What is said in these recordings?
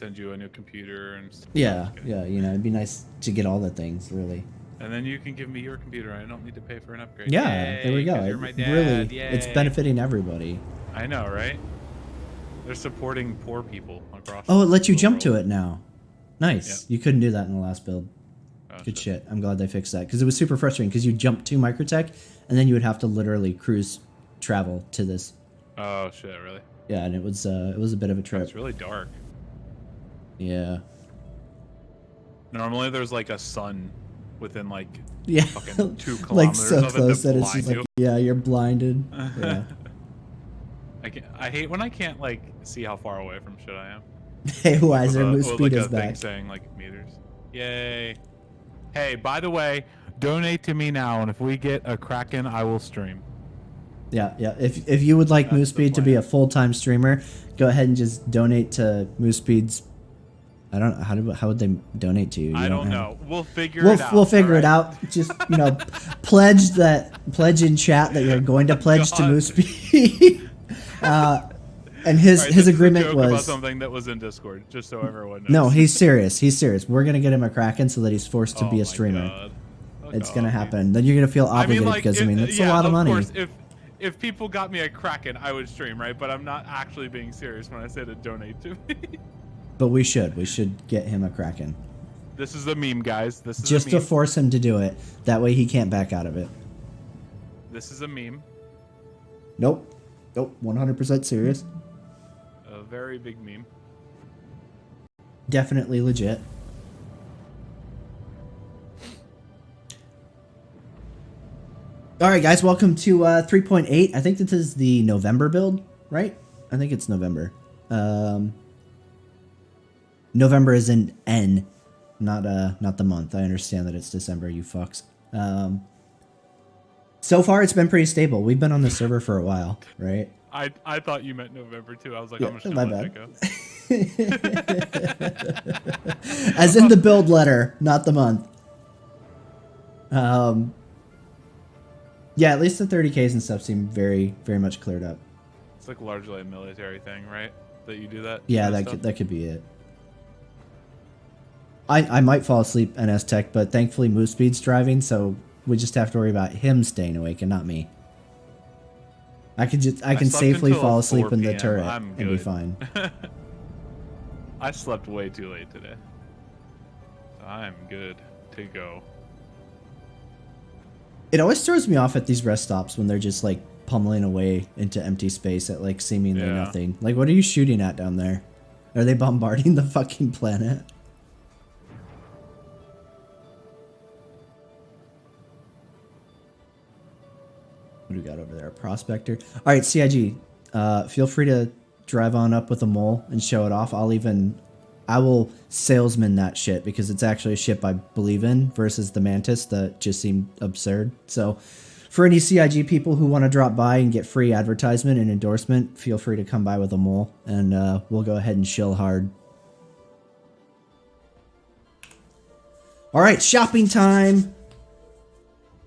send you a new computer and stuff. Yeah, yeah, you know, it'd be nice to get all the things, really. And then you can give me your computer. I don't need to pay for an upgrade. Yeah, Yay, there we go. You're my dad. Really, Yay. it's benefiting everybody. I know, right? They're supporting poor people across. Oh, it lets you jump world. to it now. Nice. Yep. You couldn't do that in the last build. Oh, Good shit. I'm glad they fixed that because it was super frustrating because you jump to Microtech and then you would have to literally cruise travel to this. Oh shit! Really? Yeah, and it was a bit of a trip. It's really dark. Yeah. Normally, there's like a sun within like Yeah, fucking 2 kilometers like so of close it that it's just like, yeah, you're blinded. Yeah. I hate when I can't like see how far away from shit I am. Hey, Wiser, move speed like is a back. thing saying like meters. Yay! Hey, by the way, donate to me now, and if we get a Kraken, I will stream. Yeah, yeah. If you would like Moose Speed to be a full-time streamer, go ahead and just donate to Moose Speed's. I don't know how would they donate to you? I don't know. We'll figure it out. We'll figure it out. Just pledge in chat that you're going to pledge to Moose Speed. And his agreement was about something that was in Discord, just so everyone knows. No, he's serious. He's serious. We're gonna get him a Kraken so that he's forced to be a streamer. God. It's gonna happen. Then you're gonna feel obligated because it's a lot of money. Course, if people got me a Kraken, I would stream, right? But I'm not actually being serious when I say to donate to me. But we should get him a Kraken. This is a meme, guys. This is just a meme. to force him to do it. That way he can't back out of it. This is a meme. Nope. 100% serious. A very big meme. Definitely legit. All right, guys, welcome to 3.8. I think this is the November build, right? I think it's November. November is in N, not the month. I understand that it's December, you fucks. So far, it's been pretty stable. We've been on the server for a while, right? I thought you meant November too. I was like, Yeah, I'm just my gonna bad. let that go. As in the build letter, not the month. Yeah, at least the 30Ks and stuff seem very, very much cleared up. It's like largely a military thing, right? That you do that. Yeah, that could be it. I might fall asleep NS Tech, but thankfully Moose Speed's driving, so we just have to worry about him staying awake and not me. I can safely fall asleep in the turret and be fine. I slept way too late today. So I'm good to go. It always throws me off at these rest stops when they're just like pummeling away into empty space at like seemingly nothing. Like, what are you shooting at down there? Are they bombarding the fucking planet? What do we got over there? A prospector. All right, CIG. Feel free to drive on up with a mole and show it off. I will salesman that shit because it's actually a ship I believe in versus the Mantis that just seemed absurd. So for any CIG people who want to drop by and get free advertisement and endorsement, feel free to come by with a mole and we'll go ahead and shill hard. All right, shopping time.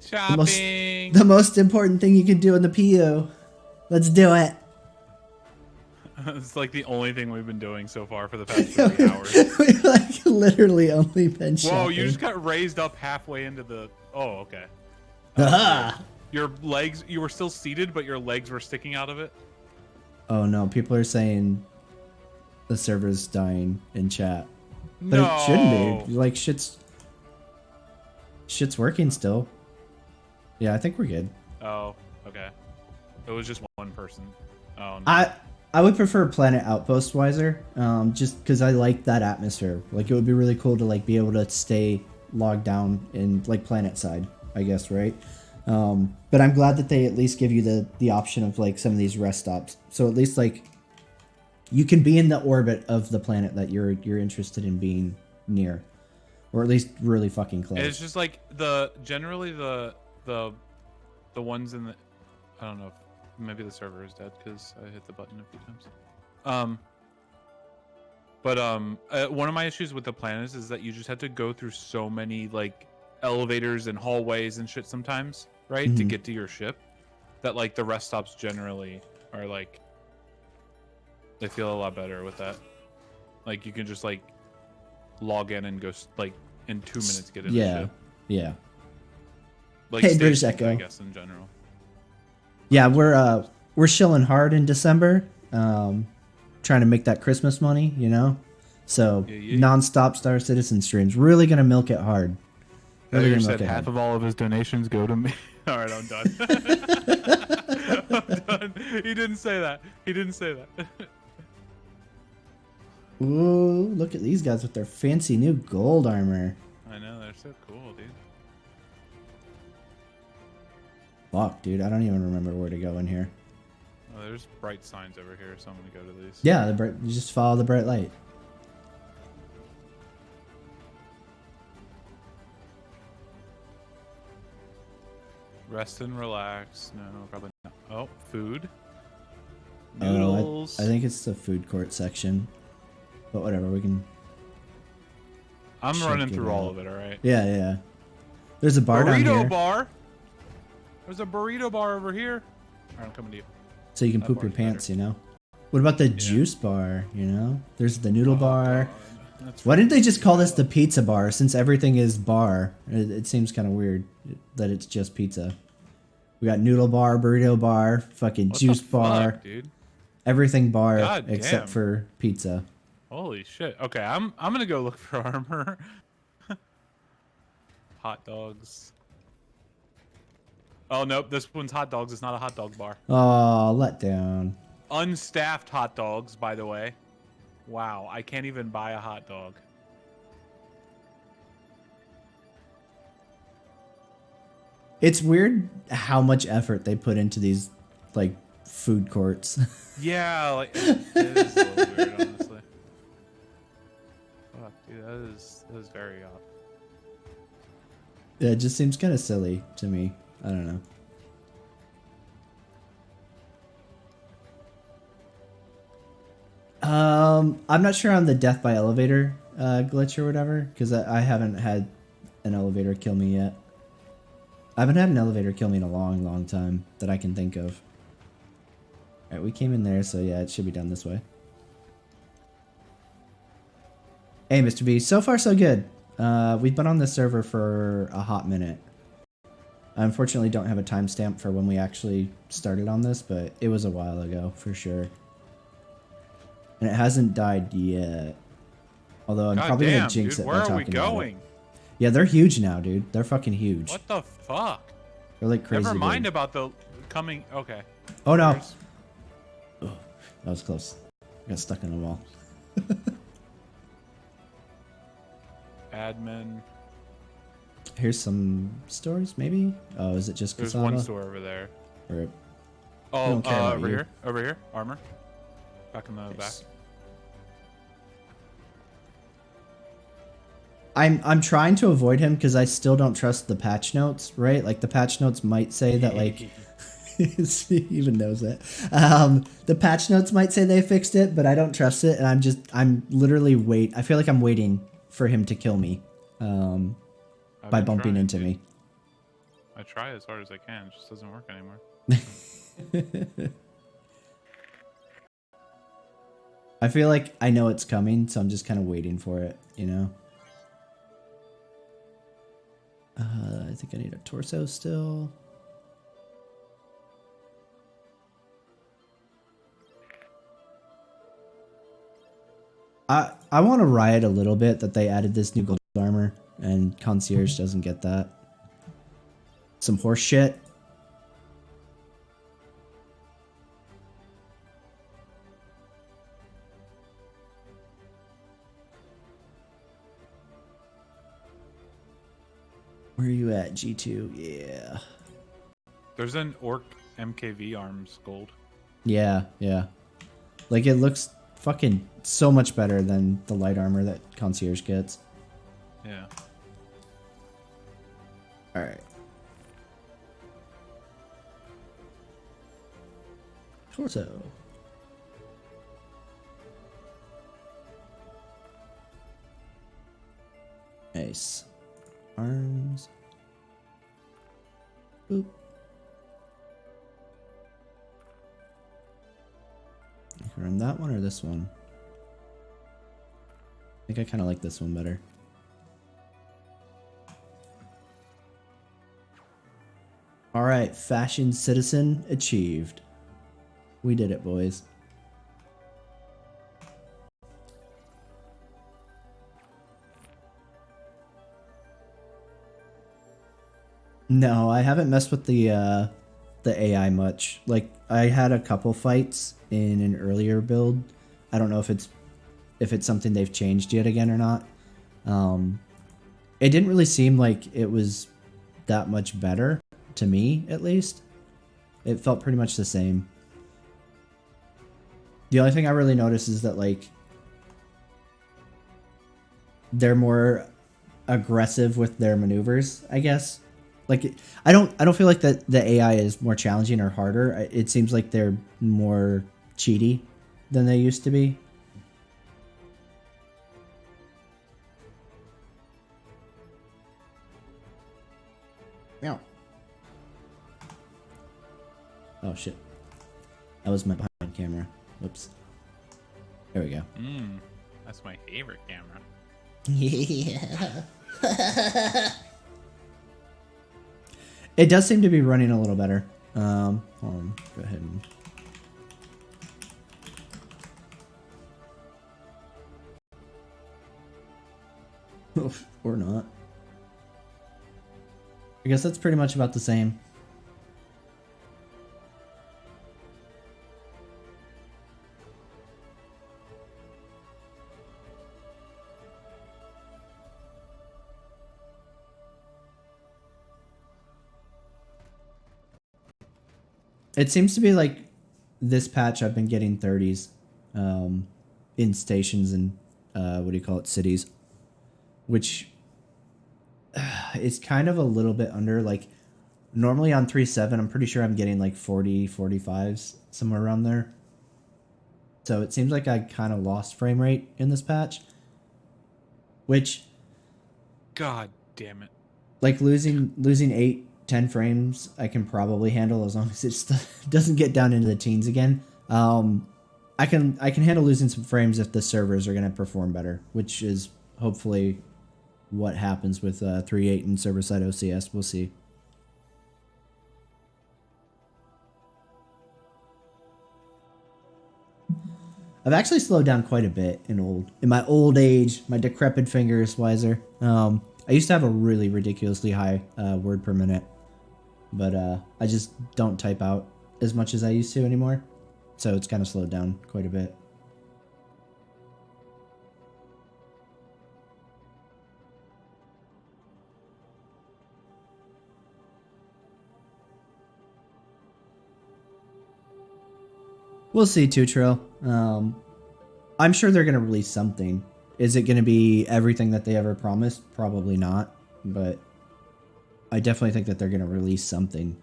Shopping. The most important thing you can do in the PU. Let's do it. It's like the only thing we've been doing so far for the past 30 hours. We've like literally only been shopping. Whoa, you just got raised up halfway into the... Oh, okay. Your legs... You were still seated, but your legs were sticking out of it? Oh no, people are saying the server's dying in chat. But it shouldn't be. Like, shit's working still. Yeah, I think we're good. Oh, okay. It was just one person. Oh, no. I would prefer Planet Outpost Wiser, just because I like that atmosphere. Like, it would be really cool to like be able to stay logged down in like Planet side, I guess, right? But I'm glad that they at least give you the option of like some of these rest stops. So at least like you can be in the orbit of the planet that you're interested in being near, or at least really fucking close. It's just like generally the ones in the... I don't know if maybe the server is dead because I hit the button a few times. One of my issues with the planets is that you just have to go through so many like elevators and hallways and shit sometimes, right? To get to your ship, that like the rest stops generally are like, they feel a lot better with that. Like you can just like log in and go like in 2 minutes get in. Yeah, ship. yeah. Like Hey, British stations, Echo. I guess in general. Yeah, we're shilling hard in December, trying to make that Christmas money, you know. So Yeah. nonstop Star Citizen streams, really gonna milk it hard. Really Taylor gonna milk said it half hard. of all of his donations go to me. All right, I'm done. I'm done. He didn't say that. He didn't say that. Ooh, look at these guys with their fancy new gold armor. I know, they're so cool, dude. Fuck, dude, I don't even remember where to go in here. Oh, there's bright signs over here, so I'm gonna go to these. Yeah, you just follow the bright light. Rest and relax. No, probably not. Oh, food. Oh, Noodles. I think it's the food court section. But whatever, we can... I'm check running it through all out. of it, alright? Yeah, yeah. There's a bar down Burrito here. bar? There's a burrito bar over here. Alright, I'm coming to you. So you can That poop your bar's pants, better. you know? What about the juice bar, you know? There's the noodle Oh, bar. God. That's Why didn't they just call really this the pizza bar since everything is bar? It seems kind of weird that it's just pizza. We got noodle bar, burrito bar, fucking What juice the bar, fuck, dude? everything bar God except damn. for pizza. Holy shit. Okay, I'm gonna go look for armor. Hot dogs. Oh nope, this one's hot dogs. It's not a hot dog bar. Oh, let down. Unstaffed hot dogs, by the way. Wow, I can't even buy a hot dog. It's weird how much effort they put into these, like, food courts. Yeah, like it is a little weird, honestly. Fuck, dude, that is very odd. Yeah, it just seems kind of silly to me. I don't know. I'm not sure on the death by elevator glitch or whatever, because I haven't had an elevator kill me yet. I haven't had an elevator kill me in a long, long time that I can think of. Alright, we came in there, so yeah, it should be done this way. Hey, Mr. B, so far so good. We've been on this server for a hot minute. I unfortunately don't have a timestamp for when we actually started on this, but it was a while ago, for sure. And it hasn't died yet. Although I'm God probably damn, gonna jinx dude, it where by are we talking about going? it. Yeah, they're huge now, dude. They're fucking huge. What the fuck? They're like crazy. Never mind big. about the coming. Okay. Oh no. There's- Oh, that was close. I got stuck in the wall. Admin. Here's some stores, maybe? Oh, is it just There's Kasama? one store over there. Or, Oh, don't care about over you. here. Over here. Armor. Back in the back. Nice. I'm trying to avoid him because I still don't trust the patch notes, right? Like the patch notes might say that like he even knows that. The patch notes might say they fixed it, but I don't trust it, and I'm literally I feel like I'm waiting for him to kill me, I've by been bumping trying, into dude. me. I try as hard as I can. It just doesn't work anymore. I feel like I know it's coming, so I'm just kind of waiting for it, you know? I think I need a torso still. I want to riot a little bit that they added this new gold armor and Concierge doesn't get that. Some horse shit. Where are you at, G2? Yeah. There's an Orc MKV arms gold. Yeah, yeah. Like, it looks fucking so much better than the light armor that Concierge gets. Yeah. Alright. Torso. Nice. Arms. Boop. You can run that one or this one? think I kind of like this one better. All right, Fashion Citizen achieved. We did it, boys. No, I haven't messed with the AI much. Like, I had a couple fights in an earlier build. I don't know if it's something they've changed yet again or not. It didn't really seem like it was that much better, to me at least. It felt pretty much the same. The only thing I really noticed is that, like, they're more aggressive with their maneuvers, I guess. Like, I don't feel like that the AI is more challenging or harder. It seems like they're more cheaty than they used to be. Meow. Oh shit. That was my behind camera. Whoops. There we go. That's my favorite camera. Yeah. It does seem to be running a little better. Hold on. Go ahead and... or not. I guess that's pretty much about the same. It seems to be like this patch I've been getting 30s in stations and what do you call it, cities, which is kind of a little bit under. Like, normally on 3.7 I'm pretty sure I'm getting like 40 45s, somewhere around there. So it seems like I kind of lost frame rate in this patch, which, God damn it. like, losing 8-10 frames I can probably handle, as long as it doesn't get down into the teens again. I can handle losing some frames if the servers are going to perform better, which is hopefully what happens with 3.8 and Server Side OCS. We'll see. I've actually slowed down quite a bit in my old age, my decrepit fingers, Wiser. I used to have a really ridiculously high word per minute, but I just don't type out as much as I used to anymore, so it's kind of slowed down quite a bit. We'll see, Tutril. I'm sure they're going to release something. Is it going to be everything that they ever promised? Probably not, but I definitely think that they're going to release something.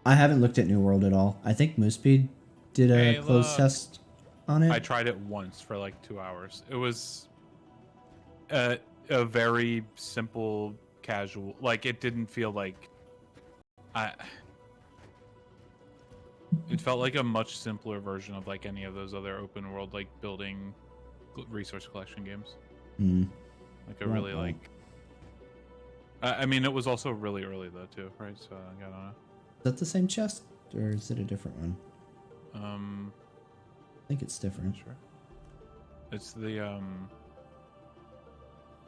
I haven't looked at New World at all. I think Moospeed did a closed test on it. I tried it once for like 2 hours. It was a very simple, casual. Like, it didn't feel like it felt like a much simpler version of like any of those other open world, like, building resource collection games. Like, a really like. I mean, it was also really early though too, right? So I don't know. Is that the same chest, or is it a different one? I think it's different. Sure. It's the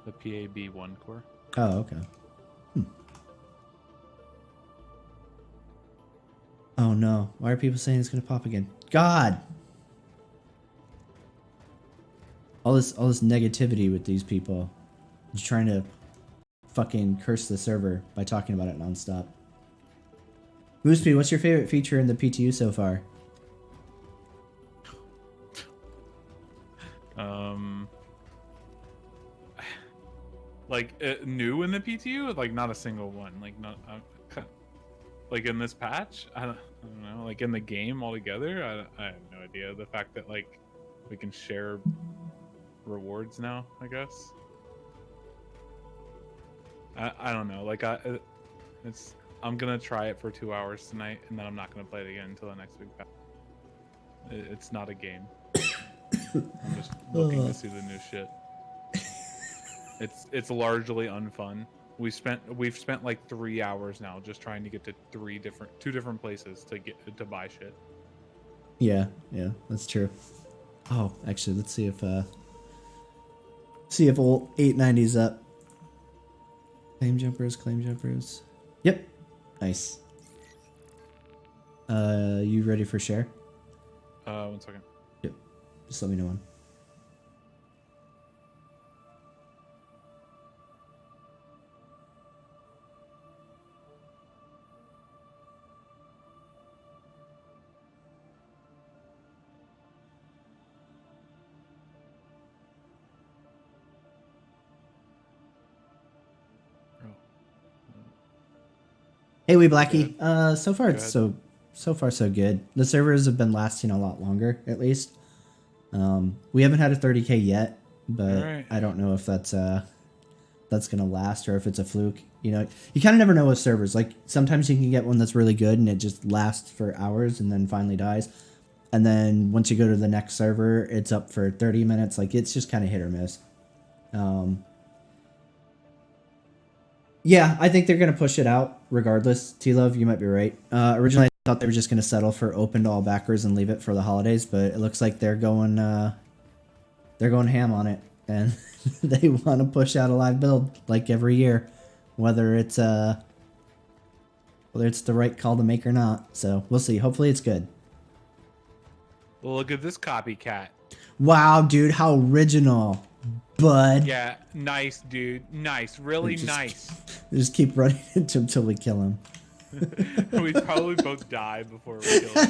PAB1 core. Oh, okay. Oh no! Why are people saying it's gonna pop again? God! All this negativity with these people. Just trying to fucking curse the server by talking about it nonstop. Mooseby, what's your favorite feature in the PTU so far? Like, new in the PTU, like not a single one. Like, not like in this patch. I don't know. Like in the game altogether, I have no idea. The fact that like we can share rewards now, I guess. I don't know. Like, I'm gonna try it for 2 hours tonight, and then I'm not gonna play it again until the next big patch. It's not a game. I'm just looking to see the new shit. It's largely unfun. We've spent like 3 hours now just trying to get to two different places to buy shit. Yeah, that's true. Oh, actually, let's see if old 890's up. Claim jumpers. Yep. Nice. You ready for share? 1 second. Yep. Just let me know when. Hey, Wee Blackie. So far it's so far so good. The servers have been lasting a lot longer, at least. We haven't had a 30K yet, but right. I don't know if that's gonna last or if it's a fluke. You know, you kind of never know with servers. Like sometimes you can get one that's really good and it just lasts for hours and then finally dies. And then once you go to the next server, it's up for 30 minutes. Like it's just kind of hit or miss. Yeah, I think they're going to push it out regardless. T-Love, you might be right. Originally, I thought they were just going to settle for open to all backers and leave it for the holidays, but it looks like they're going ham on it, and they want to push out a live build like every year, whether it's the right call to make or not. So we'll see. Hopefully, it's good. Well, look at this copycat. Wow, dude, how original. Bud. Yeah, nice, dude. Nice. Really nice. Just keep running into him until we kill him. We probably both die before we kill him.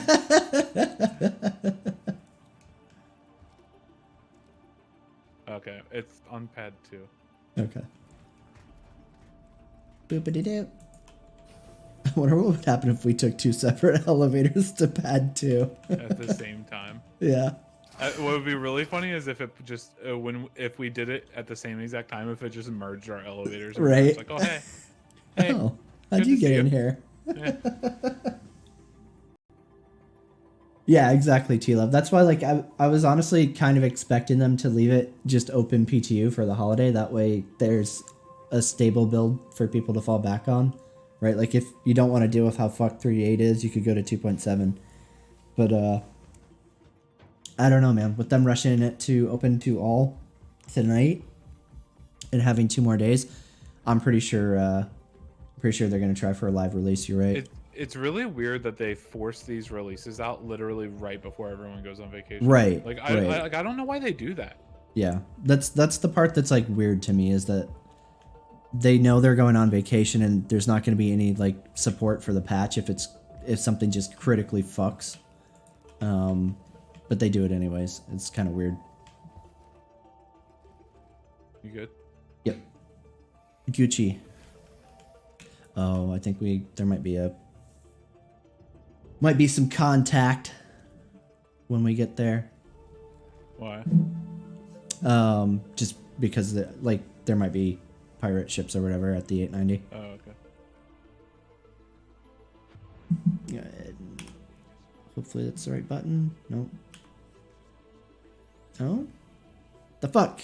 Okay, it's on pad 2. Okay. Boopity-doo. I wonder what would happen if we took 2 separate elevators to pad 2. At the same time. Yeah. What would be really funny is if it just if we did it at the same exact time, if it just merged our elevators. Right. It's like, oh hey, oh, how'd you get in here? Yeah. Yeah, exactly, T-Love. That's why, like, I was honestly kind of expecting them to leave it just open PTU for the holiday. That way, there's a stable build for people to fall back on, right? Like, if you don't want to deal with how fucked 3.8 is, you could go to 2.7. But I don't know, man. With them rushing it to open to all tonight and having 2 more days, I'm pretty sure they're gonna try for a live release. You're right. It's really weird that they force these releases out literally right before everyone goes on vacation. Right. Like right. I don't know why they do that. Yeah, that's the part that's like weird to me, is that they know they're going on vacation and there's not going to be any like support for the patch if something just critically fucks. But they do it anyways. It's kind of weird. You good? Yep. Gucci. Oh, I think there might be some contact when we get there. Why? Just because there might be pirate ships or whatever at the 890. Oh, okay. Yeah. Hopefully that's the right button. Nope. Oh? The fuck?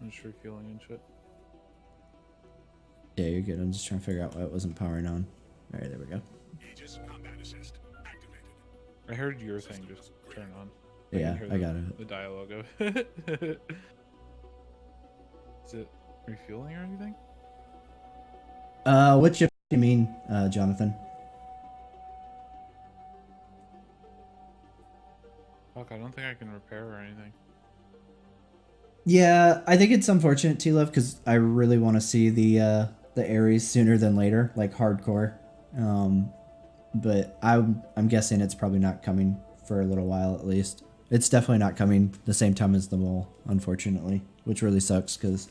I'm just refueling and shit. Yeah, you're good. I'm just trying to figure out why it wasn't powering on. Alright, there we go. I heard your thing just turn on. Yeah, I got it. The dialogue of it. Is it refueling or anything? What ship do you mean, Jonathan? Fuck, I don't think I can repair or anything. Yeah, I think it's unfortunate, T-Love, because I really want to see the Ares sooner than later, like hardcore. But I'm guessing it's probably not coming for a little while at least. It's definitely not coming the same time as the Mole, unfortunately, which really sucks because.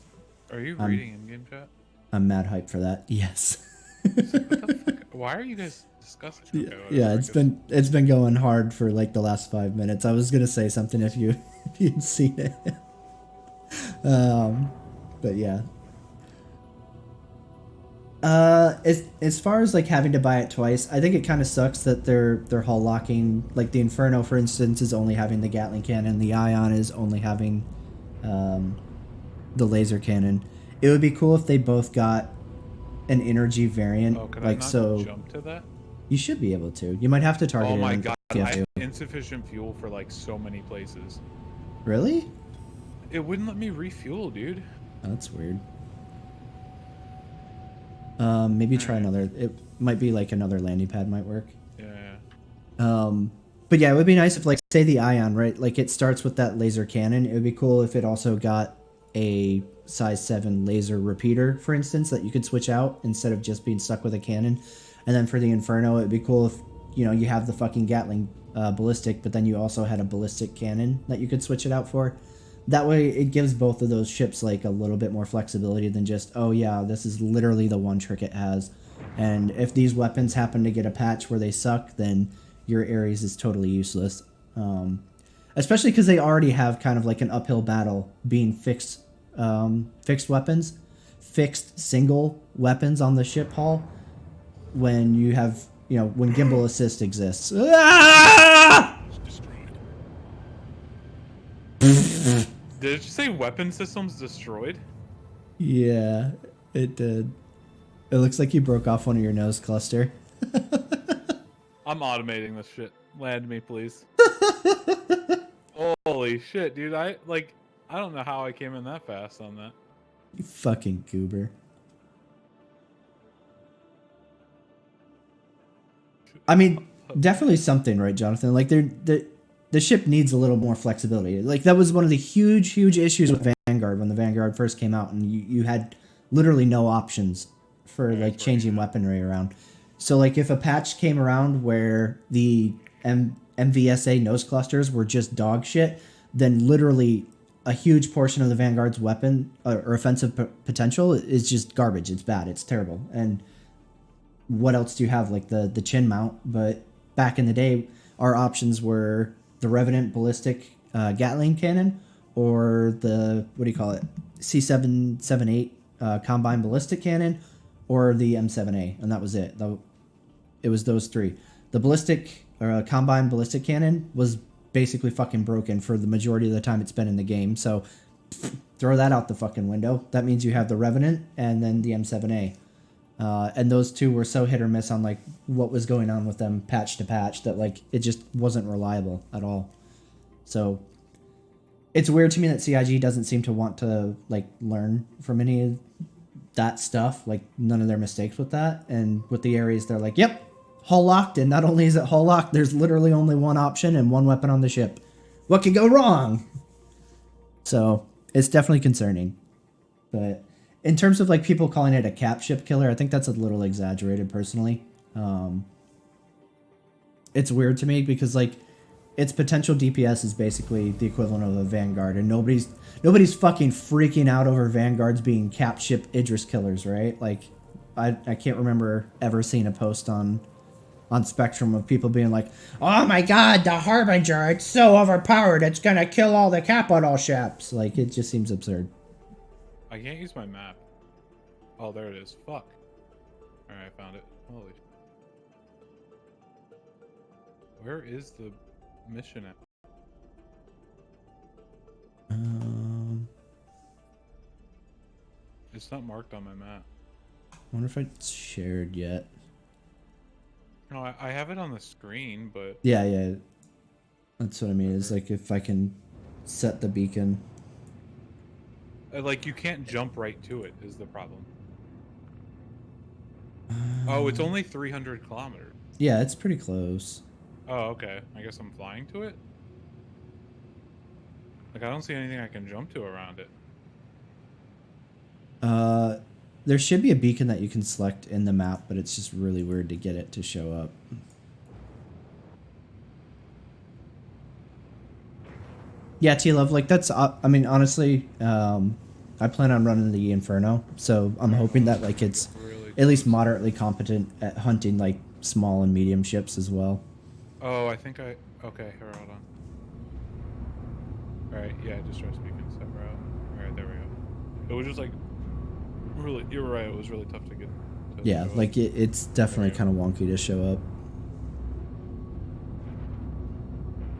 Are you reading in-game chat? I'm mad hype for that. Yes. What the fuck? Why are you guys discussing? Okay, yeah, it's been going hard for like the last 5 minutes. I was gonna say something if you'd seen it. But yeah. As far as like having to buy it twice, I think it kind of sucks that they're hull locking. Like the Inferno, for instance, is only having the Gatling cannon. The Ion is only having the laser cannon. It would be cool if they both got an energy variant. Oh, could like I not so, jump to that? you should be able to. You might have to target. Oh my it god, on I TF2. have insufficient fuel for like so many places. Really? It wouldn't let me refuel, dude. Oh, that's weird. Maybe try another. It might be like another landing pad might work. Yeah. But yeah, it would be nice if, like, say the Ion, right? Like, it starts with that laser cannon. It would be cool if it also got a size 7 laser repeater, for instance, that you could switch out instead of just being stuck with a cannon. And then for the Inferno, it'd be cool if, you know, you have the fucking Gatling ballistic, but then you also had a ballistic cannon that you could switch it out for. That way, it gives both of those ships, like, a little bit more flexibility than just, oh yeah, this is literally the one trick it has. And if these weapons happen to get a patch where they suck, then your Ares is totally useless. Especially because they already have kind of like an uphill battle being fixed weapons, fixed single weapons on the ship hull when you have, you know, when gimbal assist exists. Ah! Did it just say weapon systems destroyed? Yeah, it did. It looks like you broke off one of your nose cluster. I'm automating this shit. Land me, please. Holy shit, dude. I don't know how I came in that fast on that. You fucking goober. I mean, definitely something, right, Jonathan? Like, the ship needs a little more flexibility. Like, that was one of the huge issues with Vanguard when the Vanguard first came out, and you had literally no options for, like, changing weaponry around. So, like, if a patch came around where the MVSA nose clusters were just dog shit, then literally a huge portion of the Vanguard's weapon or offensive potential is just garbage. It's bad. It's terrible. And what else do you have? Like the chin mount. But back in the day, our options were the Revenant ballistic Gatling cannon or the, what do you call it, C778 combine ballistic cannon or the M7A. And that was it. It was those three. The ballistic or combine ballistic cannon was basically fucking broken for the majority of the time it's been in the game. So throw that out the fucking window. That means you have the Revenant and then the M7A. And those two were so hit or miss on like what was going on with them patch to patch that like it just wasn't reliable at all. So it's weird to me that CIG doesn't seem to want to like learn from any of that stuff, like none of their mistakes with that. And with the Ares, they're like, yep, hull locked, and not only is it hull locked, there's literally only one option and one weapon on the ship. What could go wrong? So it's definitely concerning. But in terms of like people calling it a cap ship killer, I think that's a little exaggerated personally. It's weird to me because like its potential DPS is basically the equivalent of a Vanguard, and nobody's fucking freaking out over Vanguards being cap ship Idris killers, right? Like I can't remember ever seeing a post on Spectrum of people being like, oh my god, the Harbinger, it's so overpowered, it's gonna kill all the capital ships. Like, it just seems absurd. I can't use my map. Oh, there it is. Fuck. Alright, I found it. Holy. Where is the mission at? It's not marked on my map. I wonder if it's shared yet. No, I have it on the screen, but... Yeah. That's what I mean, is like if I can set the beacon. Like, you can't jump right to it, is the problem. Oh, it's only 300 kilometers. Yeah, it's pretty close. Oh, okay. I guess I'm flying to it? Like, I don't see anything I can jump to around it. There should be a beacon that you can select in the map, but it's just really weird to get it to show up. Yeah, T-Love, like that's, I mean, honestly, I plan on running the Inferno, so I'm hoping that like it's really at least moderately competent at hunting like small and medium ships as well. Oh, I think I, okay, here, hold on. Alright, yeah, distress beacon set route. Alright, there we go. It was just like, really, you were right, it was really tough to get to Yeah, like it's definitely kind of wonky to show up.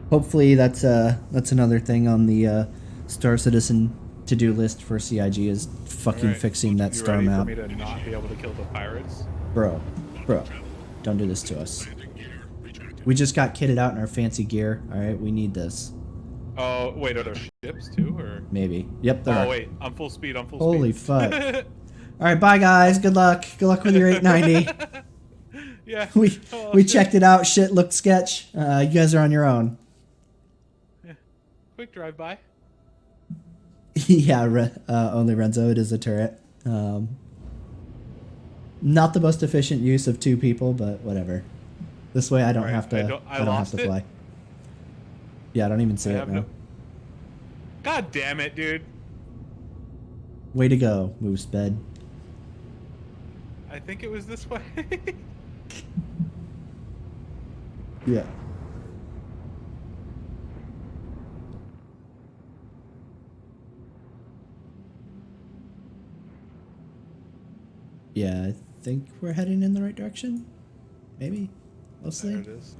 Hopefully that's another thing on the Star Citizen to-do list for CIG is fucking fixing that star map. You ready for me to not be able to kill the pirates? Bro, don't do this to us. We just got kitted out in our fancy gear. All right, we need this. Oh wait, are there ships too, or maybe? Yep, there are. Oh wait, I'm full speed. I'm full speed. Holy fuck! All right, bye guys. Good luck. Good luck with your 890. Yeah. We checked it out. Shit looked sketch. You guys are on your own. Yeah. Quick drive by. Yeah, only Renzo. It is a turret. Not the most efficient use of 2 people, but whatever. This way I don't have to. I don't have to fly. Yeah, I don't even see it now. God damn it, dude. Way to go, Moose Bed. I think it was this way. Yeah. Yeah, I think we're heading in the right direction. Maybe. Mostly. There it is.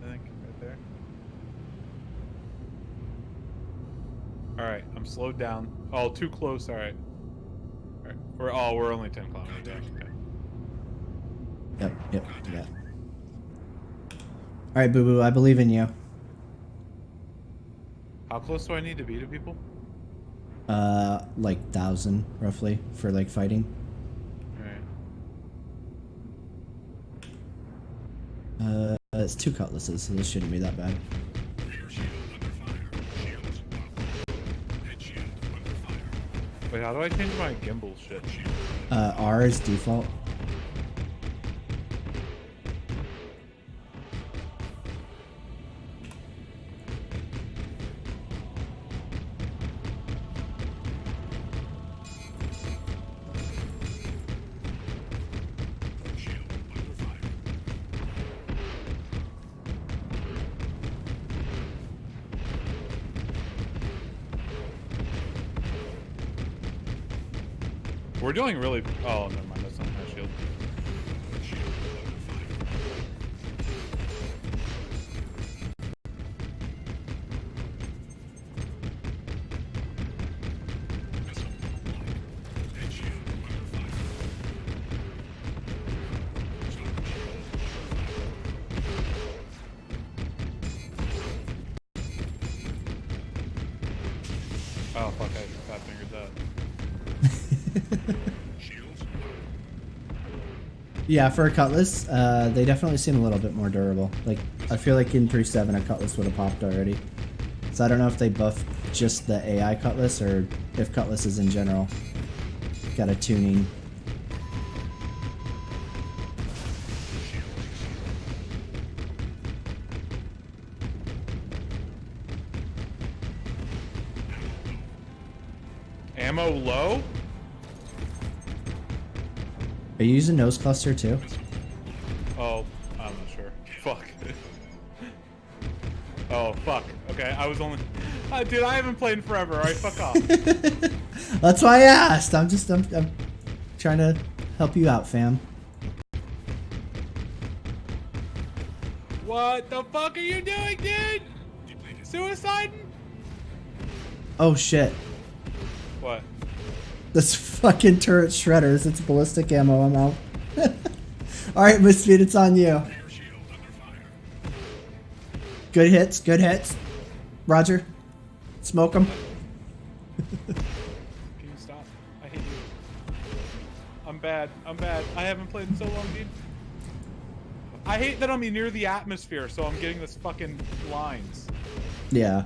I think right there. Alright, I'm slowed down. Oh, too close, alright. Alright. We're only 10 kilometers back. Okay. Yep, yeah. Alright, Boo Boo, I believe in you. How close do I need to be to people? Like 1,000 roughly for like fighting. It's 2 cutlasses, so this shouldn't be that bad. Wait, how do I change my gimbal shit? R is default. We're doing really... Oh, never mind. That's not my shield. Oh, fuck. I fat-fingered that. Yeah, for a cutlass, they definitely seem a little bit more durable. Like, I feel like in 3.7 a cutlass would have popped already. So I don't know if they buffed just the AI cutlass or if cutlasses in general got a tuning. Ammo low? Are you using nose cluster too? Oh, I'm not sure. Fuck. Oh, fuck. Okay, I was only... dude, I haven't played in forever, alright? Fuck off. That's why I asked. I'm trying to help you out, fam. What the fuck are you doing, dude? Suiciding? Oh, shit. What? This fucking turret shredders. It's ballistic ammo. I'm out. Alright, Misfeed, it's on you. Good hits, good hits. Roger. Smoke them. Can you stop? I hate you. I'm bad. I'm bad. I haven't played in so long, dude. I hate that I'm near the atmosphere, so I'm getting this fucking lines. Yeah.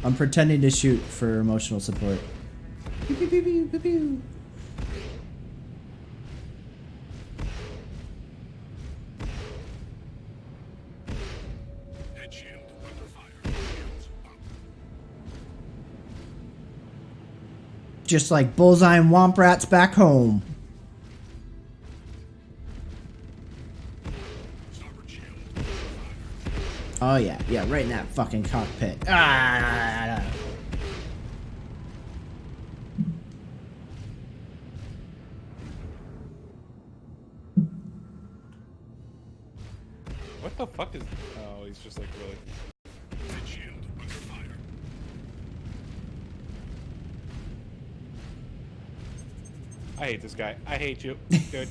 I'm pretending to shoot for emotional support. Pew, pew, pew, pew, pew, pew. Just like Bullseye and Womp Rats back home. Oh yeah, yeah, right in that fucking cockpit. Ah! What the fuck is? Oh, he's just like really. Shield under fire. I hate this guy. I hate you, dude.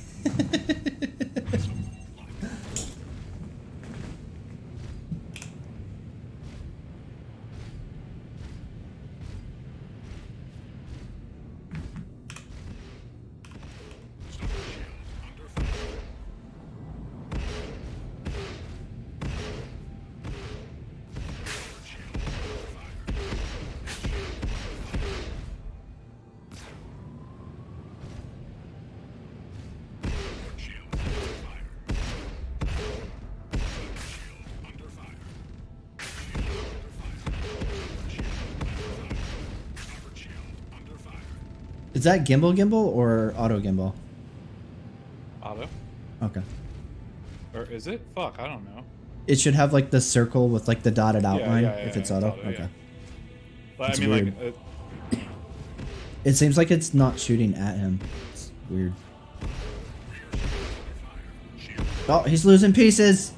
Is that gimbal or auto gimbal? Auto? Okay. Or is it? Fuck, I don't know. It should have like the circle with like the dotted outline if it's auto. Yeah. Okay. But It's I mean, weird. like, It seems like it's not shooting at him. It's weird. Oh, he's losing pieces.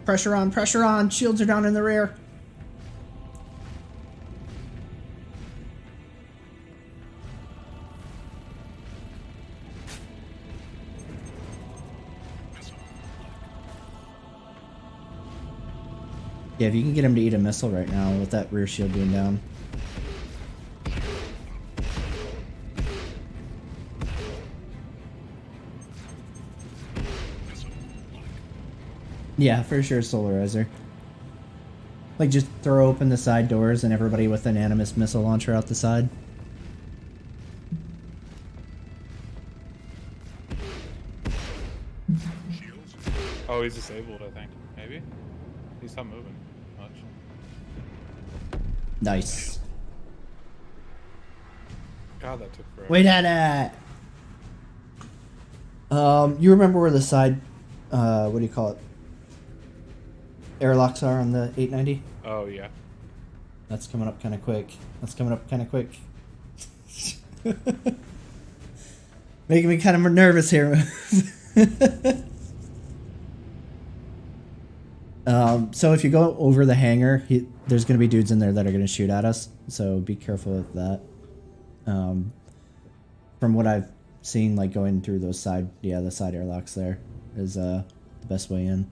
Pressure on, pressure on. Shields are down in the rear. Yeah, if you can get him to eat a missile right now with that rear shield being down. Yeah, for sure, Solarizer. Like, just throw open the side doors and everybody with an Animus missile launcher out the side. oh, he's disabled, I think. Maybe? He's not moving much. Nice. God, that took forever. Wait at it! You remember where the side, what do you call it? Airlocks are on the 890? Oh, yeah. That's coming up kind of quick. That's coming up kind of quick. Making me kind of nervous here. So if you go over the hangar, there's going to be dudes in there that are going to shoot at us. So be careful with that. From what I've seen, like going through those side, the side airlocks there is the best way in.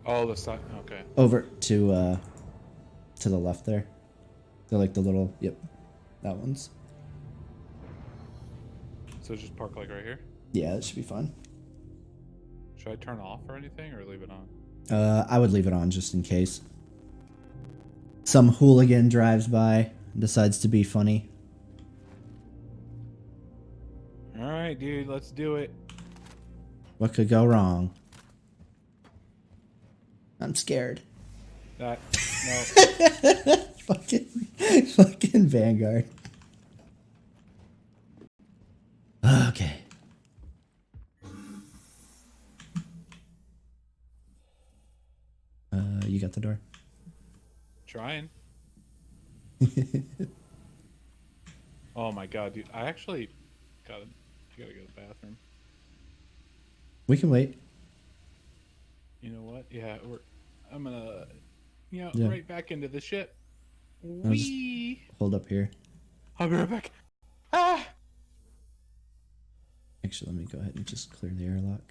Oh, the side. Okay. Over to the left there. They're like the little, yep, that one's. So just park like right here? Yeah, that should be fine. Should I turn off or anything or leave it on? I would leave it on just in case. Some hooligan drives by, decides to be funny. Alright, dude, let's do it. What could go wrong? I'm scared. That, no. fucking Vanguard. Okay. You got the door. Trying. Oh my god, dude. I actually gotta go to the bathroom. We can wait. You know what? Yeah, I'm gonna, Yeah. right back into the ship. I'll just hold up here. I'll be right back. Ah! Actually, let me go ahead and just clear the airlock.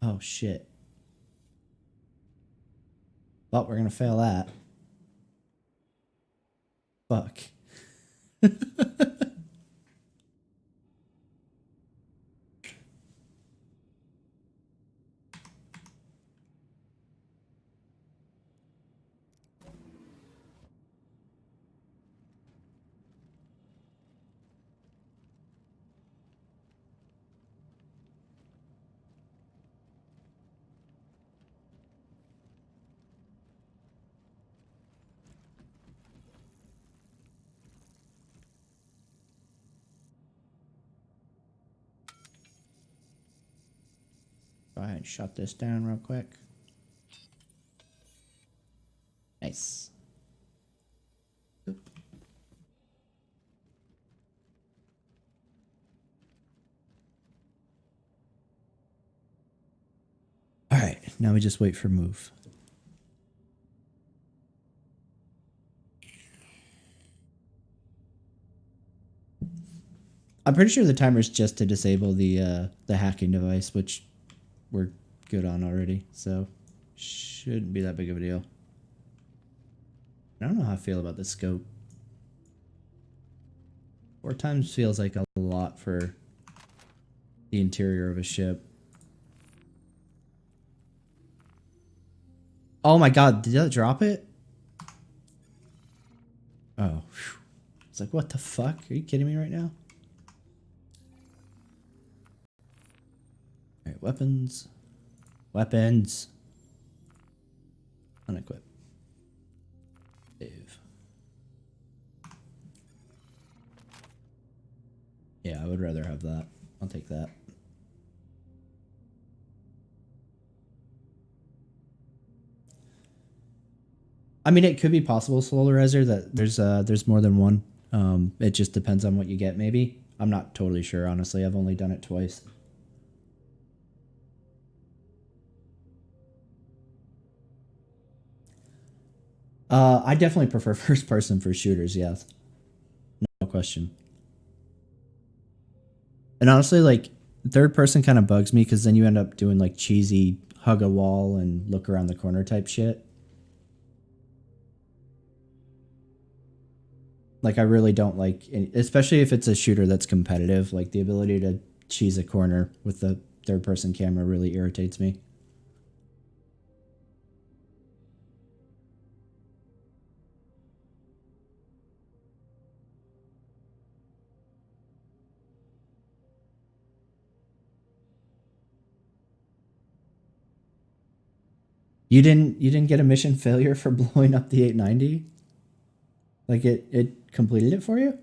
Oh shit. Well, we're gonna fail that. Fuck. ahead and shut this down real quick. Nice. Oop. All right, now we just wait for move. I'm pretty sure the timer's just to disable the hacking device, which we're good on already, so shouldn't be that big of a deal. I don't know how I feel about the scope. 4 times feels like a lot for the interior of a ship. Oh my god, did that drop it? Oh. It's like, what the fuck? Are you kidding me right now? Alright, weapons. Weapons. Unequip. Save. Yeah, I would rather have that. I'll take that. I mean, it could be possible, Solarizer, that there's more than one. It just depends on what you get, maybe. I'm not totally sure, honestly. I've only done it twice. I definitely prefer first person for shooters, yes. No question. And honestly, like, third person kind of bugs me because then you end up doing like cheesy hug a wall and look around the corner type shit. Like, I really don't like, especially if it's a shooter that's competitive, like the ability to cheese a corner with the third person camera really irritates me. You didn't get a mission failure for blowing up the 890? Like it completed it for you?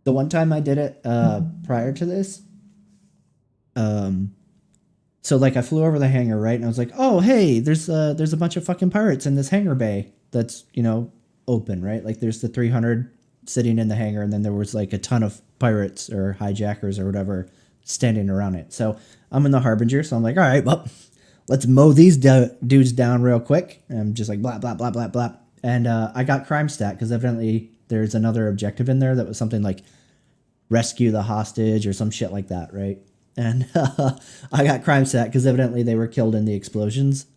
The one time I did it prior to this, so like I flew over the hangar, right? And I was like, "Oh, hey, there's a bunch of fucking pirates in this hangar bay that's, you know, open, right? Like there's the 300 sitting in the hangar and then there was like a ton of pirates or hijackers or whatever standing around it." So, I'm in the Harbinger, so I'm like, "All right, well, let's mow these dudes down real quick." And I'm just like blah blah blah blah blah. And I got crime stat because evidently there's another objective in there that was something like rescue the hostage or some shit like that, right? And I got crime stat because evidently they were killed in the explosions.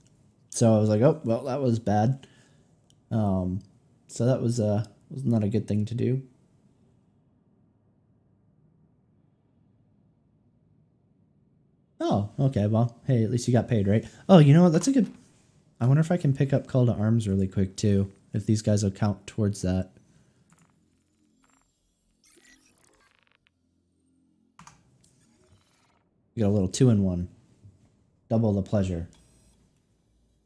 So I was like, oh well, that was bad. So that was not a good thing to do. Oh, okay. Well, hey, at least you got paid, right? Oh, you know what? That's a good. I wonder if I can pick up call to arms really quick too. If these guys will count towards that. You got a little 2-in-1. Double the pleasure.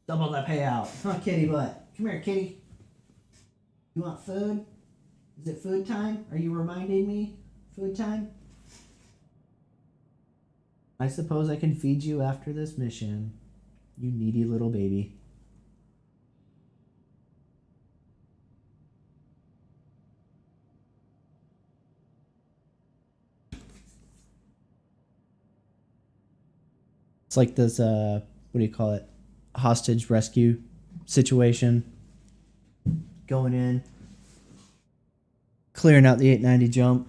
Double the payout. Huh, kitty butt. Come here, kitty. You want food? Is it food time? Are you reminding me? Food time? I suppose I can feed you after this mission. You needy little baby. It's like this, what do you call it? Hostage rescue situation. Going in. Clearing out the 890 jump.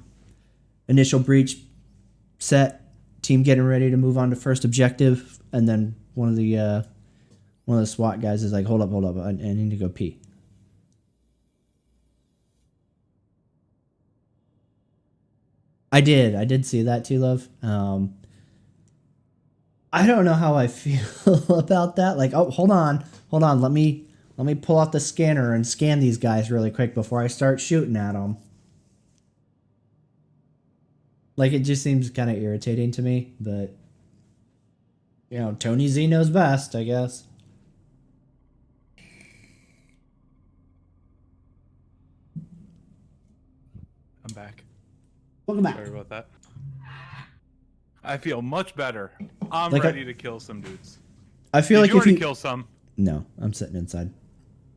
Initial breach set. Team getting ready to move on to first objective. And then one of the SWAT guys is like, hold up. I need to go pee. I did see that too, love. I don't know how I feel about that. Like, oh, hold on. Let me pull out the scanner and scan these guys really quick before I start shooting at them. Like, it just seems kind of irritating to me, but you know, Tony Z knows best, I guess. I'm back. Welcome back. Sorry about that. I feel much better. I'm Like ready to kill some dudes. I feel Did like you if already you kill some? No, I'm sitting inside.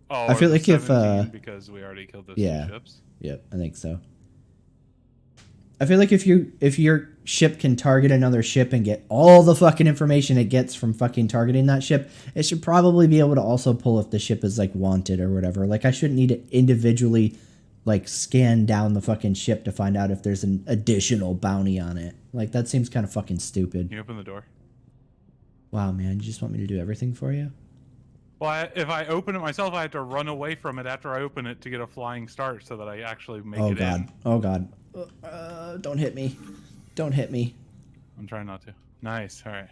Oh, I feel like if 17 because we already killed those yeah. two ships. Yep, I think so. I feel like if your ship can target another ship and get all the fucking information it gets from fucking targeting that ship, it should probably be able to also pull if the ship is like wanted or whatever. Like I shouldn't need to individually like scan down the fucking ship to find out if there's an additional bounty on it. Like that seems kind of fucking stupid. Can you open the door? Wow, man, you just want me to do everything for you? Well, if I open it myself, I have to run away from it after I open it to get a flying start so that I actually make it in. Oh god. Don't hit me. Don't hit me. I'm trying not to. Nice. All right.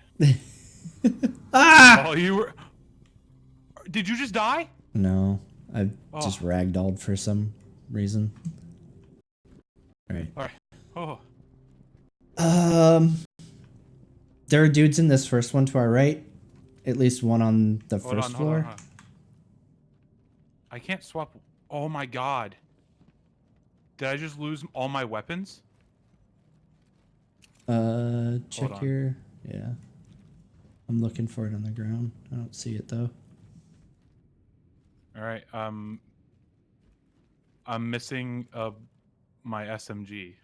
Ah! Oh, you were... Did you just die? No, I just ragdolled for some reason. All right. All right. Oh. There are dudes in this first one to our right. At least one on the first floor. Hold on. I can't swap. Oh my god. Did I just lose all my weapons? Check here. Yeah. I'm looking for it on the ground. I don't see it though. All right. I'm missing my SMG.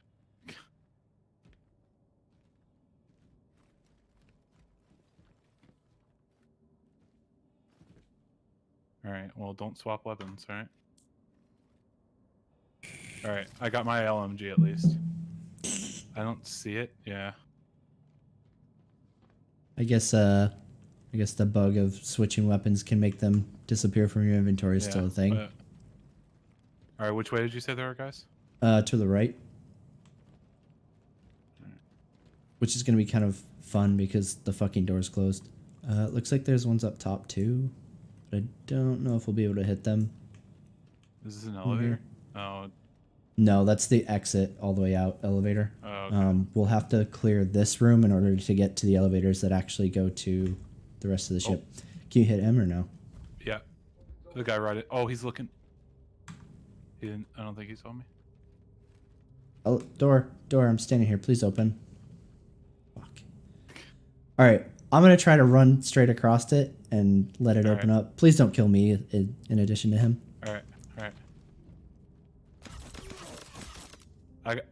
All right. Well, don't swap weapons, all right? All right. I got my LMG at least. I don't see it. Yeah. I guess the bug of switching weapons can make them disappear from your inventory is still a thing. All right. Which way did you say there are guys? To the right. Which is going to be kind of fun because the fucking door's closed. It looks like there's ones up top too. But I don't know if we'll be able to hit them. Is this an elevator? Oh. No, that's the exit all the way out elevator. Oh, okay. We'll have to clear this room in order to get to the elevators that actually go to the rest of the ship. Can you hit him or no? Yeah. The guy right it. Oh, he's looking. He didn't. I don't think he saw me. Oh, door. I'm standing here. Please open. Fuck. All right. I'm going to try to run straight across it and let it open up. Please don't kill me in addition to him. All right.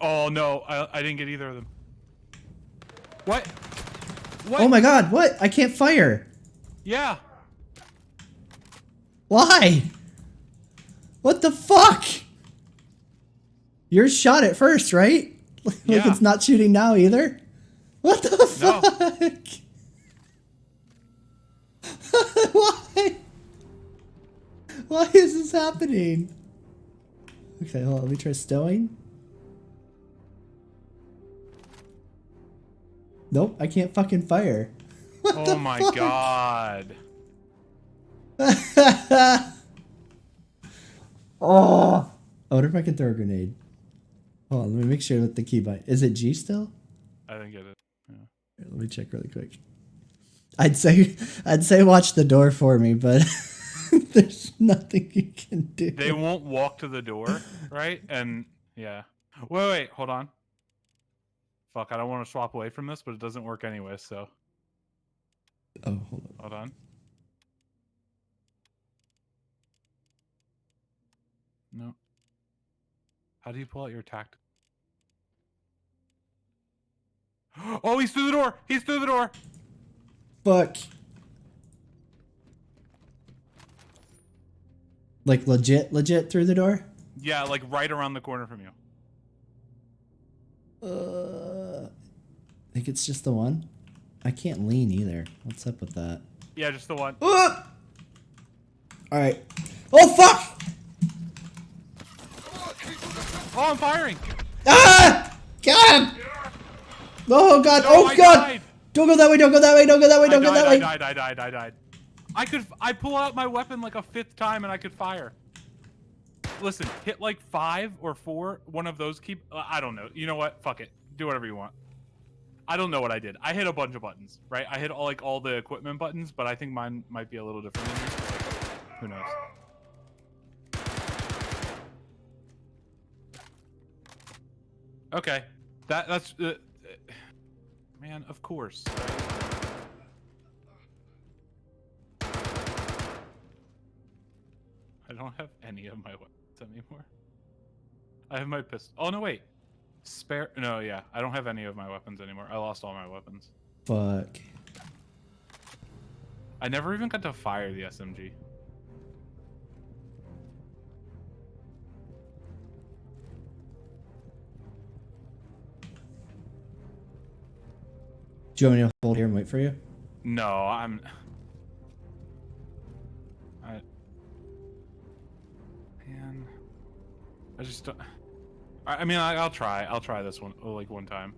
Oh, no. I didn't get either of them. What? Oh, my God. What? I can't fire. Yeah. Why? What the fuck? Yours shot it first, right? Like it's not shooting now either? What the fuck? Why? Why is this happening? Okay, hold on. Let me try stowing. Nope, I can't fucking fire. Oh my god. Oh. I wonder if I can throw a grenade. Hold on, let me make sure that the key bind. Is it G still? I think it is. Yeah. Here, let me check really quick. I'd say watch the door for me, but there's nothing you can do. They won't walk to the door, right? And yeah. Wait, hold on. Fuck, I don't want to swap away from this, but it doesn't work anyway, so. Oh, hold on. Hold on. No. How do you pull out your tactic? Oh, he's through the door! He's through the door! Fuck. Like legit through the door? Yeah, like right around the corner from you. I think it's just the one. I can't lean either. What's up with that? Yeah, just the one. All right. Oh fuck! Oh, I'm firing! Ah! God! Oh god! No, Oh I god! died. Don't go that way! Don't go that way! Don't go that way! Don't go that way! I died. I pull out my weapon like a 5th time and I could fire. Listen, hit like 5 or 4. One of those keep. I don't know. You know what? Fuck it. Do whatever you want. I don't know what I did. I hit a bunch of buttons, right? I hit all the equipment buttons, but I think mine might be a little different than yours. Who knows? Okay. That's man, of course. I don't have any of my weapons anymore. I have my pistol. Oh no, wait. Spare? No, yeah. I don't have any of my weapons anymore. I lost all my weapons. Fuck. I never even got to fire the SMG. Do you want me to hold here and wait for you? No, Man, I just don't. I mean, I'll try. I'll try this one like one time.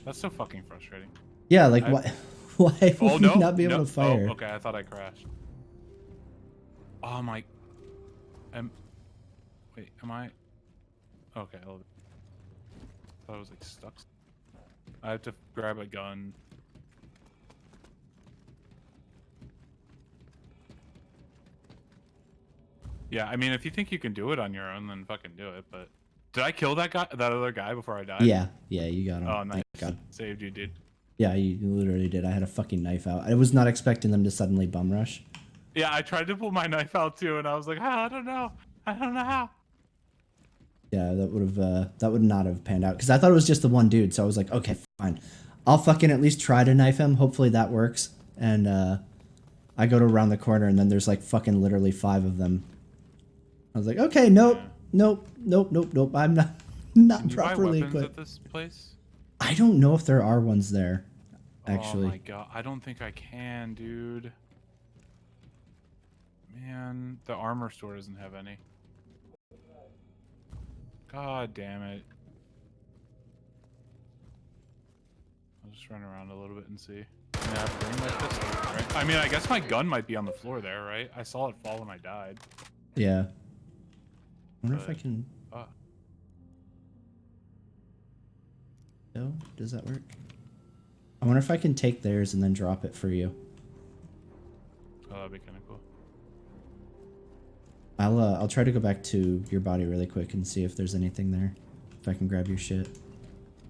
That's so fucking frustrating. Yeah, like why? Why would no, we not be able to fire? Oh, okay, I thought I crashed. Oh my. Wait, am I? Okay, I thought I was like stuck. I have to grab a gun. Yeah, I mean, if you think you can do it on your own, then fucking do it. But did I kill that other guy before I died? Yeah, you got him. Oh, nice. Thank God. Saved you, dude. Yeah, you literally did. I had a fucking knife out. I was not expecting them to suddenly bum rush. Yeah, I tried to pull my knife out too, and I was like, I don't know how. Yeah, that would not have panned out because I thought it was just the one dude. So I was like, okay, fine, I'll fucking at least try to knife him. Hopefully that works. And I go to around the corner, and then there's like fucking literally 5 of them. I was like, okay, nope, Yeah. nope. I'm not Can you properly buy weapons equipped. at this place? I don't know if there are ones there. Actually. Oh my god, I don't think I can, dude. Man, the armor store doesn't have any. God damn it. I'll just run around a little bit and see. Yeah, bring my pistol, right? I mean, I guess my gun might be on the floor there, right? I saw it fall when I died. Yeah. I wonder if I can. No, does that work? I wonder if I can take theirs and then drop it for you. Oh, that'd be kind of cool. I'll try to go back to your body really quick and see if there's anything there. If I can grab your shit.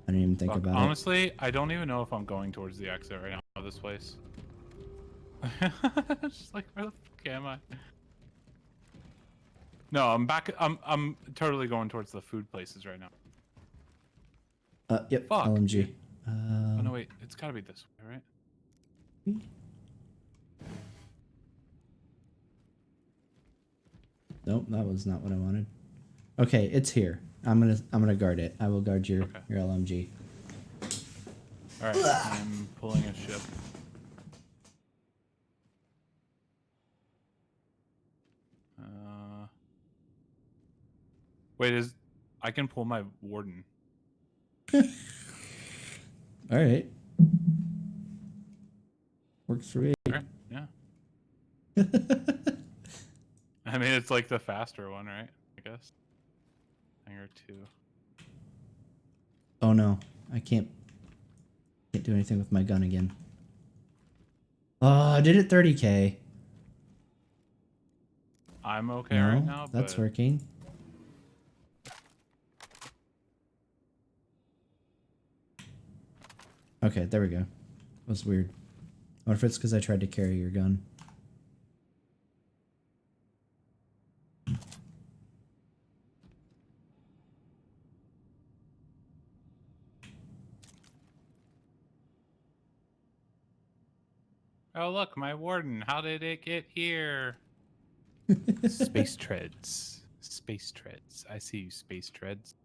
I didn't even think about it. Honestly, I don't even know if I'm going towards the exit right now of this place. It's just like, where the fuck am I? No, I'm back. I'm totally going towards the food places right now. Yep. Fuck. LMG. Oh no, wait. It's gotta be this way, right? Nope, that was not what I wanted. Okay, it's here. I'm gonna guard it. I will guard your LMG. All right, I'm pulling a ship. Wait, I can pull my warden? All right. Works for me. All right, yeah. I mean, it's like the faster one, right? I guess. Hangar 2. Oh no, I can't do anything with my gun again. Oh, I did it 30K. I'm okay No, right now. that's but... working. Okay, there we go. That was weird. What if it's because I tried to carry your gun? Oh look, my warden. How did it get here? Space treads. Space treads. I see you, space treads.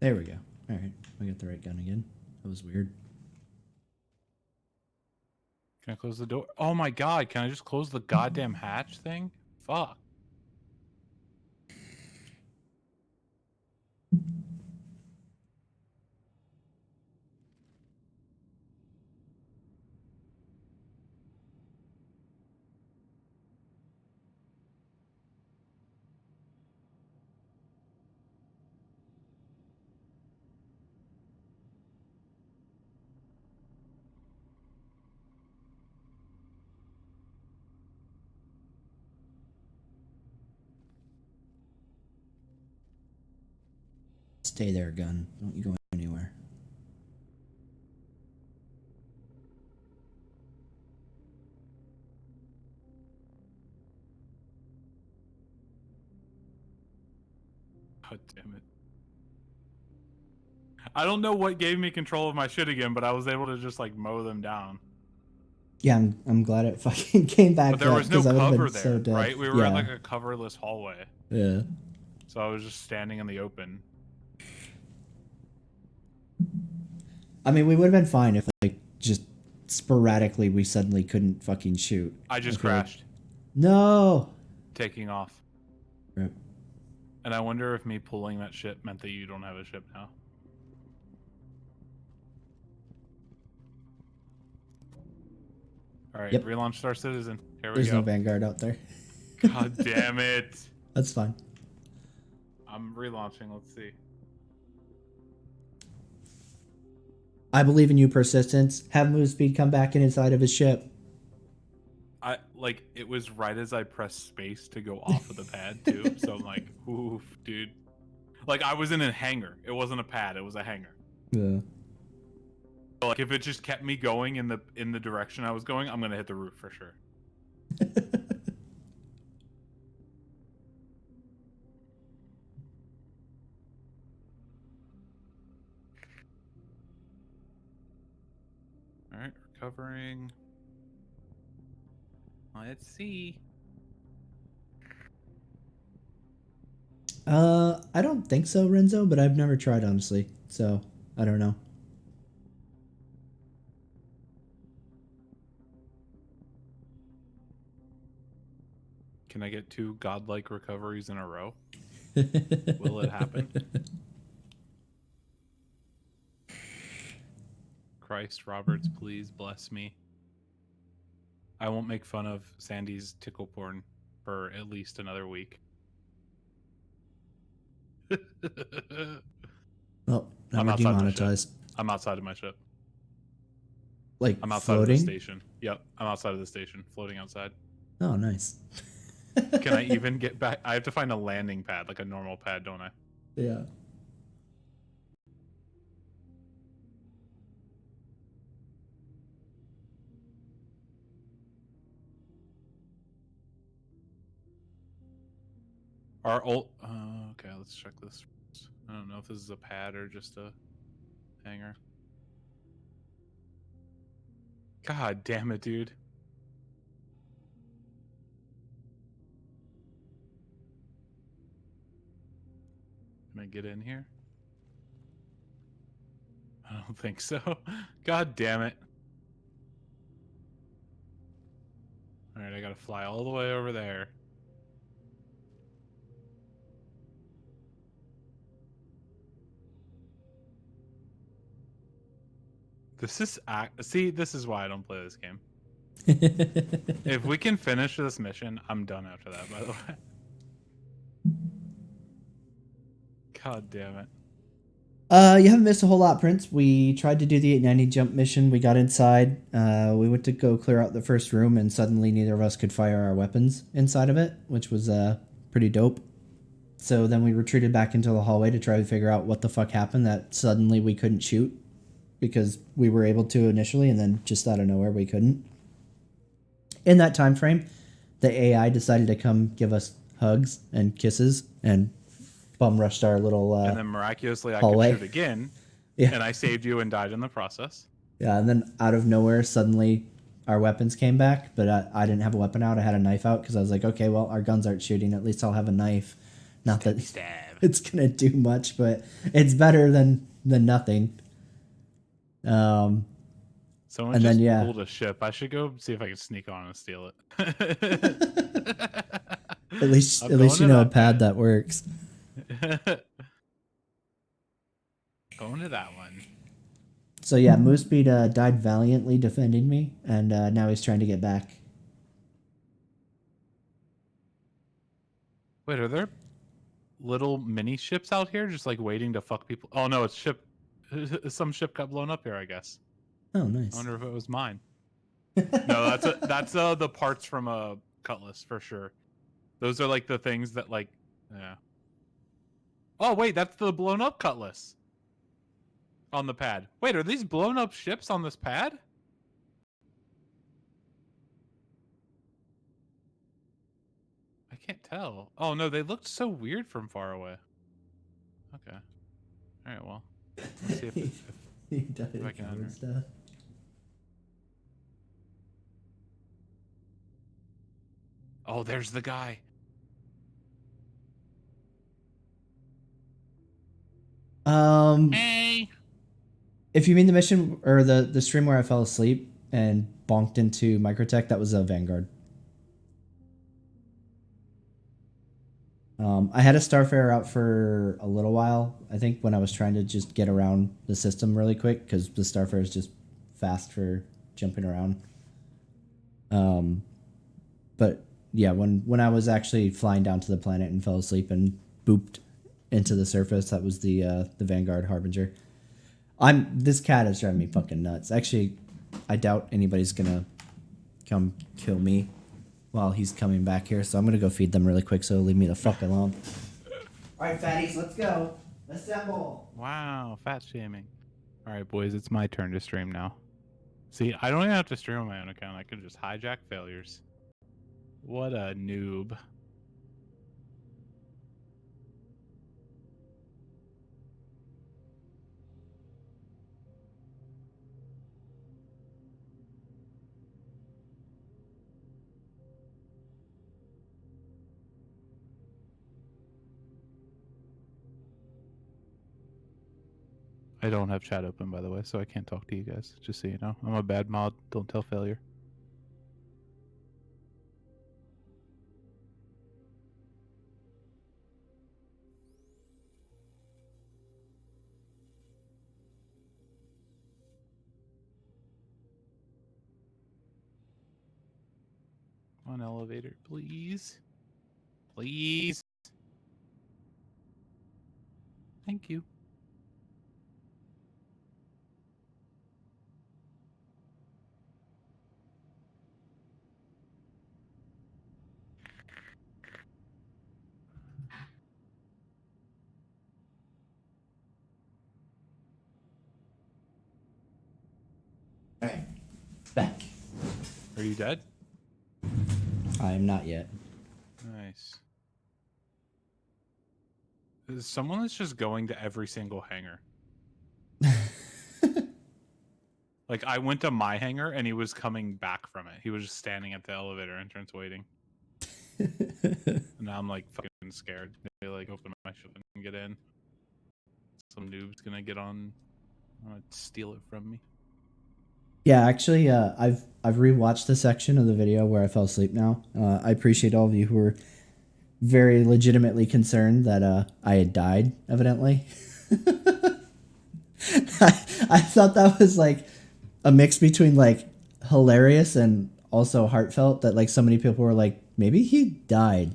There we go. All right, we got the right gun again. That was weird. Can I close the door? Oh my god, can I just close the goddamn hatch thing? Fuck. Stay there, gun. Don't you go anywhere. God damn it. I don't know what gave me control of my shit again, but I was able to just like mow them down. Yeah, I'm glad it fucking came back. But there was no I would've cover been there, so dead. right? We were in like a coverless hallway. Yeah. So I was just standing in the open. I mean, we would have been fine if like just sporadically we suddenly couldn't fucking shoot. I just feel like- crashed, No. taking off. Rip. And I wonder if me pulling that ship meant that you don't have a ship now. All right, Yep. relaunch Star Citizen. Here we There's go. no Vanguard out there. God damn it. That's fine. I'm relaunching. Let's see. I believe in you, Persistence. Have Move Speed come back in inside of his ship. It was right as I pressed space to go off of the pad too. So I'm like, oof, dude. Like I was in a hangar. It wasn't a pad. It was a hangar. Yeah. So, like if it just kept me going in the direction I was going, I'm gonna hit the roof for sure. All right, recovering. Let's see. I don't think so, Renzo, but I've never tried, honestly. So, I don't know. Can I get 2 godlike recoveries in a row? Will it happen? Christ, Roberts, please bless me. I won't make fun of Sandy's tickle porn for at least another week. Oh, now I'm we're outside my demonetized. I'm outside of my ship. Like, I'm outside floating? of the station. Yep, I'm outside of the station, floating outside. Oh, nice. Can I even get back? I have to find a landing pad, like a normal pad, don't I? Yeah. Our old. Okay, let's check this. I don't know if this is a pad or just a hangar. God damn it, dude. Can I get in here? I don't think so. God damn it. Alright, I gotta fly all the way over there. This is see, this is why I don't play this game. If we can finish this mission, I'm done after that, by the way. God damn it. You haven't missed a whole lot, Prince. We tried to do the 890 jump mission. We got inside. We went to go clear out the first room, and suddenly neither of us could fire our weapons inside of it, which was pretty dope. So then we retreated back into the hallway to try to figure out what the fuck happened that suddenly we couldn't shoot because we were able to initially, and then just out of nowhere we couldn't. In that time frame, the AI decided to come give us hugs and kisses and bum rushed our little and then miraculously I hallway. could shoot again. Yeah. And I saved you and died in the process. Yeah, and then out of nowhere, suddenly our weapons came back, but I didn't have a weapon out. I had a knife out because I was like, okay, well, our guns aren't shooting. At least I'll have a knife. Not that Stab. it's going to do much, but it's better than nothing. Someone and just then, pulled a ship. I should go see if I can sneak on and steal it. At least I'm you going to know a that pad that works. Going to that one. So yeah, Moospeed died valiantly defending me, and now he's trying to get back. Wait, are there little mini ships out here just like waiting to fuck people? Oh no, it's ship. Some ship got blown up here, I guess. Oh, nice. I wonder if it was mine. No, that's the parts from a Cutlass for sure. Those are like the things that like, yeah. Oh, wait, that's the blown up cutlass on the pad. Wait, are these blown up ships on this pad? I can't tell. Oh, no, they looked so weird from far away. Okay. All right, well. Let's see if He died if I can enter. stuff. Oh, there's the guy. Hey. If you mean the mission or the stream where I fell asleep and bonked into Microtech, that was a Vanguard. I had a Starfarer out for a little while. I think when I was trying to just get around the system really quick because the Starfarer is just fast for jumping around. But yeah, when I was actually flying down to the planet and fell asleep and booped into the surface, that was the Vanguard Harbinger. This cat is driving me fucking nuts. Actually, I doubt anybody's gonna come kill me while he's coming back here, so I'm gonna go feed them really quick, so leave me the fuck alone. Alright, fatties, let's go. Assemble. Wow, fat shaming. All right, boys, it's my turn to stream now. See, I don't even have to stream on my own account. I can just hijack failures. What a noob. I don't have chat open, by the way, so I can't talk to you guys, just so you know. I'm a bad mod. Don't tell failure. On elevator, please. Please. Thank you. Alright, back. Are you dead? I am not yet. Nice. There's someone that's just going to every single hangar. Like, I went to my hangar and he was coming back from it. He was just standing at the elevator entrance waiting. And now I'm like fucking scared. They like open my ship and get in. Some noob's gonna get on, steal it from me. Yeah, actually, I've rewatched the section of the video where I fell asleep now. I appreciate all of you who were very legitimately concerned that I had died, evidently. I thought that was like a mix between like hilarious and also heartfelt, that like so many people were like, maybe he died.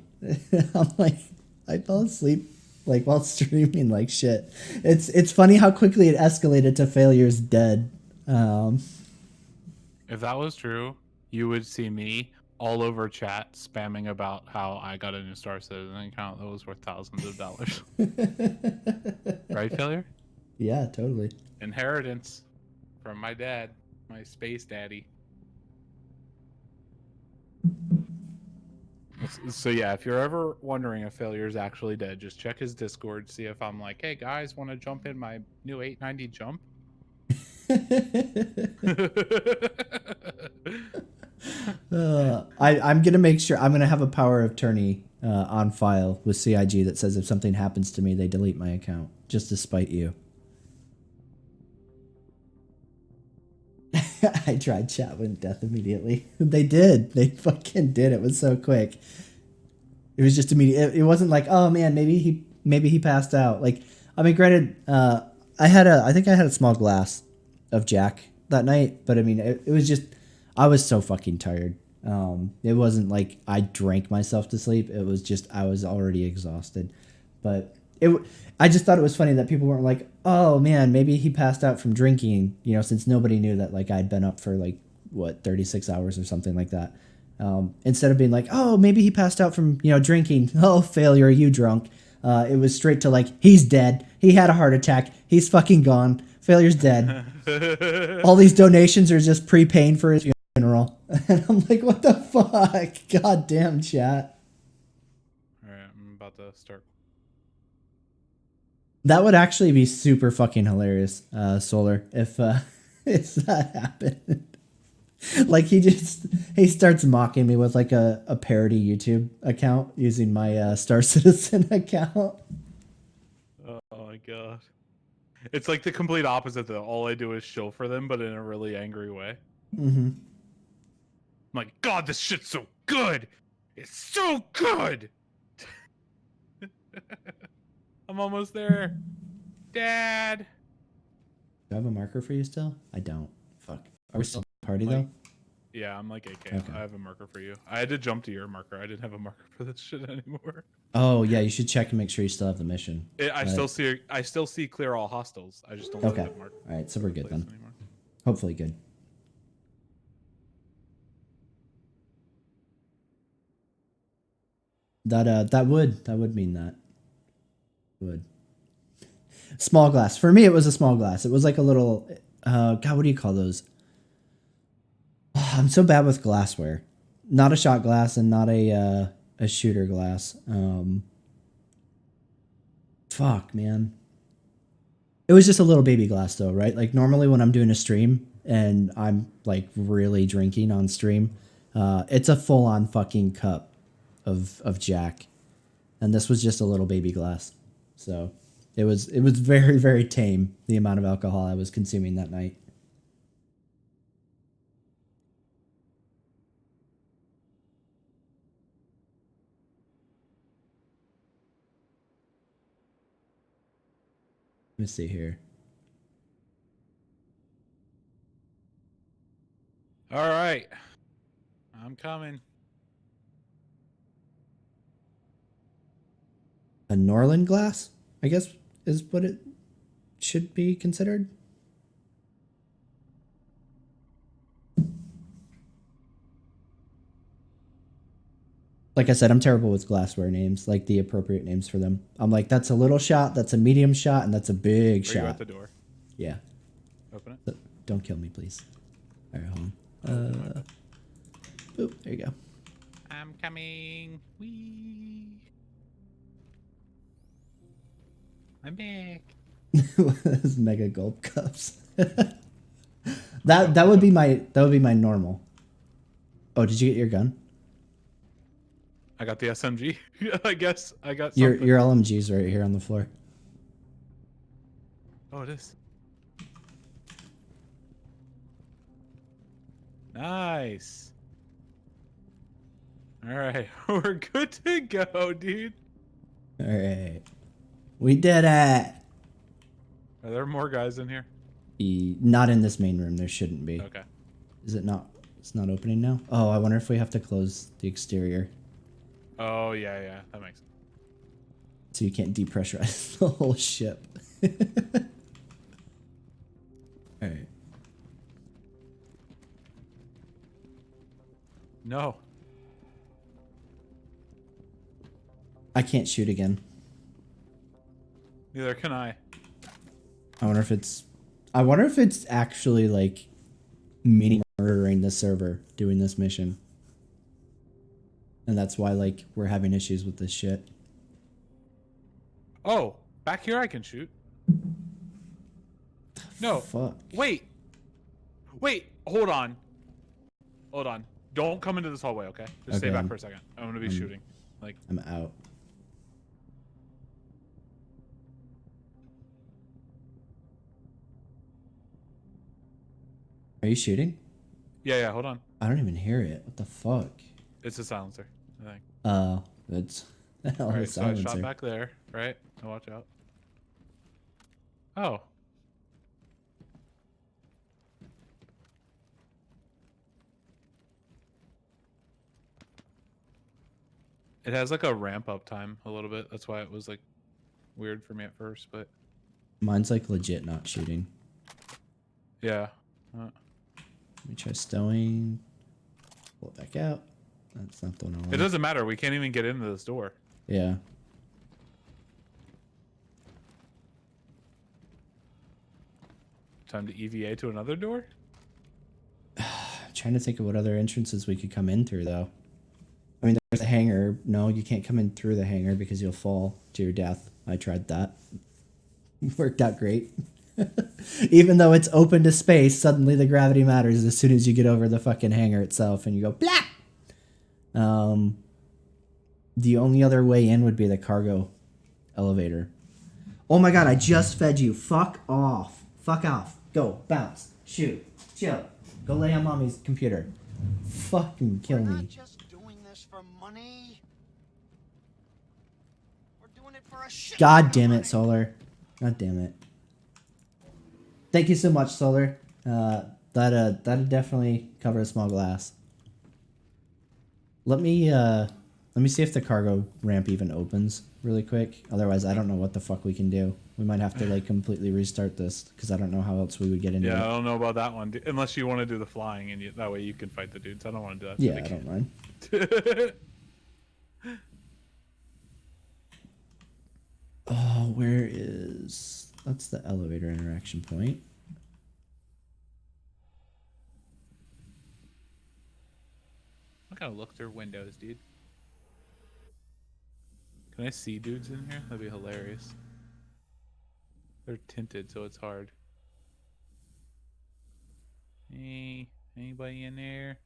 I'm like, I fell asleep like while streaming like shit. It's funny how quickly it escalated to Failure's dead. If that was true, you would see me all over chat spamming about how I got a new Star Citizen account that was worth thousands of dollars. Right, Failure? Yeah, totally. Inheritance from my dad, my space daddy. So yeah, if you're ever wondering if Failure's actually dead, just check his Discord, see if I'm like, hey guys, want to jump in my new 890 jump? I'm gonna make sure I'm gonna have a power of attorney on file with CIG that says if something happens to me, they delete my account just to spite you. I tried chat with death immediately. They did. They fucking did. It was so quick. It was just immediate. It wasn't like, oh man, maybe he passed out. Like, I mean, granted, I think I had a small glass of Jack that night, but I mean, it was just, I was so fucking tired. It wasn't like I drank myself to sleep. It was just, I was already exhausted. But I just thought it was funny that people weren't like, oh man, maybe he passed out from drinking, you know, since nobody knew that like I'd been up for like, what, 36 hours or something like that. Instead of being like, oh, maybe he passed out from, you know, drinking. Oh, Failure, you drunk. it was straight to like, he's dead. He had a heart attack. He's fucking gone. Failure's dead. All these donations are just prepaying for his funeral. And I'm like, what the fuck? God damn, chat. All right, I'm about to start. That would actually be super fucking hilarious, Solar, if that happened. Like he starts mocking me with like a parody YouTube account using my Star Citizen account. Oh my god. It's like the complete opposite though. All I do is show for them, but in a really angry way. Mm-hmm. I'm like, God, this shit's so good! It's so good! I'm almost there. Dad! Do I have a marker for you still? I don't. Fuck. Are we still in the party Like, though? Yeah, I'm like AK. Okay. I have a marker for you. I had to jump to your marker. I didn't have a marker for this shit anymore. Oh yeah, you should check and make sure you still have the mission. I still see clear all hostiles. I just don't see Okay. that marker. All right, so we're good then. Anymore. Hopefully good. That would mean that. Would. Small glass. For me, it was a small glass. It was like a little. God, what do you call those? Oh, I'm so bad with glassware. Not a shot glass and not a shooter glass. Fuck, man. It was just a little baby glass though, right? Like normally when I'm doing a stream and I'm like really drinking on stream, it's a full on fucking cup of Jack, and this was just a little baby glass. So it was very, very tame, the amount of alcohol I was consuming that night. Let me see here. All right. I'm coming. A Norland glass, I guess, is what it should be considered. Like I said, I'm terrible with glassware names, like the appropriate names for them. I'm like, that's a little shot, that's a medium shot, and that's a big shot. You at the door. Yeah. Open it. Don't kill me, please. All right, hold on. Boop, there you go. I'm coming. Wee. I'm back. Those mega gulp cups. that would be my normal. Oh, did you get your gun? I got the SMG. I guess I got Your something. your LMG's right here on the floor. Oh, it is. Nice. All right, we're good to go, dude. All right, we did it. Are there more guys in here? Not in this main room. There shouldn't be. Okay. Is it not? It's not opening now. Oh, I wonder if we have to close the exterior. Oh yeah, that makes sense. So you can't depressurize the whole ship. All right. No. I can't shoot again. Neither can I. I wonder if it's actually like meaning murdering the server doing this mission. And that's why like we're having issues with this shit. Oh, back here I can shoot. No. Fuck. Wait, hold on. Don't come into this hallway, okay? Just stay Okay, back for a second. I'm gonna be shooting. Like, I'm out. Are you shooting? yeah, hold on. I don't even hear it. What the fuck? It's a silencer, I think. It's All right, so I shot back there, right? Oh, watch out. Oh. It has like a ramp up time a little bit. That's why it was like weird for me at first, but Mine's like legit not shooting. yeah. Let me try stowing. Pull it back out. That's not the one I want. It doesn't matter. We can't even get into this door. Yeah. Time to EVA to another door? I'm trying to think of what other entrances we could come in through, though. I mean, there's a hangar. No, you can't come in through the hangar because you'll fall to your death. I tried that. Worked out great. Even though it's open to space, suddenly the gravity matters as soon as you get over the fucking hangar itself and you go blah. The only other way in would be the cargo elevator. Oh my god, I just fed you. Fuck off. Fuck off. Go. Bounce. Shoot. Chill. Go lay on mommy's computer. Fucking kill me. We're not just doing this for money. We're doing it for a shit. God damn it, Solar. God damn it. Thank you so much, Solar. That'd definitely cover a small glass. Let me see if the cargo ramp even opens really quick. Otherwise, I don't know what the fuck we can do. We might have to like completely restart this because I don't know how else we would get into it. Yeah, I don't know about that one. Unless you want to do the flying, and that way you can fight the dudes. I don't want to do that. Yeah, I don't mind. Oh, where is... That's the elevator interaction point. I gotta look through windows, dude. Can I see dudes in here? That'd be hilarious. They're tinted, so it's hard. Hey, anybody in there?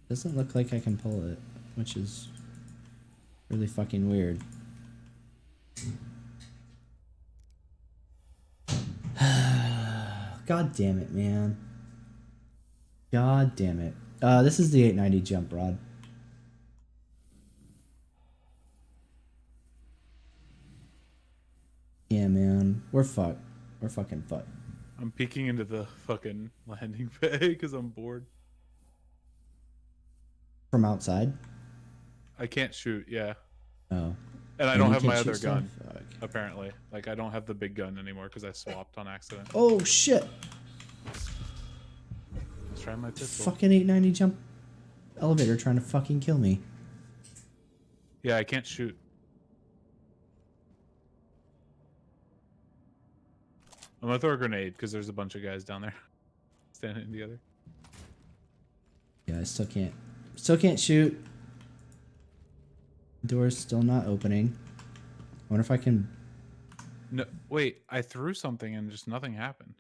Doesn't look like I can pull it, which is really fucking weird. God damn it, man. God damn it. This is the 890 jump rod. Yeah, man. We're fucked. We're fucking fucked. I'm peeking into the fucking landing bay because I'm bored. From outside? I can't shoot, yeah. Oh. And I And don't you have my can't other shoot gun, stuff? Fuck. apparently. Like, I don't have the big gun anymore because I swapped on accident. Oh, shit. Let's try my pistol. Fucking 890 jump elevator trying to fucking kill me. Yeah, I can't shoot. I'm gonna throw a grenade because there's a bunch of guys down there standing together. Yeah, I still can't shoot. Door's still not opening. I wonder if I can... No, wait, I threw something and just nothing happened.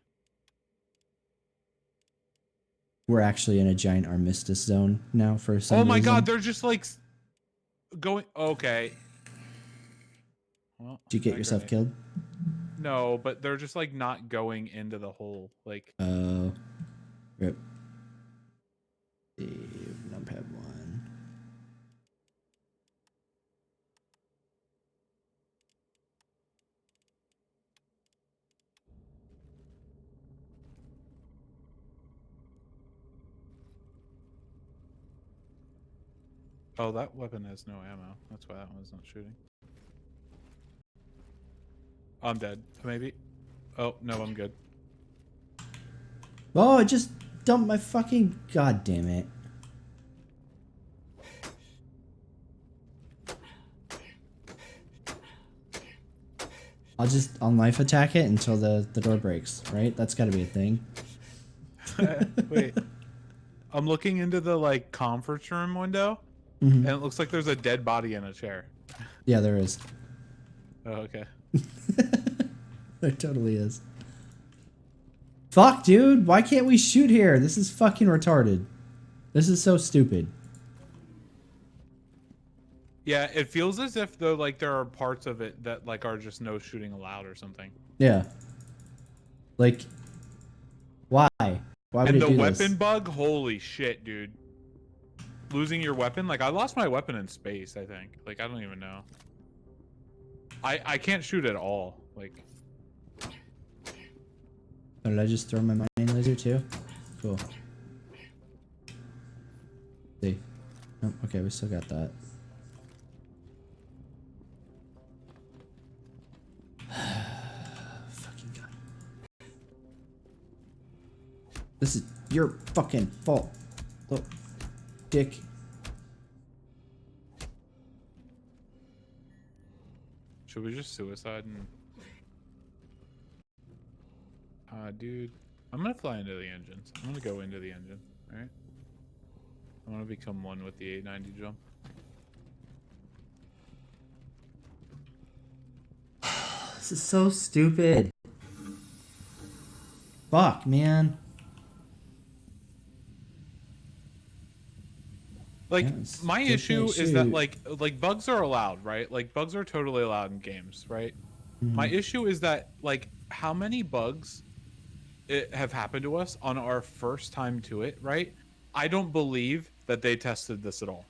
We're actually in a giant armistice zone now for some Oh my reason. god, they're just like going. Okay. Well, Did you get yourself killed? No, but they're just like not going into the hole. Like. Oh. Rip. Save numpad 1. Oh, that weapon has no ammo. That's why that one's not shooting. I'm dead. Maybe. Oh, no, I'm good. Oh, I just dumped my fucking... God damn it. I'll knife attack it until the door breaks, right? That's gotta be a thing. Wait. I'm looking into the, like, conference room window, Mm-hmm. and it looks like there's a dead body in a chair. Yeah, there is. Oh, okay. There totally is. Fuck, dude. Why can't we shoot here? This is fucking retarded. This is so stupid. Yeah, it feels as if, though, like, there are parts of it that, like, are just no shooting allowed or something. Yeah. Like, why? Why would And it the do weapon this? bug, holy shit, dude. Losing your weapon? Like, I lost my weapon in space, I think. Like, I don't even know. I can't shoot at all. Like... Oh, did I just throw my mining laser too? Cool. See. Oh, okay, we still got that. Fucking god. This is your fucking fault. Look, dick. Should we just suicide and... dude, I'm gonna fly into the engines. I'm gonna go into the engine, alright? I want to become one with the 890 jump. This is so stupid. Fuck, man. Like, Yes, my they issue can't is that, shoot. like, bugs are allowed, right? Like, bugs are totally allowed in games, right? My issue is that, like, how many bugs have happened to us on our first time to it, right? I don't believe that they tested this at all.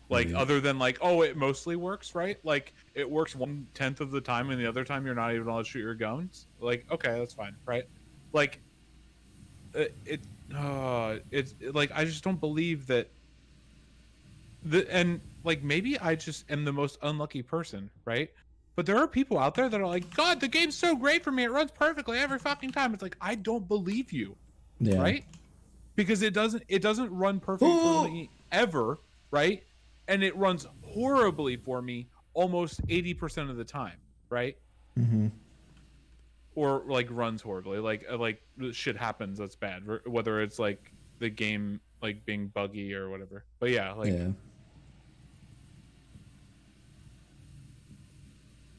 Like, other than, like, oh, it mostly works, right? Like, it works 1/10 of the time, and the other time you're not even allowed to shoot your guns. Like, okay, that's fine, right? Like, it's like, I just don't believe that. And like, maybe I just am the most unlucky person, right? But there are people out there that are like, God, the game's so great for me. It runs perfectly every fucking time. It's like, I don't believe you, right? Because it doesn't run perfectly for me ever, right? And it runs horribly for me almost 80% of the time, right? Or like runs horribly, like shit happens that's bad, whether it's like the game like being buggy or whatever. But yeah, like. Yeah.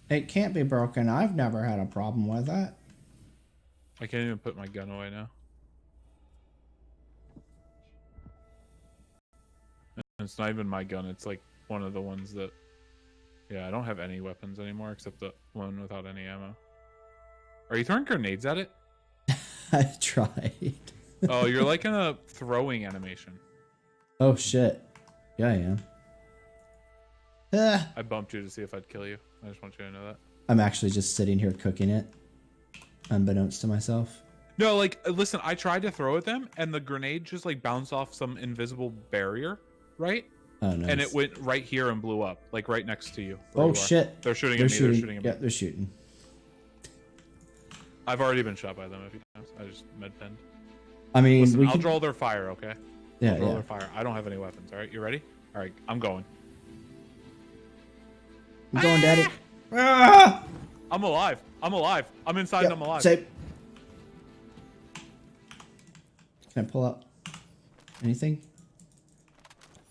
It can't be broken. I've never had a problem with that. I can't even put my gun away now. And it's not even my gun. It's like one of the ones that... Yeah, I don't have any weapons anymore except the one without any ammo. Are you throwing grenades at it? I've tried. Oh, you're like in a throwing animation. Oh, shit. Yeah, I am. I bumped you to see if I'd kill you. I just want you to know that. I'm actually just sitting here cooking it, unbeknownst to myself. No, like, listen, I tried to throw at them, and the grenade just, like, bounced off some invisible barrier, right? Oh, nice. And it went right here and blew up, like, right next to you. Oh, shit. They're shooting at me. They're shooting at me. Yeah, they're shooting. I've already been shot by them a few times. I just med-penned. I mean, listen, I'll draw their fire, okay? Yeah, I'll draw their fire. I don't have any weapons, all right? You ready? All right, I'm going. I'm going, Daddy. Ah! I'm alive. I'm alive. I'm inside and I'm alive. Safe. Can I pull out anything?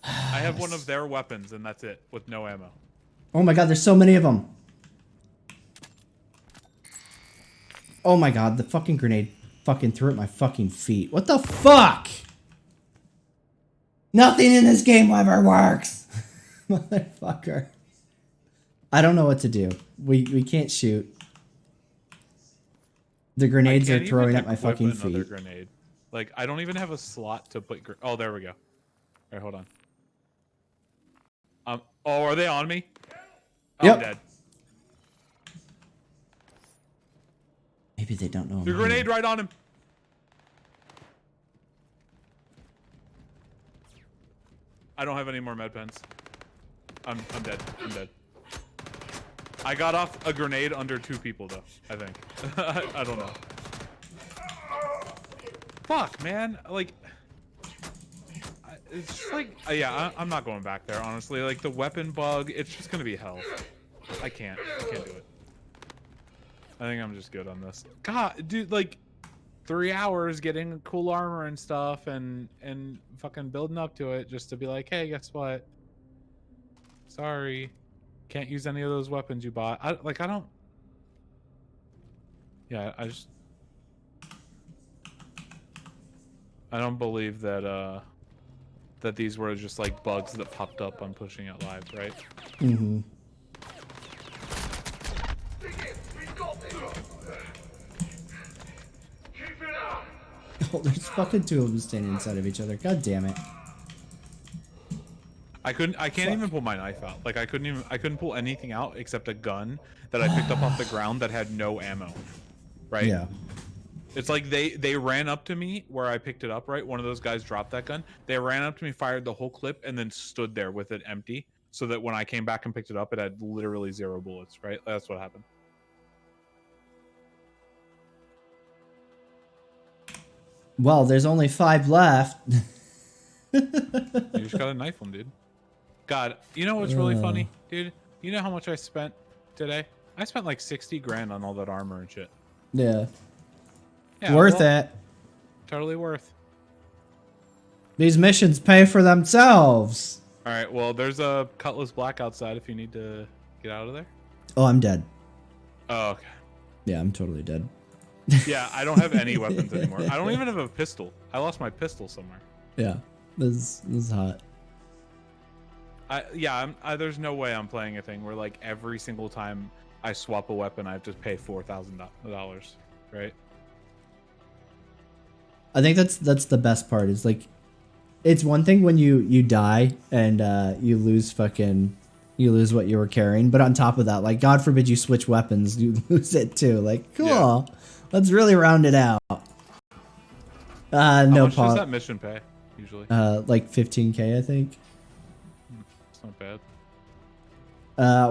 I have one of their weapons, and that's it, with no ammo. Oh my god, there's so many of them. Oh my god, the fucking grenade fucking threw at my fucking feet. What the fuck? Nothing in this game ever works. Motherfucker. I don't know what to do. We can't shoot. The grenades are throwing at my fucking feet. Grenade. Like, I don't even have a slot to put... Oh, there we go. All right, hold on. Oh, are they on me? Oh, yep. I'm dead. Maybe they don't know. The grenade right on him. I don't have any more med pens. I'm dead. I'm dead. I got off a grenade under 2 people, though, I think. I don't know. Fuck, man. Like, it's just like, yeah, I'm not going back there, honestly. Like, the weapon bug, it's just gonna be hell. I can't do it. I think I'm just good on this. God, dude, like, 3 hours getting cool armor and stuff and fucking building up to it just to be like, hey, guess what? Sorry. Can't use any of those weapons you bought. I don't... Yeah, I don't believe that, that these were just, like, bugs that popped up on pushing it live, right? Mm-hmm. Oh, there's fucking 2 of them standing inside of each other. God damn it. I can't even pull my knife out. Like, I couldn't pull anything out except a gun that I picked up off the ground that had no ammo. Right? Yeah. It's like they ran up to me where I picked it up, right? One of those guys dropped that gun. They ran up to me, fired the whole clip, and then stood there with it empty. So that when I came back and picked it up, it had literally 0 bullets, right? That's what happened. Well, there's only 5 left. You just gotta knife them, dude. God, you know what's really funny, dude? You know how much I spent today? I spent like 60 grand on all that armor and shit. Yeah. Yeah, Worth well, it. Totally worth. These missions pay for themselves. All right, well, there's a Cutlass Black outside if you need to get out of there. Oh, I'm dead. Oh, okay. Yeah, I'm totally dead. Yeah, I don't have any weapons anymore. I don't even have a pistol. I lost my pistol somewhere. Yeah, this is hot. There's no way I'm playing a thing where like every single time I swap a weapon, I have to pay $4,000, right? I think that's the best part. Is like, it's one thing when you die and you lose what you were carrying, but on top of that, like, God forbid you switch weapons, you lose it too. Like, cool. Yeah. Let's really round it out. How much does that mission pay usually? Like 15K, I think. It's not bad.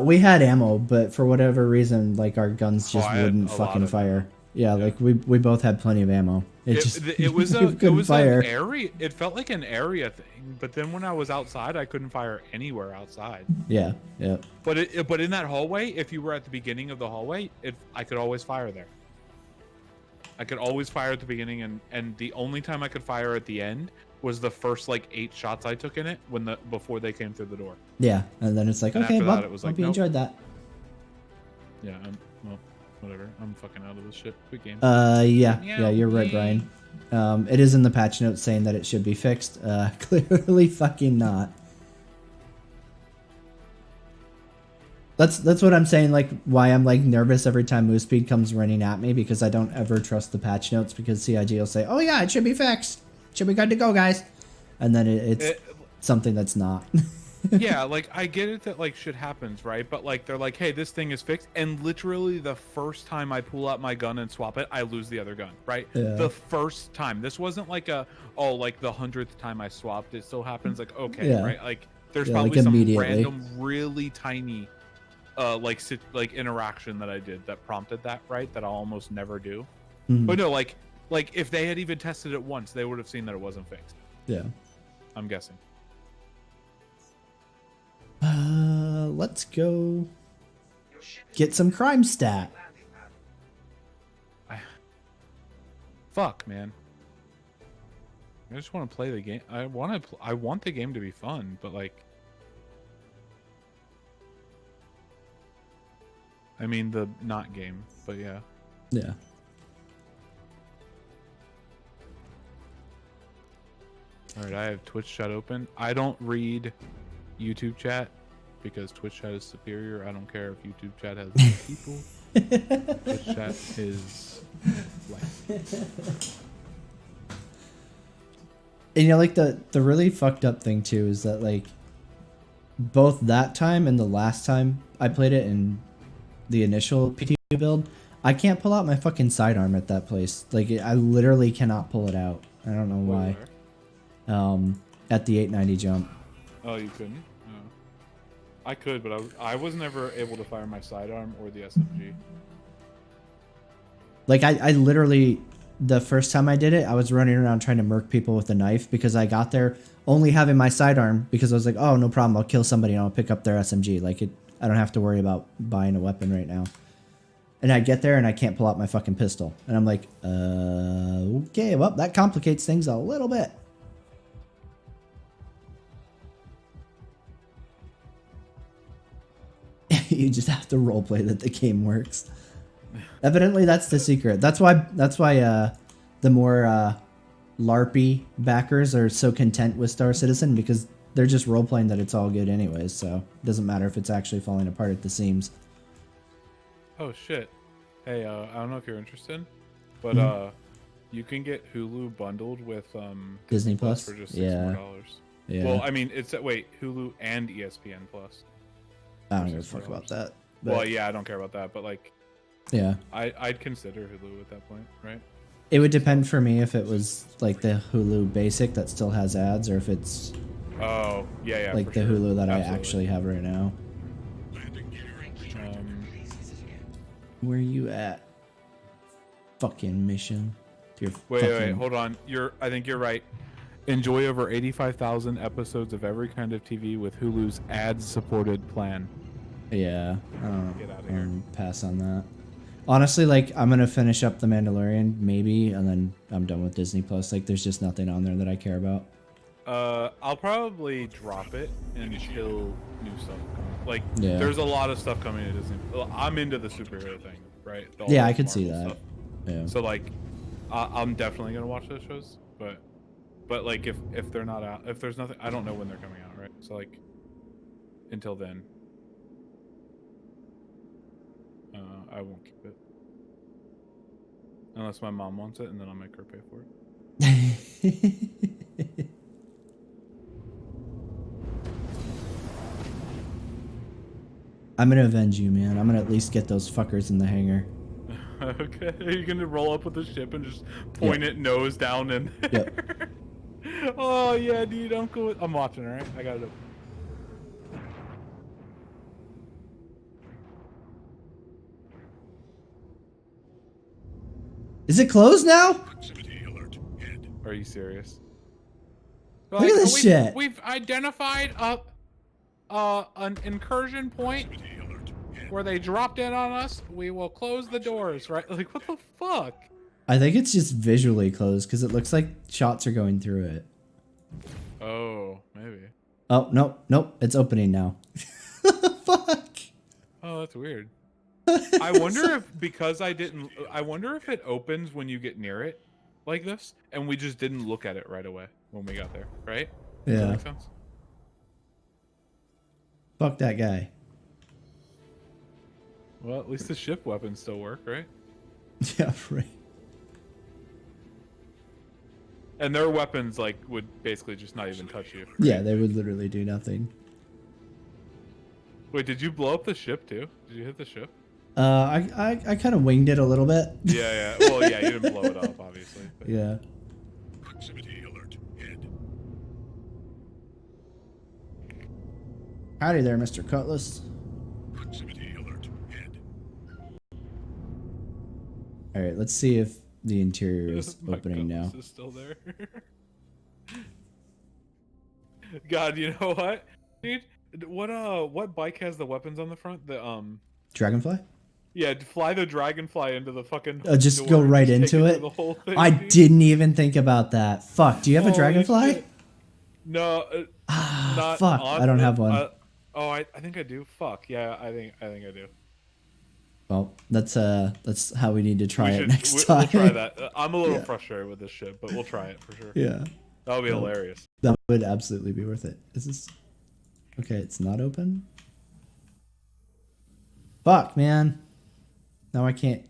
We had ammo, but for whatever reason, like, our guns just wouldn't fucking fire. Yeah, like we both had plenty of ammo. It was an area. It felt like an area thing, but then when I was outside, I couldn't fire anywhere outside. Yeah. But in that hallway, if you were at the beginning of the hallway, I could always fire there. I could always fire at the beginning, and the only time I could fire at the end was the first like 8 shots I took in it before they came through the door. Yeah, and then it's like, okay, well, hope you enjoyed that. Yeah, well, whatever. I'm fucking out of this shit. Quick game. Yeah, you're right, Brian. It is in the patch notes saying that it should be fixed. Clearly fucking not. That's what I'm saying, like, why I'm like nervous every time Move Speed comes running at me, because I don't ever trust the patch notes, because CIG will say, oh yeah, it should be fixed. Should be good to go, guys. And then it's something that's not. Yeah, like, I get it that like shit happens, right? But like they're like, hey, this thing is fixed, and literally the first time I pull out my gun and swap it, I lose the other gun, right? Yeah. The first time. This wasn't like like the 100th time I swapped. It still happens, like, okay, yeah. Right? Like there's probably like some random really tiny like interaction that I did that prompted that, right? That I'll almost never do. Mm-hmm. But no, like if they had even tested it once, they would have seen that it wasn't fixed. Yeah. I'm guessing. Let's go get some crime stat. Fuck, man. I just want to play the game. I want the game to be fun, but like, I mean the not game, but yeah. Yeah. All right, I have Twitch chat open. I don't read YouTube chat because Twitch chat is superior. I don't care if YouTube chat has people. Twitch chat is life. And you know, like the really fucked up thing too is that like both that time and the last time I played it in the initial PTU build, I can't pull out my fucking sidearm at that place. Like I literally cannot pull it out. I don't know why. At the 890 jump. Oh, you couldn't? No. I could, but I was never able to fire my sidearm or the SMG. Like I literally, the first time I did it, I was running around trying to murk people with a knife because I got there only having my sidearm because I was like, oh, no problem, I'll kill somebody and I'll pick up their SMG. Like I don't have to worry about buying a weapon right now. And I get there and I can't pull out my fucking pistol. And I'm like, okay, well, that complicates things a little bit. You just have to roleplay that the game works. Evidently, that's the secret. That's why the more LARPy backers are so content with Star Citizen, because they're just roleplaying that it's all good anyways. So it doesn't matter if it's actually falling apart at the seams. Oh shit! Hey, I don't know if you're interested, but you can get Hulu bundled with Disney Plus for just $6 more. Yeah. Well, I mean, it's Hulu and ESPN Plus. I don't give a fuck about that. But, well, yeah, I don't care about that, but like, yeah, I'd consider Hulu at that point, right? It would depend for me if it was like the Hulu Basic that still has ads, or if it's like the Hulu that I actually have right now. Where are you at? Fucking mission. Wait, hold on. I think you're right. Enjoy over 85,000 episodes of every kind of TV with Hulu's ad-supported plan. Yeah, Get out of here. pass on that. Honestly, like, I'm gonna finish up The Mandalorian, maybe, and then I'm done with Disney Plus. Like, there's just nothing on there that I care about. I'll probably drop it until new stuff comes. Like, Yeah. there's a lot of stuff coming to Disney. Well, I'm into the superhero thing, right? Yeah, I could see that. Yeah. So like, I'm definitely gonna watch those shows, but like if they're not out, if there's nothing, I don't know when they're coming out, right? So like, until then, I won't keep it unless my mom wants it, and then I'll make her pay for it. I'm gonna avenge you, man. I'm gonna at least get those fuckers in the hangar. Okay, are you gonna roll up with the ship and just point it nose down in there? Yep. Oh yeah, dude, I'm cool. I'm watching, alright? I got it. Is it closed now? Proximity alert. Head. Are you serious? Look at this shit. We've identified an incursion point Proximity alert. Head. where they dropped in on us. We will close the doors, right? Like, what the fuck? I think it's just visually closed because it looks like shots are going through it. Oh, maybe. Oh, nope. It's opening now. Fuck. Oh, that's weird. I wonder if, because I wonder if it opens when you get near it like this, and we just didn't look at it right away when we got there, right? Does that Yeah. make sense? Fuck that guy. Well, at least the ship weapons still work, right? Yeah, right. And their weapons, like, would basically just not even touch you. Yeah, they would literally do nothing. Wait, did you blow up the ship too? Did you hit the ship? I kind of winged it a little bit. Yeah. Well, yeah, you didn't blow it up, obviously. But... Yeah. Proximity alert. Head. Howdy there, Mr. Cutlass. Proximity alert. Head. All right, let's see if the interior is My opening now. compass is still there. God, you know what, dude? What bike has the weapons on the front? The Dragonfly? Yeah, fly the dragonfly into the fucking. Just door go and right take into through it. The whole thing, I dude. didn't even think about that. Fuck. Do you have a Holy dragonfly? shit. No. Not fuck. on I don't it. have one. I think I do. Fuck. Yeah, I think I do. Well, that's how we need to try it next We'll time. try that. I'm a little Yeah. frustrated with this shit, but we'll try it for sure. Yeah. That'll be hilarious. That would absolutely be worth it. Is this okay? It's not open. Fuck, man. Now I can't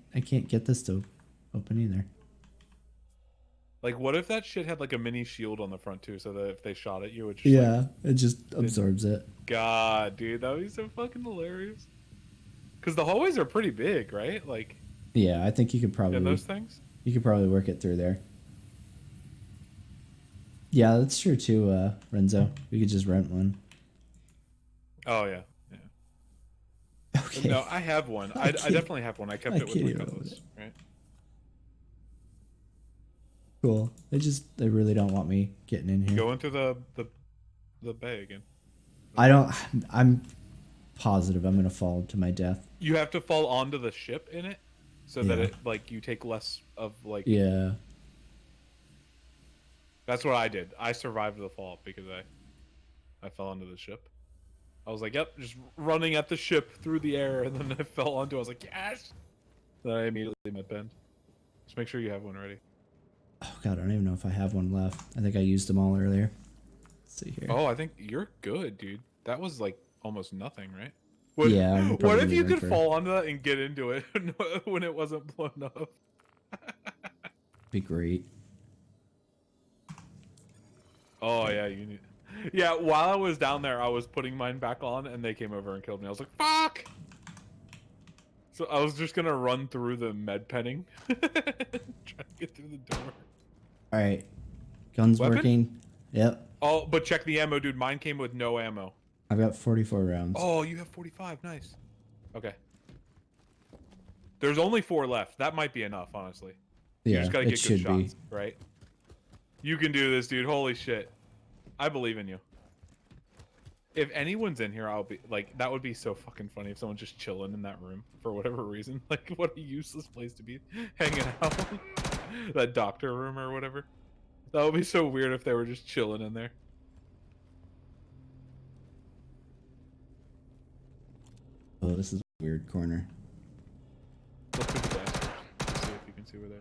get this to open either. Like, what if that shit had like a mini shield on the front too, so that if they shot at you, it just Yeah, it just absorbs it. God, dude, that would be so fucking hilarious. Because the hallways are pretty big, right? Like, Yeah, I think you could probably those things. You could probably work it through there. Yeah, that's true too, Renzo. We could just rent one. Oh yeah. Okay. No, I have one. I definitely have one. I kept it with my cutlass, right? Cool. They really don't want me getting in here. Go into the bay again. I'm positive I'm gonna fall to my death. You have to fall onto the ship in it, so that it like you take less of like. Yeah. That's what I did. I survived the fall because I fell onto the ship. I was like, yep, just running at the ship through the air, and then I fell onto it. I was like, yes! Then I immediately met Ben. Just make sure you have one ready. Oh god, I don't even know if I have one left. I think I used them all earlier. Let's see here. Oh, I think you're good, dude. That was like almost nothing, right? Yeah, I'm What probably if you could for- fall onto that and get into it when it wasn't blown up? Be great. Oh yeah, you need. Yeah, while I was down there, I was putting mine back on, and they came over and killed me. I was like, "Fuck!" So I was just gonna run through the med penning, try to get through the door. All right, guns Weapon? working. Yep, Oh, but check the ammo, dude. Mine came with no ammo. I've got 44 rounds. Oh, you have 45. Nice. Okay. There's only 4 left. That might be enough, honestly. You yeah, just gotta it get should good be. shots, right? You can do this, dude. Holy shit. I believe in you. If anyone's in here, I'll be like, that would be so fucking funny if someone's just chilling in that room for whatever reason. Like, what a useless place to be hanging out. That doctor room or whatever. That would be so weird if they were just chilling in there. Oh, this is a weird corner. Look through the glass to see if you can see where they are.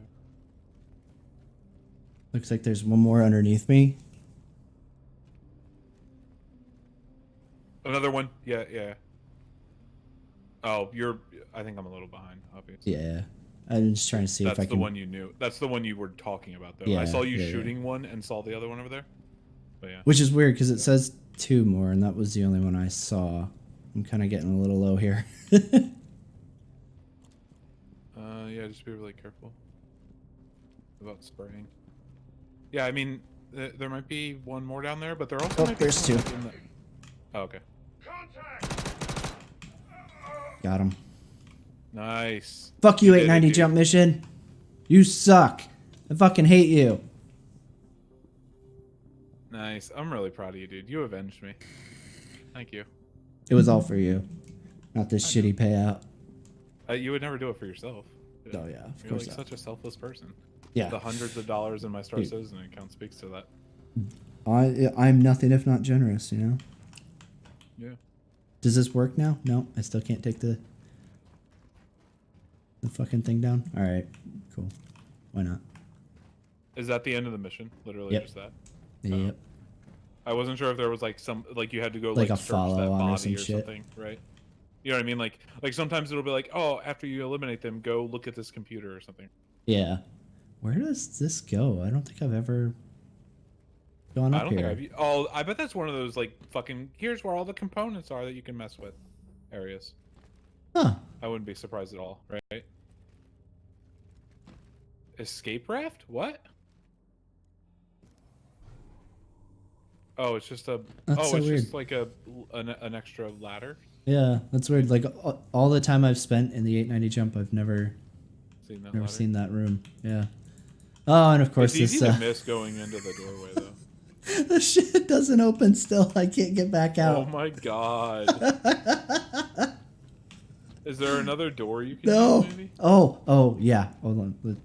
Looks like there's one more underneath me. Another one. Yeah, yeah. Oh, I think I'm a little behind, obviously. Yeah. I'm just trying to see if I can... That's the one you knew. That's the one you were talking about, though. Yeah, I saw you yeah, shooting one and saw the other one over there. But yeah. Which is weird, because it says 2 more, and that was the only one I saw. I'm kind of getting a little low here. Yeah, just be really careful about spraying. Yeah, I mean, there might be one more down there, but there also might be there's 2. Oh, okay. Got him. Nice. Fuck you, 890 jump mission. You suck. I fucking hate you. Nice. I'm really proud of you, dude. You avenged me. Thank you. It was all for you. Not this shitty payout. You would never do it for yourself. Oh, yeah. Of You're course like not. such a selfless person. Yeah. The hundreds of dollars in my Star Citizen account speaks to that. I'm nothing if not generous, you know? Yeah. Does this work now? No, I still can't take the fucking thing down? Alright, cool. Why not? Is that the end of the mission? Literally Yep. just that? Yep. I wasn't sure if there was like some, like you had to go Like a search follow that on or body some or shit. something, right? You know what I mean? Like sometimes it'll be like, oh, after you eliminate them, go look at this computer or something. Yeah. Where does this go? I don't think I've ever gone up I don't here. think oh, I bet that's one of those like fucking, here's where all the components are that you can mess with areas. Huh. I wouldn't be surprised at all, right? Escape raft? What? Oh, it's just a. That's so it's weird. just like an extra ladder. Yeah, that's weird. Like all the time I've spent in the 890 jump, I've never seen that room. Yeah. Oh, and of course it's easy this. to miss going into the doorway though. The shit doesn't open still. I can't get back out. Oh my god. Is there another door you can No. use, maybe? Oh, yeah. Hold on.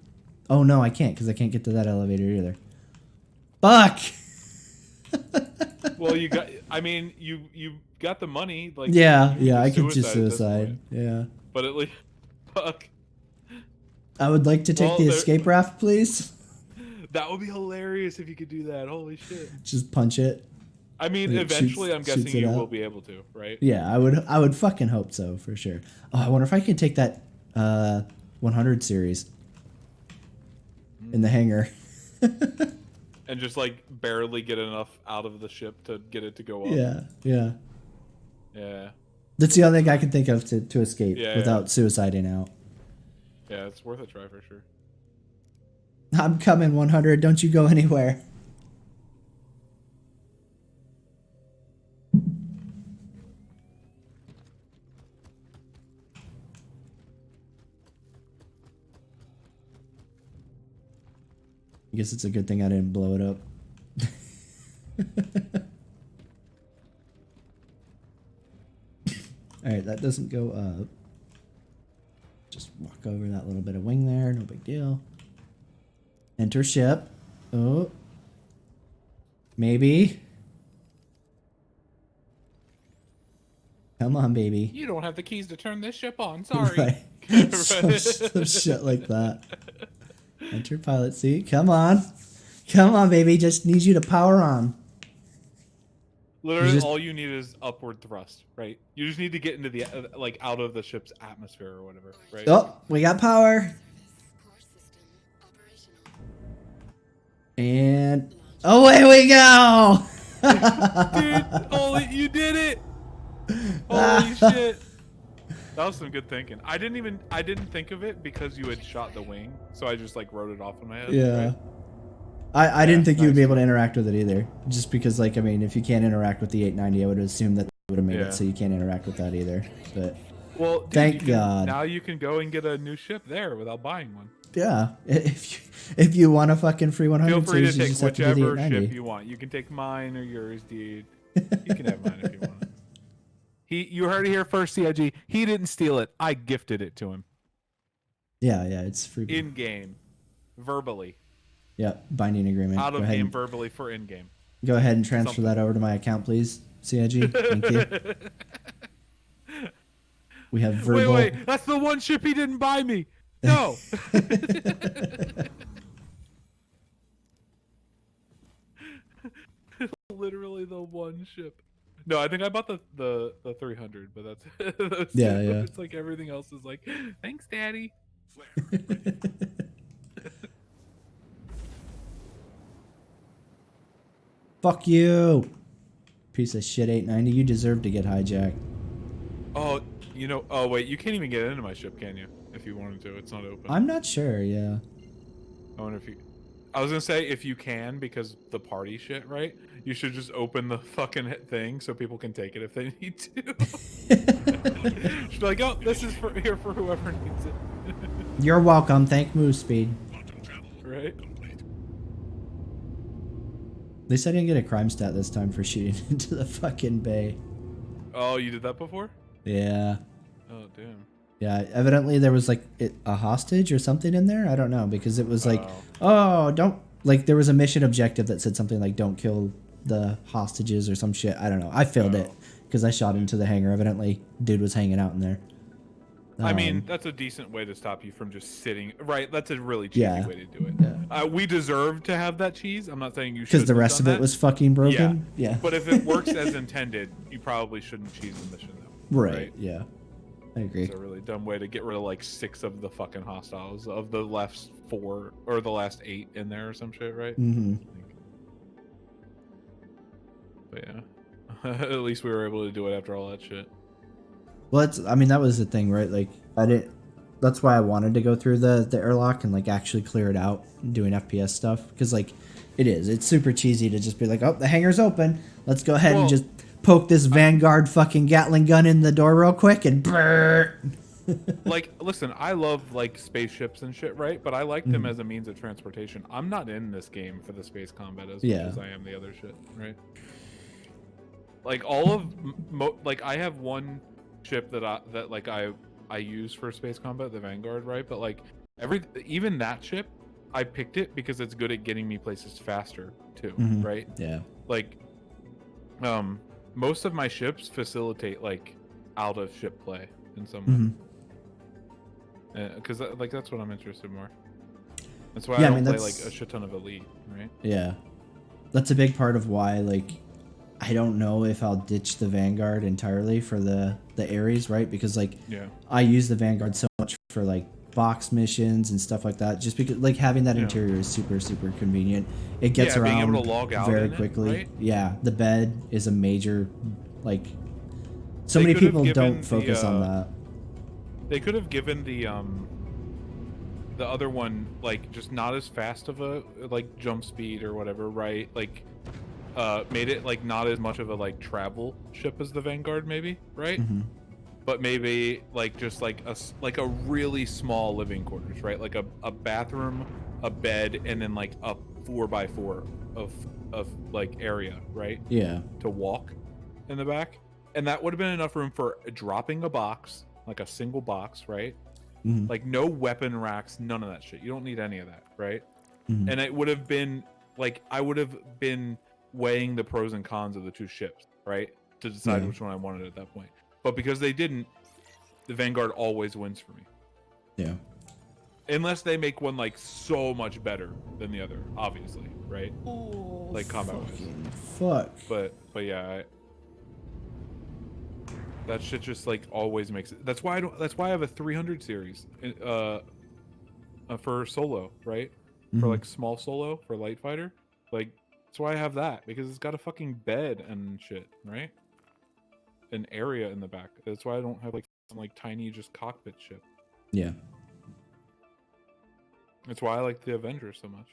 Oh no, I can't because I can't get to that elevator either. Fuck. Well, you got. I mean, you got the money. Like. Yeah, you yeah. I can could just at this suicide. point. Yeah. But at least, fuck. I would like to take the escape raft, please. That would be hilarious if you could do that. Holy shit. Just punch it. I mean, It eventually, I'm guessing shoots it you out. will be able to, right? Yeah, I would fucking hope so for sure. Oh, I wonder if I can take that 100 series in the hangar. And just like barely get enough out of the ship to get it to go up. Yeah, yeah. Yeah. That's the only thing I can think of to escape Yeah, without suiciding out. Yeah, it's worth a try for sure. I'm coming, 100. Don't you go anywhere. I guess it's a good thing I didn't blow it up. Alright, that doesn't go up. Just walk over that little bit of wing there, no big deal. Enter ship. Oh. Maybe. Come on, baby. You don't have the keys to turn this ship on. Sorry. Right. some shit like that. Enter pilot seat. Come on. Come on, baby. Just need you to power on. Literally, all you need is upward thrust, right? You just need to get into the like out of the ship's atmosphere or whatever, right? Oh, we got power. And away we go. Dude, holy, you did it! Holy shit! That was some good thinking. I didn't think of it because you had shot the wing, so I just like wrote it off in my head. Yeah. Right? I didn't think you would nice. be able to interact with it either. Just because, like, I mean, if you can't interact with the 890, I would assume that would have made Yeah. it so you can't interact with that either. But Well, dude, thank you can- God. Now you can go and get a new ship there without buying one. yeah, if you want a fucking free 100 Feel free to series, you take just have to do the whichever 890. ship you want. You can take mine or yours, dude. You can have mine if you want. You heard it here first, CIG. He didn't steal it. I gifted it to him. Yeah, it's free. In game, verbally. Yeah, binding agreement. Out of game, verbally for in game. Go ahead and transfer that over to my account, please, CIG. Thank you. We have verbal. Wait, that's the one ship he didn't buy me. No. Literally the one ship. No, I think I bought the 300, but that's yeah. It's like everything else is like, thanks, Daddy. Fuck you, piece of shit. 890. You deserve to get hijacked. Oh, Oh wait, you can't even get into my ship, can you? If you wanted to, it's not open. I'm not sure. Yeah. I wonder if you. I was gonna say if you can, because the party shit, right? You should just open the fucking thing so people can take it if they need to. Should be like, oh, this is here for whoever needs it. You're welcome. Thank Move Speed. Right. At least I didn't get a crime stat this time for shooting into the fucking bay. Oh, you did that before? Yeah. Oh, damn. Yeah, evidently there was like a hostage or something in there. I don't know, because it was like, oh, don't, like there was a mission objective that said something like don't kill the hostages or some shit. I don't know. I failed it because I shot into the hangar. Evidently, dude was hanging out in there. I mean, that's a decent way to stop you from just sitting. Right, that's a really cheesy way to do it. Yeah. We deserve to have that cheese. I'm not saying you should. Because the rest of it was fucking broken. Yeah. But if it works as intended, you probably shouldn't cheese the mission though. Right. Yeah. I agree. It's a really dumb way to get rid of like 6 of the fucking hostiles of the last 4 or the last 8 in there or some shit, right? Mm-hmm. But yeah, at least we were able to do it after all that shit. Well, I mean, that was the thing, right? Like, that's why I wanted to go through the airlock and like actually clear it out doing FPS stuff. Because like, it's super cheesy to just be like, oh, the hangar's open. Let's go ahead and just poke this Vanguard fucking Gatling gun in the door real quick and brrr. Like, listen, I love like spaceships and shit, right? But I like them as a means of transportation. I'm not in this game for the space combat as much as I am the other shit, right? Like all of like I have one ship that I use for space combat, the Vanguard, right? But like even that ship, I picked it because it's good at getting me places faster too, right? Yeah. Like, most of my ships facilitate like out of ship play in some way, because like that's what I'm interested in more. That's why I don't play like a shit ton of Elite, right? Yeah, that's a big part of why like I don't know if I'll ditch the Vanguard entirely for the Ares, right? Because like I use the Vanguard so much for like box missions and stuff like that, just because like having that interior is super convenient. It gets around being able to log out very quickly. Right? Yeah, the bed is a major like. So many people don't focus on that. They could have given the other one like just not as fast of a like jump speed or whatever, right? Like made it like not as much of a like travel ship as the Vanguard, maybe, right? But maybe like just like a really small living quarters, right? Like a bathroom, a bed, and then like a 4x4 of like area, right? Yeah. To walk in the back, and that would have been enough room for dropping a box, like a single box, right? Like no weapon racks, none of that shit. You don't need any of that, right? And it would have been like I would have been weighing the pros and cons of the two ships, right, to decide which one I wanted at that point. But because they didn't, the Vanguard always wins for me. Yeah. Unless they make one like so much better than the other, obviously, right? Like combat wise. Fuck. But yeah, that shit just like always makes it. That's why I don't. That's why I have a 300 series, for solo, right? For like small solo for light fighter, like that's why I have that, because it's got a fucking bed and shit, right? An area in the back. That's why I don't have like some like tiny just cockpit ship. Yeah. That's why I like the Avengers so much.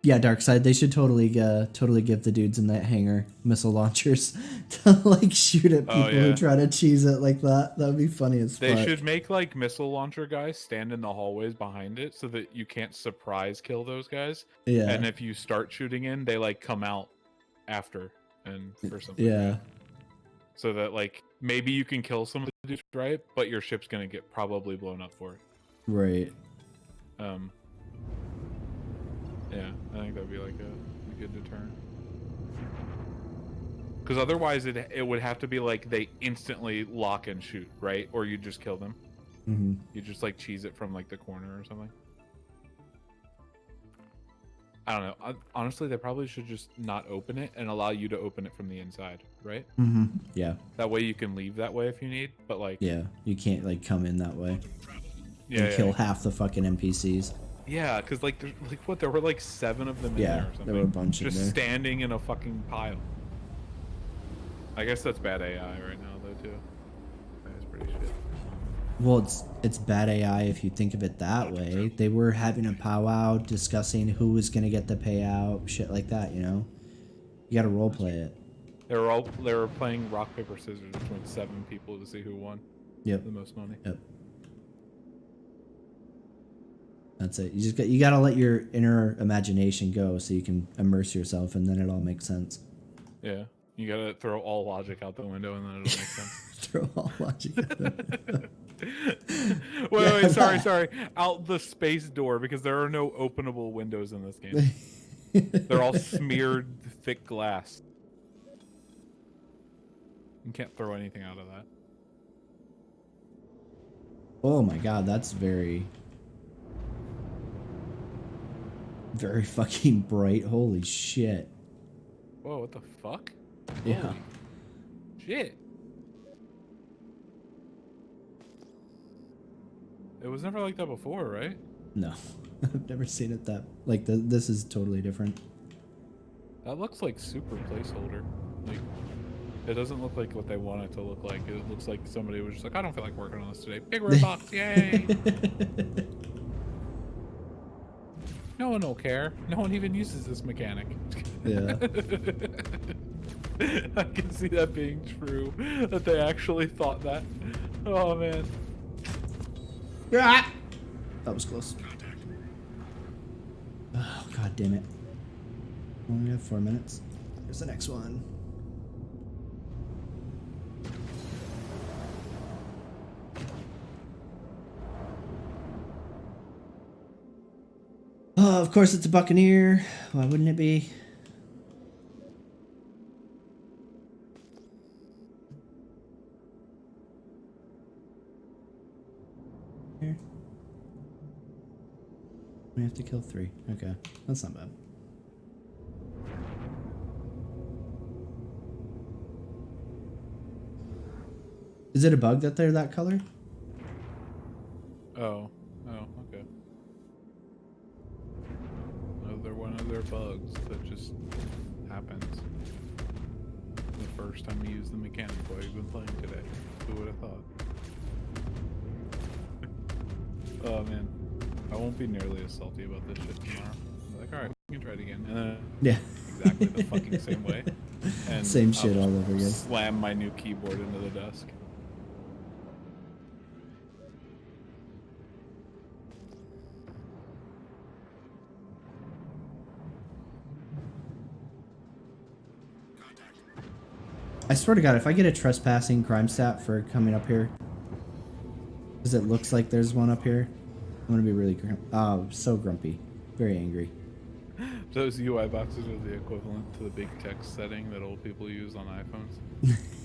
Yeah, Darkseid, they should totally give the dudes in that hangar missile launchers to like shoot at people who try to cheese it like that. That would be funny as fuck. They should make like missile launcher guys stand in the hallways behind it so that you can't surprise kill those guys. Yeah. And if you start shooting in, they like come out after and or something. Yeah. so that like maybe you can kill some of the dudes, right? But your ship's gonna get probably blown up for it. Right. Yeah, I think that'd be like a good deterrent. Because otherwise, it would have to be like they instantly lock and shoot, right? Or you just kill them. Mm-hmm. You just like cheese it from like the corner or something. I don't know. Honestly, they probably should just not open it and allow you to open it from the inside, right? Mm-hmm. Yeah. That way you can leave that way if you need, but like... Yeah, you can't like come in that way. Yeah, and kill half the fucking NPCs. Yeah, because like, what, there were like 7 of them in there or something. There were a bunch in there. Just standing in a fucking pile. I guess that's bad AI right now, though, too. That's pretty shit. Well, it's bad AI if you think of it that way. They were having a powwow discussing who was going to get the payout, shit like that, you know? You got to roleplay it. They were playing rock, paper, scissors between 7 people to see who won. Yep. The most money. Yep. That's it. You got to let your inner imagination go so you can immerse yourself, and then it all makes sense. Yeah. You got to throw all logic out the window, and then it'll make sense. Throw all logic out the window. wait, sorry. Out the space door, because there are no openable windows in this game. They're all smeared thick glass. You can't throw anything out of that. Oh my god, that's very fucking bright. Holy shit. Whoa, what the fuck? Yeah. Holy shit. It was never like that before, right? No. I've never seen it that... Like, this is totally different. That looks like super placeholder. Like, it doesn't look like what they want it to look like. It looks like somebody was just like, I don't feel like working on this today. Big red box, yay! No one will care. No one even uses this mechanic. Yeah. I can see that being true. That they actually thought that. Oh, man. That was close. Oh, god damn it. We only have 4 minutes. Here's the next one. Oh, of course it's a Buccaneer. Why wouldn't it be? Here. We have to kill 3. Okay, that's not bad. Is it a bug that they're that color? Oh, okay. Another one of their bugs that just happens. The first time you use the mechanic while you've been playing today. Who would have thought? Oh man, I won't be nearly as salty about this shit tomorrow. I'm like, alright, we can try it again. And then Yeah. exactly the fucking same way. And Same shit I'll all over again. Slam my new keyboard into the desk. I swear to God, if I get a trespassing crime stat for coming up here, because it looks like there's one up here, I'm gonna be really so grumpy, very angry. Those UI boxes are the equivalent to the big text setting that old people use on iPhones.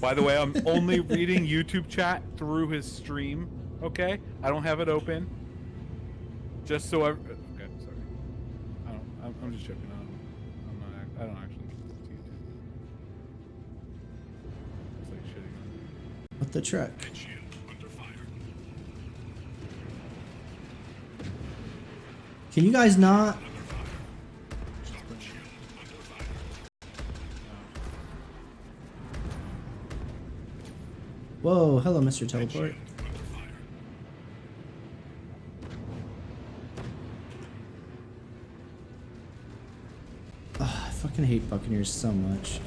By the way, I'm only reading YouTube chat through his stream. Okay, I don't have it open. Just so okay, sorry. I'm just joking. I don't actually use YouTube. It's like shitting on me. What the truck? Shield under fire. Can you guys not? Whoa, hello, Mr. Teleport. Oh, I fucking hate Buccaneers so much.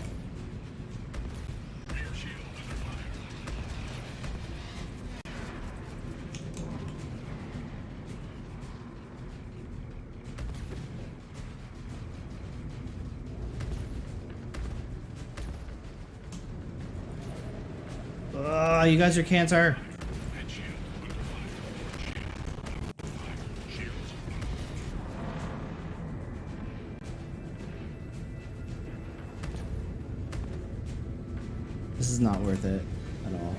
Oh, you guys are cancer. Head shield under fire. Shield. Fire. Shields. This is not worth it at all.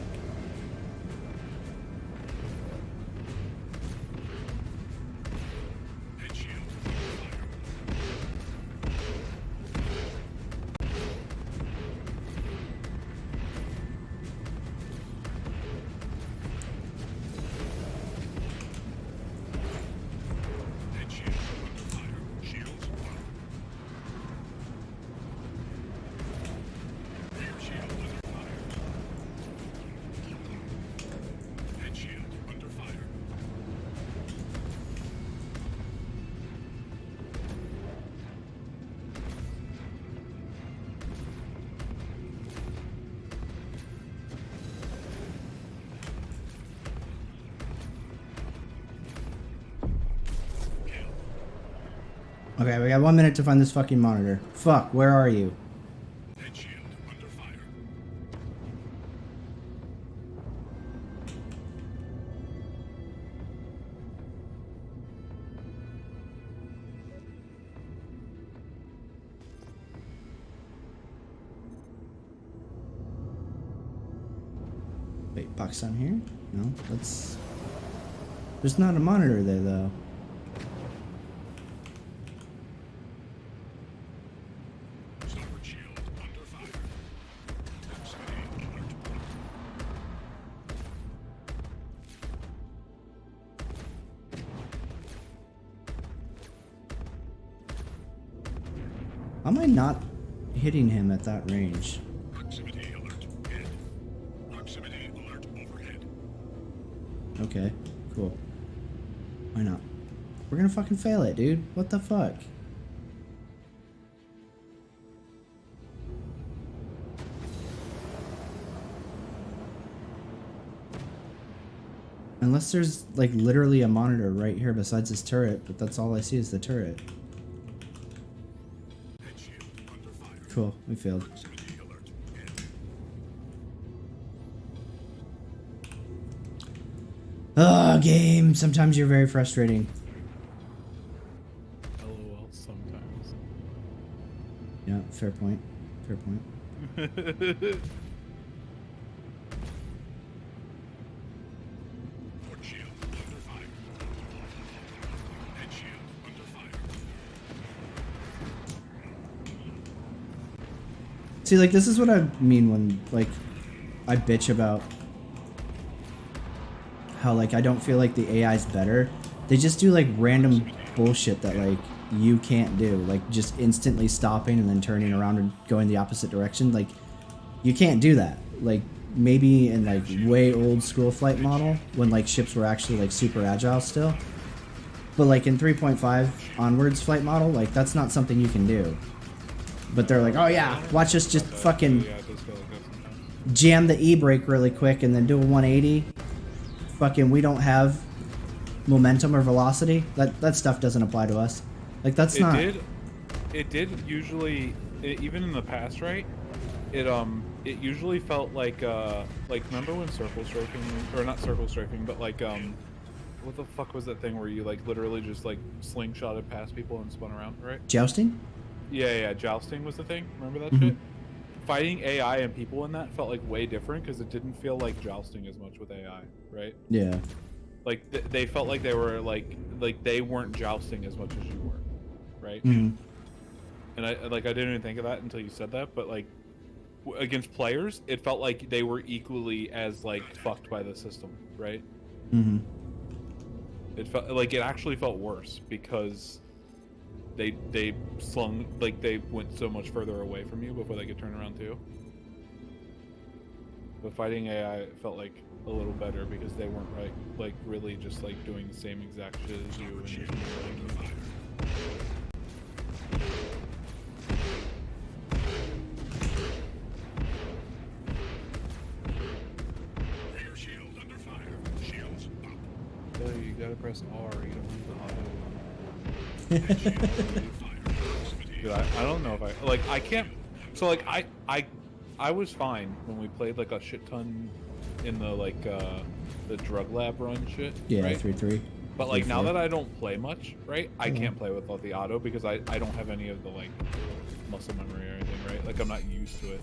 Head shield under fire. Head shield under fire. Shields up. Rear shield under fire. Head shield under fire. Okay, we got 1 minute to find this fucking monitor. Fuck, where are you? Head shield under fire. Wait, box on here? No, that's... There's not a monitor there, though. Starboard shield under fire. Proximity alert. How am I not hitting him at that range? Proximity alert. Head. Proximity alert overhead. Okay, cool. Why not? We're gonna fucking fail it, dude. What the fuck? Unless there's, like, literally a monitor right here besides this turret, but that's all I see is the turret. Head shield under fire. Cool, we failed. Proximity alert. Head. Oh, game. Sometimes you're very frustrating. LOL sometimes. Yeah, fair point. Fair point. Port shield under fire. Head shield under fire. See, like, this is what I mean when, like, I bitch about how, like, I don't feel like the AI's better. They just do, like, random bullshit that, like, you can't do. Like, just instantly stopping and then turning around and going the opposite direction. Like, you can't do that. Like, maybe in, like, way old school flight model, when, like, ships were actually, like, super agile still. But, like, in 3.5 onwards flight model, like, that's not something you can do. But they're like, oh yeah, watch us just fucking Yeah, it does feel like that sometimes. jam the E-brake really quick and then do a 180. Fucking, we don't have momentum or velocity. That stuff doesn't apply to us. Like, that's not... It did usually, even in the past, right? It usually felt like remember when circle strafing, or not circle strafing, but like, what the fuck was that thing where you, like, literally just, like, slingshotted past people and spun around, right? Jousting? Yeah, jousting was the thing. Remember that Mhm. shit? Fighting AI and people in that felt like way different because it didn't feel like jousting as much with AI, right? Yeah. Like they felt like they were like they weren't jousting as much as you were, right? Mhm. And I didn't even think of that until you said that, but like against players, it felt like they were equally as like fucked by the system, right? Mhm. It felt like it actually felt worse because they slung, like, they went so much further away from you before they could turn around too. But fighting AI felt like a little better because they weren't like really just like doing the same exact shit as you and just Rear shield under fire. Shields up. so you gotta press R, you don't have the auto. Head shield under fire. Proximity Dude, I don't know if I can't. So like I was fine when we played like a shit ton in the like the drug lab run shit. Yeah, right? 3-3. But like now 3-4. that I don't play much, right? I can't play without the auto because I don't have any of the like muscle memory or anything, right? Like I'm not used to it.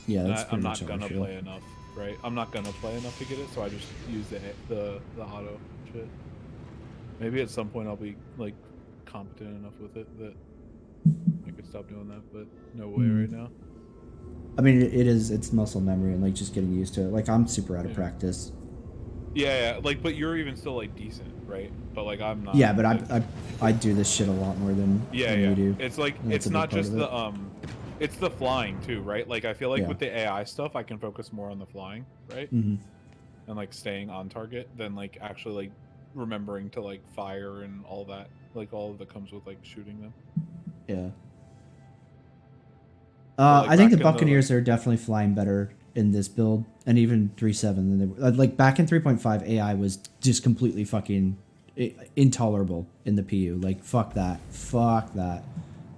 Yeah, that's I'm pretty not much how I gonna feel. play enough, right? I'm not gonna play enough to get it, so I just use the auto shit. Maybe at some point I'll be like competent enough with it that I could stop doing that, but no way right now. I mean, it's muscle memory and like just getting used to it. Like I'm super out of practice. Yeah, like, but you're even still like decent, right? But like I'm not. Yeah, but like, I do this shit a lot more than you do. It's like And that's it's a big not part just of it. the it's the flying too, right? Like I feel like Yeah. with the AI stuff, I can focus more on the flying, right? Mhm. And like staying on target than like actually like remembering to like fire and all that, like all of that comes with like shooting them. Yeah. like, I think the back in the, Buccaneers are definitely flying better in this build, and even 3.7 than they were. Like back in 3.5, AI was just completely fucking intolerable in the PU. Like fuck that, fuck that.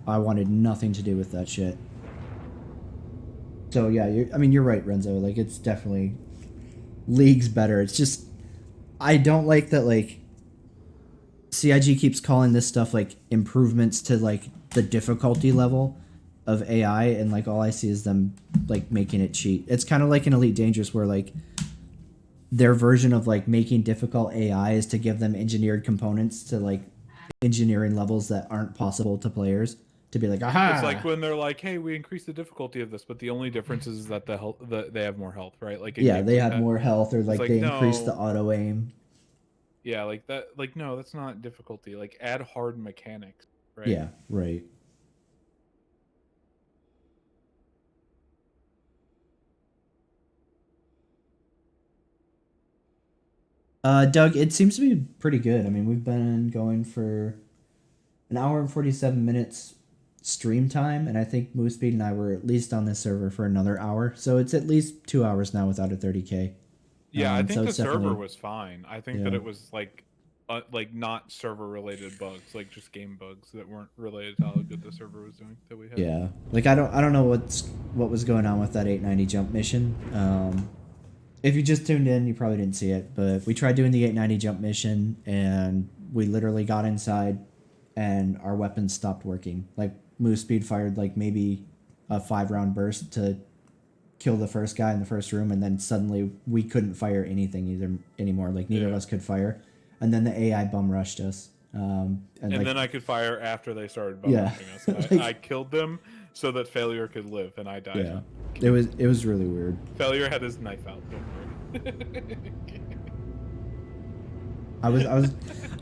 I wanted nothing to do with that shit. So yeah, I mean you're right, Renzo. Like it's definitely leagues better. It's just I don't like that like CIG keeps calling this stuff like improvements to like the difficulty level of AI, and like all I see is them like making it cheat. It's kind of like in Elite Dangerous where like their version of like making difficult AI is to give them engineered components to like engineering levels that aren't possible to players to be like, aha. It's like when they're like, "Hey, we increased the difficulty of this, but the only difference is that they have more health, right?" Like in yeah, games they like had that. more health, or like they increased the no. auto aim. Yeah, like that. Like no, that's not difficulty. Like add hard mechanics, right? Yeah, right. Doug, it seems to be pretty good. I mean, we've been going for an hour and 47 minutes stream time, and I think Moospeed and I were at least on this server for another hour. So it's at least 2 hours now without a 30K. Yeah, I think so the it's server definitely- was fine. I think Yeah. that it was like not server related bugs, like just game bugs that weren't related to how good the server was doing that we had. Yeah, like I don't know what was going on with that 890 jump mission. If you just tuned in, you probably didn't see it, but we tried doing the 890 jump mission, and we literally got inside, and our weapons stopped working. Like Moospeed fired like maybe a 5-round burst to kill the first guy in the first room, and then suddenly we couldn't fire anything anymore. Like neither of us could fire, and then the AI bum rushed us. And like, then I could fire after they started bum Yeah. rushing us. And Like- I killed them so that Failure could live, and I died. yeah, it was really weird. Failure had his knife out. Don't worry. I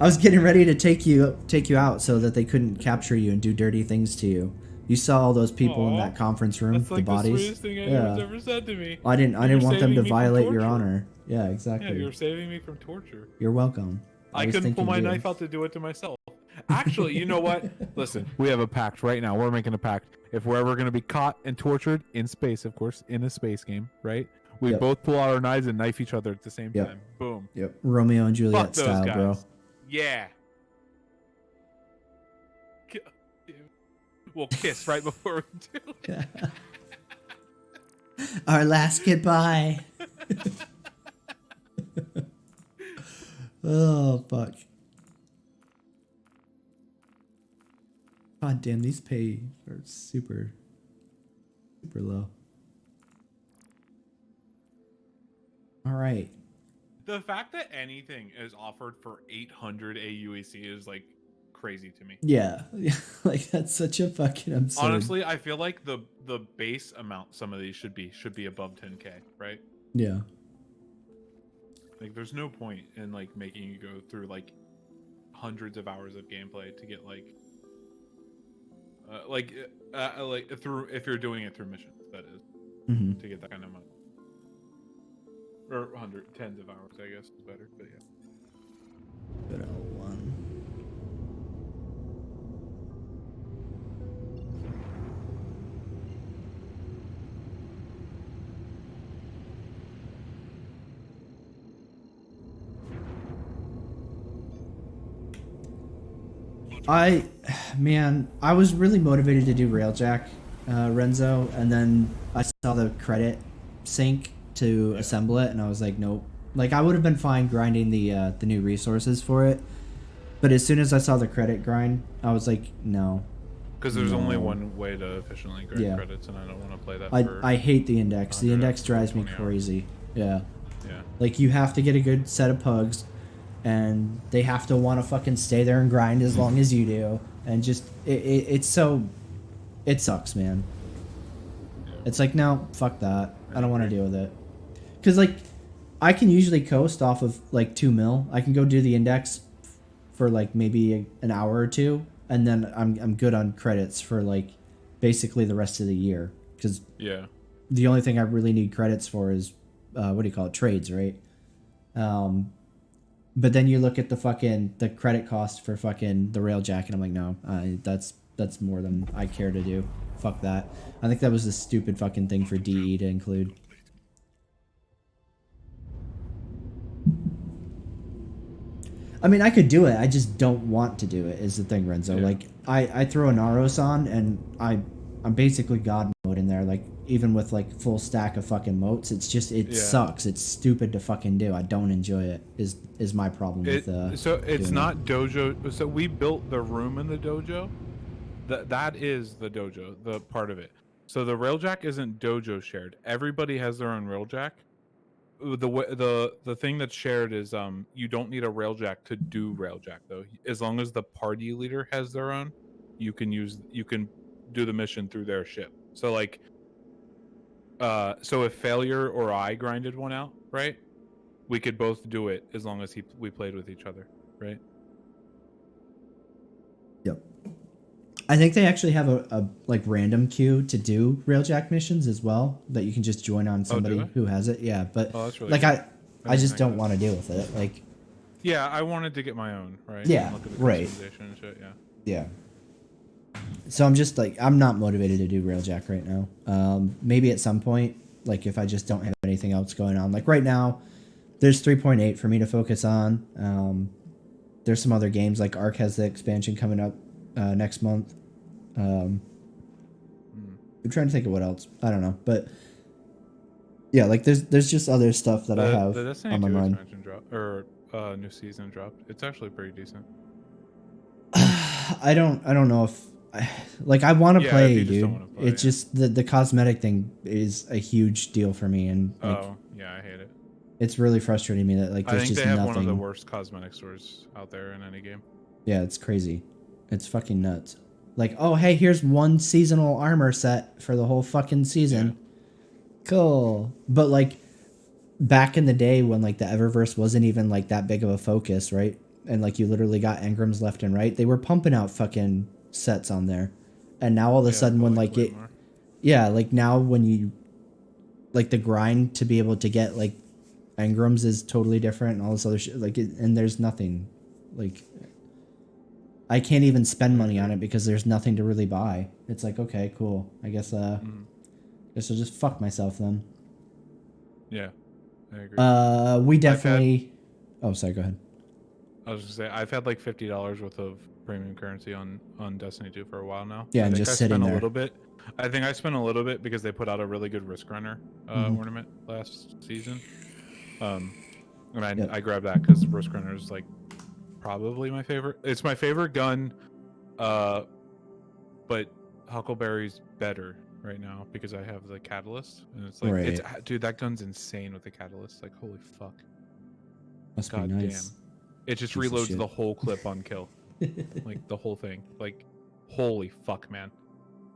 was getting ready to take you out so that they couldn't capture you and do dirty things to you. You saw all those people in Aw. that conference room, That's like the bodies. sweetest thing anyone's ever said to me. I didn't You're want them saving to me from violate your torture. honor. Yeah, Yeah, exactly. you're saving me from torture. You're welcome. I was couldn't pull thinking my you. knife out to do it to myself. Actually, you know what? Listen, we have a pact right now. We're making a pact. If we're ever going to be caught and tortured in space, of course, in a space game, right? We Yep. both pull out our knives and knife each other at the same Yep. time. Boom. Yep, Romeo and Fuck Juliet those style, guys. bro. Yeah. We'll kiss right before we do it. Our last goodbye. Oh fuck. God damn, these pay are super low. All right. The fact that anything is offered for 800 AUEC is like crazy to me. Yeah, like that's such a fucking absurd. Honestly, I feel like the base amount some of these should be above 10K, right? Yeah. Like there's no point in like making you go through like hundreds of hours of gameplay to get like through, if you're doing it through missions, that is, Mm-hmm. to get that kind of money. Or tens of hours, I guess is better, but yeah. Good L1. I was really motivated to do Railjack, Renzo, and then I saw the credit sync to assemble it, and I was like, nope. Like I would have been fine grinding the new resources for it, but as soon as I saw the credit grind, I was like, no. Because there's only one way to efficiently grind credits, and I don't want to play that. I hate the index. The index drives me crazy. Yeah. Yeah. Like you have to get a good set of pugs, and they have to want to fucking stay there and grind as long as you do, and just it's so, it sucks, man. Yeah. It's like, no, fuck that. I don't want to deal with it. Because like, I can usually coast off of like 2 mil. I can go do the index for like maybe an hour or two, and then I'm good on credits for like basically the rest of the year. Because the only thing I really need credits for is what do you call it, trades, right? But then you look at the credit cost for fucking the Railjack, and I'm like, no, that's more than I care to do. Fuck that. I think that was a stupid fucking thing for DE to include. I mean, I could do it. I just don't want to do it. Is the thing, Renzo. Yeah. Like, I throw a Naros on, and I'm basically God mode in there. Like, even with like full stack of fucking motes, it's just it sucks. It's stupid to fucking do. I don't enjoy it. Is my problem with so it's not dojo. So we built the room in the dojo. That is the dojo, the part of it. So the Railjack isn't dojo shared. Everybody has their own Railjack. The thing that's shared is you don't need a Railjack to do Railjack though. As long as the party leader has their own, you can do the mission through their ship. So like so if Failure or I grinded one out, right? We could both do it as long as we played with each other, right? Yep. I think they actually have a like random queue to do Railjack missions as well that you can just join on somebody who has it. Yeah, but that's really like cool. I just don't want to deal with it. Like, yeah, I wanted to get my own, right? Yeah, look at the right. And shit, yeah. So I'm just like, I'm not motivated to do Railjack right now. Maybe at some point, like if I just don't have anything else going on. Like right now, there's 3.8 for me to focus on. There's some other games, like Ark has the expansion coming up next month. I'm trying to think of what else. I don't know, but yeah, like there's just other stuff that I have the Destiny on my 2 mind. expansion dropped, or new season dropped. It's actually pretty decent. I don't know if like I want to play, dude. It's just the cosmetic thing is a huge deal for me, and like, yeah, I hate it. It's really frustrating me that like there's just nothing. I think they have one of the worst cosmetic stores out there in any game. Yeah, it's crazy. It's fucking nuts. Like, oh hey, here's one seasonal armor set for the whole fucking season. Yeah. Cool. But like back in the day when like the Eververse wasn't even like that big of a focus, right? And like you literally got engrams left and right, they were pumping out fucking sets on there. And now all of a sudden when like it more. Yeah, like now when you like the grind to be able to get like engrams is totally different and all this other shit, like and there's nothing, like I can't even spend money on it because there's nothing to really buy. It's like, okay, cool, I guess guess I'll just fuck myself then. Yeah, I agree. We definitely oh sorry, go ahead. I was gonna say I've had like $50 worth of premium currency on Destiny 2 for a while now. Yeah, and just sitting there. A little bit. I think I spent a little bit because they put out a really good Risk Runner ornament last season. And I grabbed that because Risk Runner is like probably my favorite. It's my favorite gun, but Huckleberry's better right now because I have the Catalyst, and it's like, dude, that gun's insane with the Catalyst. Like, holy fuck. Must be nice. Damn. It just reloads the whole clip on kill. Like the whole thing. Like, holy fuck, man.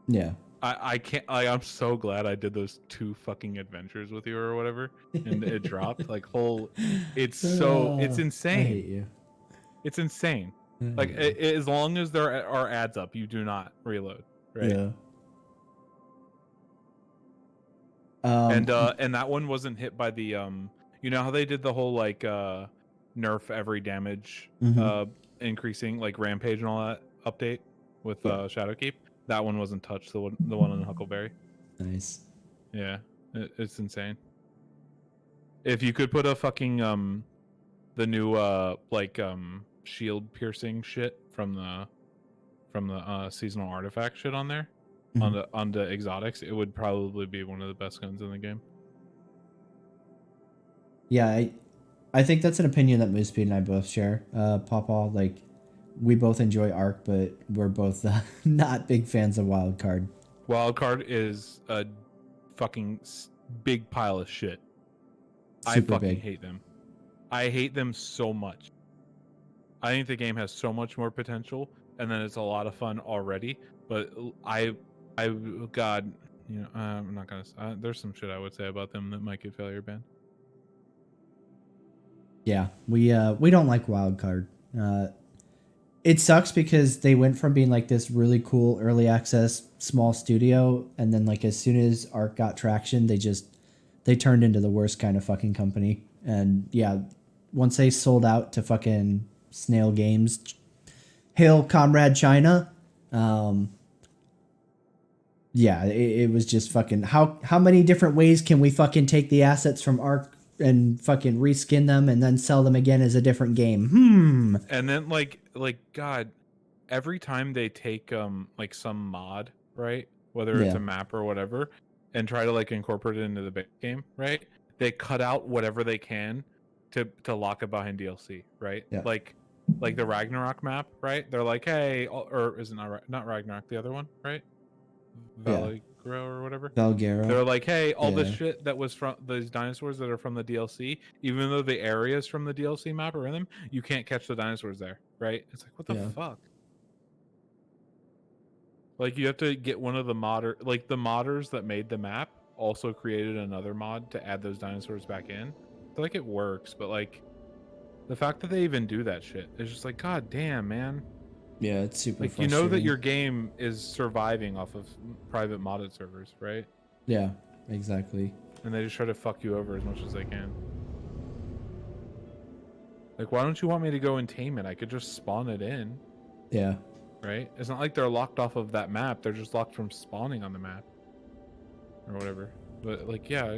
Yeah. I can't. I'm so glad I did those 2 fucking adventures with you or whatever, and it dropped. Like, it's insane. I hate you. It's insane. Like, as long as there are ads up, you do not reload. Right. Yeah. And that one wasn't hit by the you know how they did the whole like nerf every damage increasing like rampage and all that update with Shadowkeep. That one wasn't touched. The one on Huckleberry. Nice. Yeah, it's insane. If you could put a fucking the new like shield piercing shit from the seasonal artifact shit on there on the exotics, it would probably be one of the best guns in the game. Yeah, I think that's an opinion that Moosepede and I both share. Pawpaw, like, we both enjoy Arc, but we're both not big fans of Wildcard. Wildcard is a fucking big pile of shit. I Super fucking big. hate them. I hate them so much. I think the game has so much more potential, and then it's a lot of fun already. But God, you know, I'm not gonna. There's some shit I would say about them that might get failure banned. Yeah, we don't like Wildcard. It sucks because they went from being like this really cool early access small studio, and then like as soon as Arc got traction, they turned into the worst kind of fucking company. And yeah, once they sold out to fucking Snail Games, hail Comrade China. Yeah, it was just fucking how many different ways can we fucking take the assets from Arc and fucking reskin them and then sell them again as a different game? And then like God, every time they take like some mod, right? Whether it's Yeah. a map or whatever, and try to like incorporate it into the big game, right? They cut out whatever they can to lock it behind DLC, right? Yeah. Like the Ragnarok map, right? They're like, hey, or is it not Ragnarok, the other one, right? Yeah. Valgro or whatever. Belgaro. They're like, hey, all this Yeah. shit that was from those dinosaurs that are from the DLC, even though the areas from the DLC map are in them, you can't catch the dinosaurs there, right? It's like, what the Yeah. fuck? Like, you have to get one of the like the modders that made the map also created another mod to add those dinosaurs back in. So like it works, but like the fact that they even do that shit is just like, god damn, man. Yeah, it's super Like, you frustrating. know that your game is surviving off of private modded servers, right? Yeah, exactly. And they just try to fuck you over as much as they can. Like, why don't you want me to go and tame it? I could just spawn it in. Yeah. Right? It's not like they're locked off of that map. They're just locked from spawning on the map. Or whatever. But, like, yeah.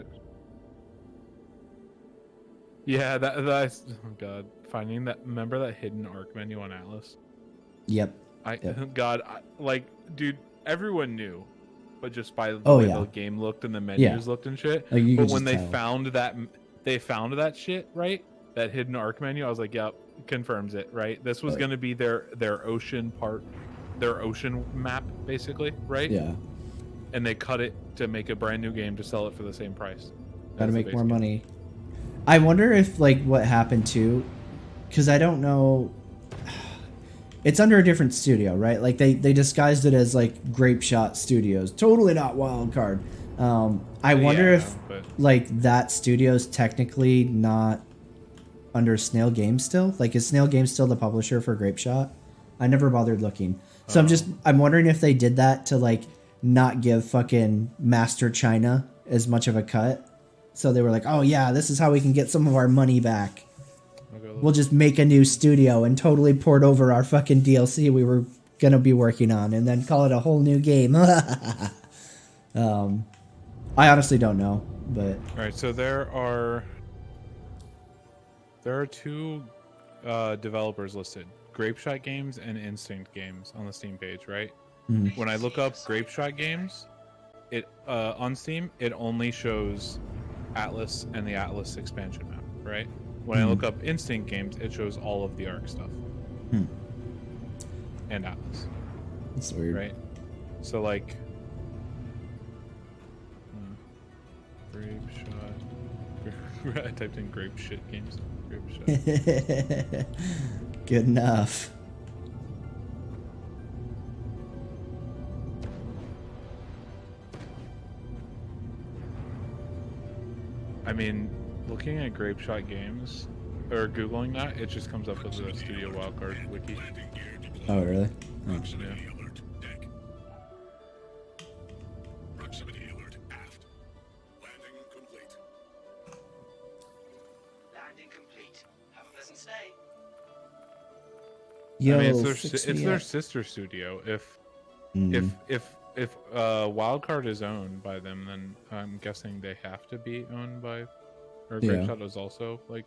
Yeah, that's... Oh, God. Finding that... Remember that hidden Arc menu on Atlas? Yep. God, like, dude, everyone knew. But just by the Oh, way yeah. the game looked and the menus looked and shit. Like, you but could when just they tell. found that shit, right? That hidden Arc menu, I was like, yep, confirms it, right? This was going to be their ocean map, basically, right? Yeah. And they cut it to make a brand new game to sell it for the same price. Gotta make more money. I wonder if, like, what happened too, because I don't know. It's under a different studio, right? Like, they disguised it as, like, Grape Shot Studios. Totally not Wildcard. I wonder if, like, that studio's technically not under Snail Games still. Like, is Snail Games still the publisher for Grape Shot? I never bothered looking. So I'm wondering if they did that to, like, not give fucking Master China as much of a cut. So they were like, oh yeah, this is how we can get some of our money back. We'll just make a new studio and totally port over our fucking DLC we were going to be working on and then call it a whole new game. I honestly don't know, but... Alright, so there are two developers listed. Grapeshot Games and Instinct Games on the Steam page, right? When I look up Grapeshot Games, it on Steam, it only shows Atlas and the Atlas expansion map, right? When I look up Instinct Games, it shows all of the Arc stuff. And Atlas. That's weird. Right? So, like... Grape Shot... I typed in Grape Shit Games. Grape Shot. Good enough. I mean, looking at Grape Shot Games, or Googling that, it just comes up with the Studio Wildcard wiki. Oh, really? Proximity alert, deck. Proximity alert, aft. Landing complete. Landing complete. Have a pleasant stay. Yo, I mean, it's fix their me up. sister studio. If Wildcard is owned by them, then I'm guessing they have to be owned by, or Yeah. Grapeshot is also like.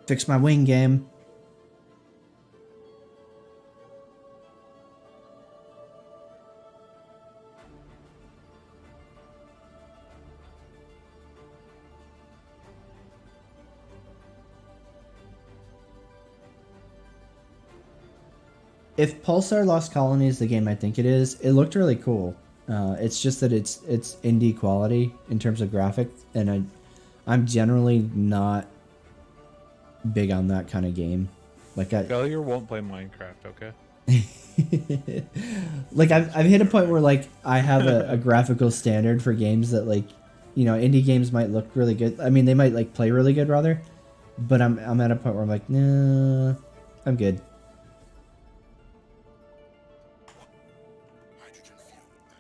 Fix my wing game. if Pulsar Lost Colony is the game I think it is, it looked really cool. It's just that it's indie quality in terms of graphics, and I'm generally not big on that kind of game. Like Failure won't play Minecraft, okay? like I've hit a point where like I have a graphical standard for games that like, you know, indie games might look really good. I mean, they might like play really good rather, but I'm at a point where I'm like, nah, I'm good.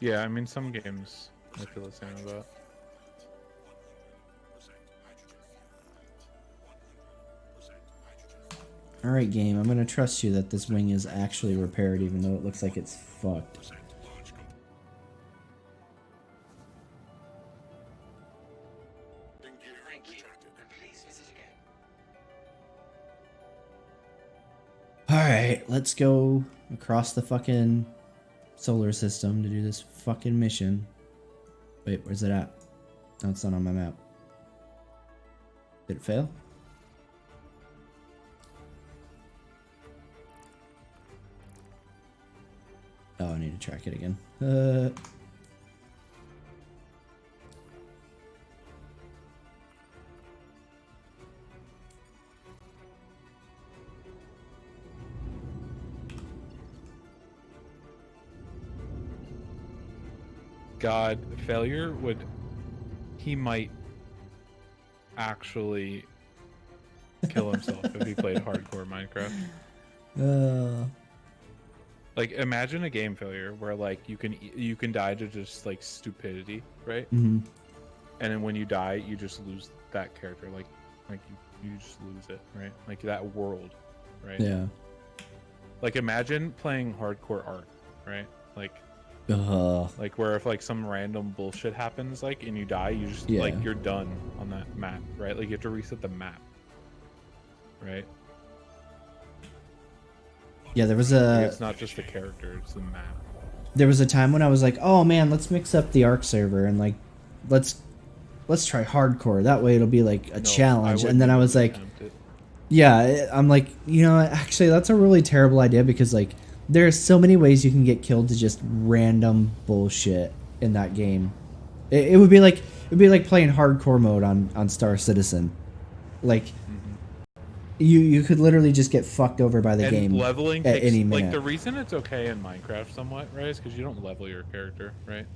Yeah, I mean, some games I feel the same about. Alright, game, I'm gonna trust you that this wing is actually repaired even though it looks like it's fucked. Thank you. Please visit again. Alright, let's go across the fucking solar system to do this fucking mission. Wait, where's it at? No, it's not on my map. Did it fail? Oh, I need to track it again. God, Failure would... He might actually kill himself if he played hardcore Minecraft. Like, imagine a game Failure where like you can die to just like stupidity, right? Mm-hmm. And then when you die, you just lose that character. Like you just lose it, right? Like that world, right? Yeah. Like imagine playing hardcore art, right? Like where if like some random bullshit happens, like and you die, you just like you're done on that map, right? Like you have to reset the map, right? Yeah, there was it's not just the character, it's the map. There was a time when I was like, oh man, let's mix up the Ark server and like let's try hardcore. That way it'll be like a challenge. And then I was like, yeah, I'm like, you know, actually that's a really terrible idea because like there's so many ways you can get killed to just random bullshit in that game. It would be like playing hardcore mode on Star Citizen. Like you could literally just get fucked over by the game leveling at any minute. Like the reason it's okay in Minecraft somewhat, right, is because you don't level your character, right?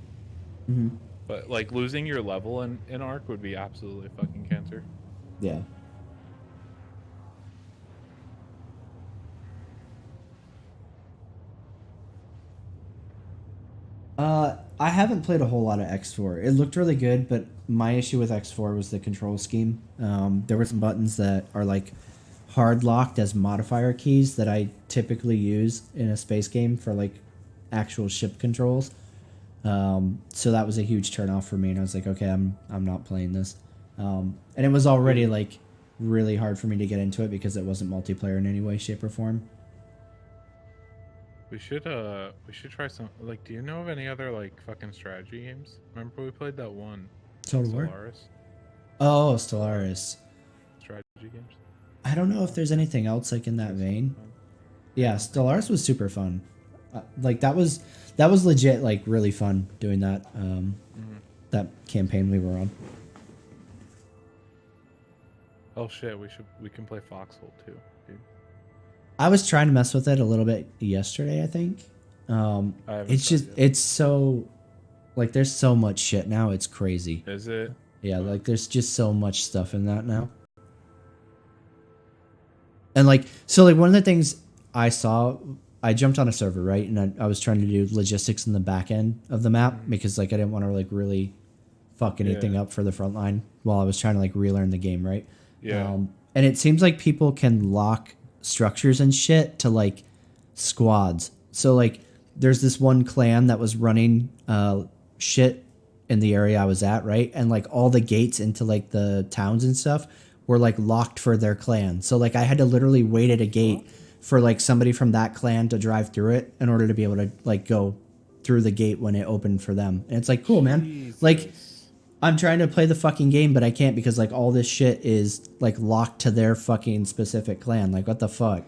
Mm-hmm. But like losing your level in Ark would be absolutely fucking cancer. Yeah. I haven't played a whole lot of X4. It looked really good, but my issue with X4 was the control scheme. There were some buttons that are like hard locked as modifier keys that I typically use in a space game for like actual ship controls. So that was a huge turnoff for me, and I was like, okay, I'm not playing this. And it was already like really hard for me to get into it because it wasn't multiplayer in any way, shape, or form. We should try some, like, do you know of any other like fucking strategy games? Remember we played that one? Total War? Stellaris? Oh, Stellaris. Strategy games? I don't know if there's anything else like in that vein. Yeah, Stellaris was super fun. Like that was legit like really fun doing that that campaign we were on. Oh shit, we can play Foxhole too, dude. I was trying to mess with it a little bit yesterday, I think. It's so like there's so much shit now, it's crazy. Is it? Yeah, like there's just so much stuff in that now. And like so like one of the things I saw, I jumped on a server, right? And I was trying to do logistics in the back end of the map because like I didn't want to like really fuck anything up for the front line while I was trying to like relearn the game, right? Yeah. And it seems like people can lock structures and shit to like squads. So like there's this one clan that was running shit in the area I was at, right? And like all the gates into like the towns and stuff were like locked for their clan. So like I had to literally wait at a gate for like somebody from that clan to drive through it in order to be able to like go through the gate when it opened for them. And it's like, cool, man. Jesus. Like I'm trying to play the fucking game, but I can't because like all this shit is like locked to their fucking specific clan. Like what the fuck?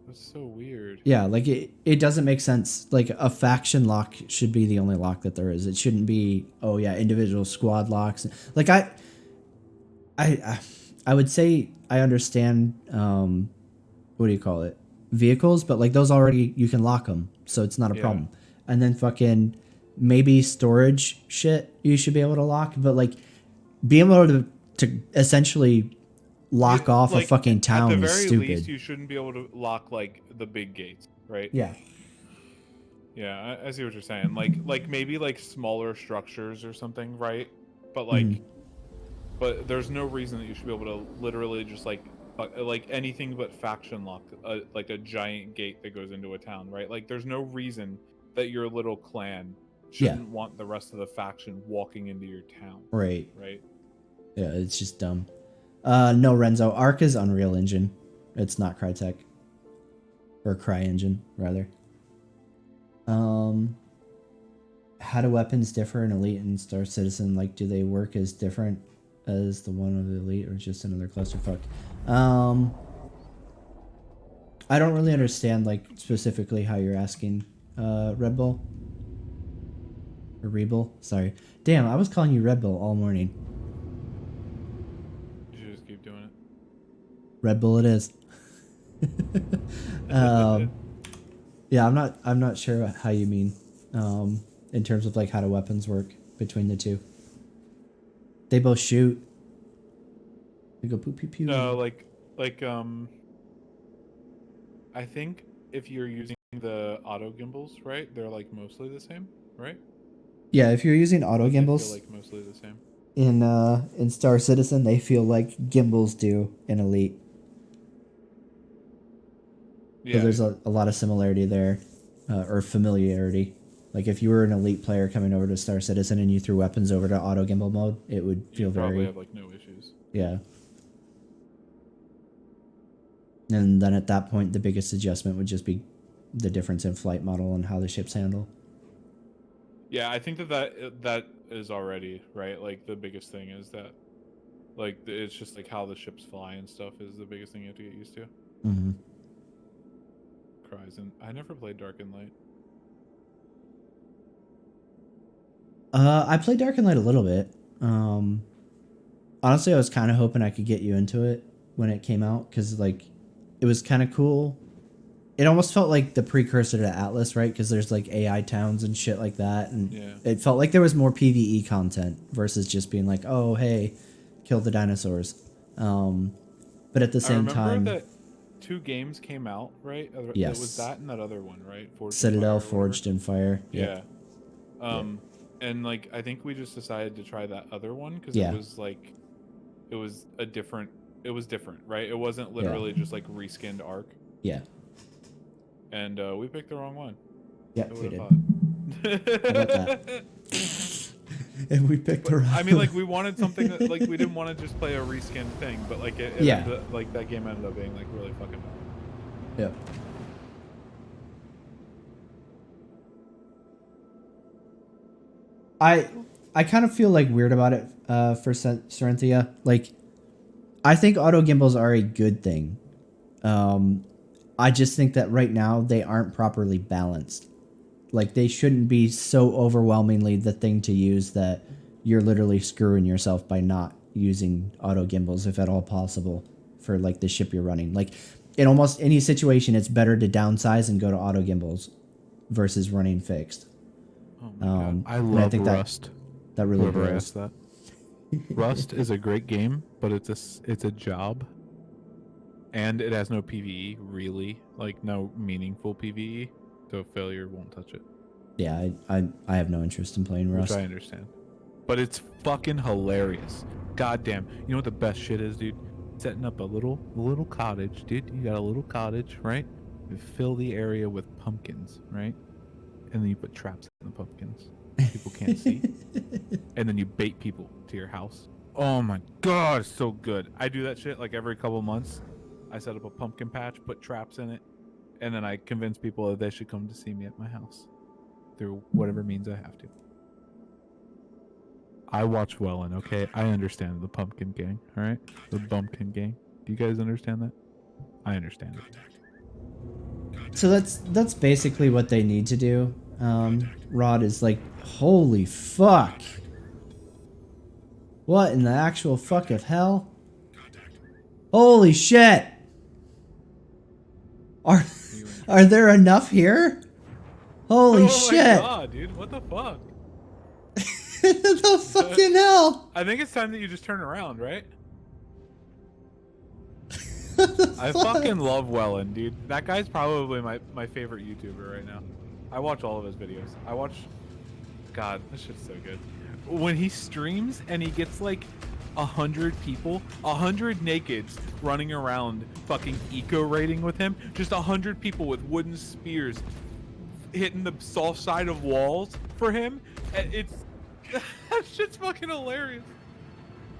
That's so weird. Yeah, like it doesn't make sense. Like a faction lock should be the only lock that there is. It shouldn't be, oh yeah, individual squad locks. Like I would say I understand what do you call it? Vehicles, but like those already you can lock them, so it's not a problem. And then fucking maybe storage shit you should be able to lock, but like being able to essentially lock off a fucking town at the is very stupid. least, you shouldn't be able to lock like the big gates, right? Yeah. Yeah, I see what you're saying. Like maybe like smaller structures or something, right? But like, but there's no reason that you should be able to literally just like anything but faction lock, like a giant gate that goes into a town, right? Like there's no reason that your little clan shouldn't want the rest of the faction walking into your town. Right. Right. Yeah, it's just dumb. No, Renzo, Arc is Unreal Engine. It's not Crytek. Or CryEngine, rather. How do weapons differ in Elite and Star Citizen? Like, do they work as different as the one of the Elite, or just another clusterfuck? I don't really understand, like, specifically how you're asking, Red Bull. Or Rebull, sorry. Damn, I was calling you Red Bull all morning. You should just keep doing it. Red Bull it is. Yeah, I'm not sure how you mean, in terms of like how do weapons work between the two. They both shoot. They go poop pew pew. No, I think if you're using the auto gimbals, right? They're like mostly the same, right? Yeah, if you're using auto They gimbals, feel like mostly the same. in Star Citizen, they feel like gimbals do in Elite. Yeah, So there's a lot of similarity there, or familiarity. Like if you were an Elite player coming over to Star Citizen and you threw weapons over to auto gimbal mode, it would feel you probably very have like no issues. yeah. And then at that point, the biggest adjustment would just be the difference in flight model and how the ships handle. Yeah, I think that is already right. Like the biggest thing is that, like it's just like how the ships fly and stuff is the biggest thing you have to get used to. Mm-hmm. Cries, and I never played Dark and Light. I played Dark and Light a little bit. Honestly, I was kind of hoping I could get you into it when it came out, because like it was kind of cool. It almost felt like the precursor to Atlas, right? Because there's like AI towns and shit like that, and it felt like there was more PvE content versus just being like, oh hey, kill the dinosaurs. But at the same time, that 2 games came out, right? Yes. It was that and that other one, right? Citadel, Forged in Fire. Yeah. And like I think we just decided to try that other one because it was different, right? It wasn't literally just like reskinned Arc. Yeah. And we picked the wrong one. Yeah, we did. How about that? And we picked the wrong. I mean, like we wanted something that like we didn't want to just play a reskinned thing, but like like that game ended up being like really fucking bad. Yeah. I kind of feel like weird about it for Serenthia. Like, I think auto gimbals are a good thing. I just think that right now they aren't properly balanced. Like, they shouldn't be so overwhelmingly the thing to use that you're literally screwing yourself by not using auto gimbals, if at all possible, for like the ship you're running. Like, in almost any situation, it's better to downsize and go to auto gimbals versus running fixed. Oh my God. I love Rust. That really Whoever blows. asked that. Rust is a great game, but it's a job, and it has no PvE really, like no meaningful PvE. So Failure won't touch it. Yeah, I have no interest in playing Rust. Which I understand, but it's fucking hilarious. Goddamn, you know what the best shit is, dude? Setting up a little cottage, dude. You got a little cottage, right? You fill the area with pumpkins, right? And then you put traps in the pumpkins. People can't see. And then you bait people to your house. Oh my God, it's so good. I do that shit like every couple months. I set up a pumpkin patch, put traps in it, and then I convince people that they should come to see me at my house through whatever means I have to. I watch Wellen, okay? I understand the pumpkin gang, all right? The bumpkin gang. Do you guys understand that? I understand it. So that's basically what they need to do. Rod is like, holy fuck. What in the actual fuck of hell? Holy shit! Are there enough here? Holy shit! Oh my god, dude, what the fuck? The fucking hell! I think it's time that you just turn around, right? I Fuck? fucking love Wellen, dude. That guy's probably my favorite YouTuber right now. I watch all of his videos. God, this shit's so good. When he streams and he gets like 100 people, 100 nakeds running around fucking eco-raiding with him, just 100 people with wooden spears hitting the soft side of walls for him, it's that shit's fucking hilarious.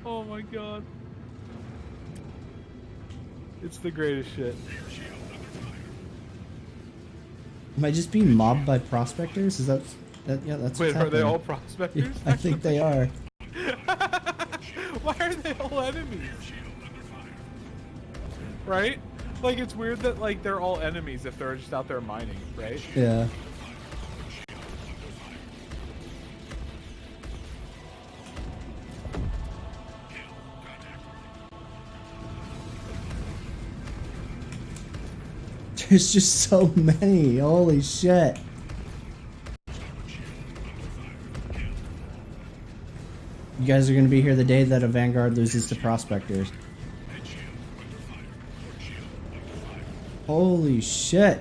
Oh my god. It's the greatest shit. Am I just being mobbed by prospectors? Is that yeah, that's Wait, what's are they happening. all prospectors? Yeah, I think they are. Why are they all enemies? Right? Like, it's weird that, like, they're all enemies if they're just out there mining, right? Yeah. There's just so many. Holy shit. You guys are gonna be here the day that a Vanguard loses to prospectors. Holy shit.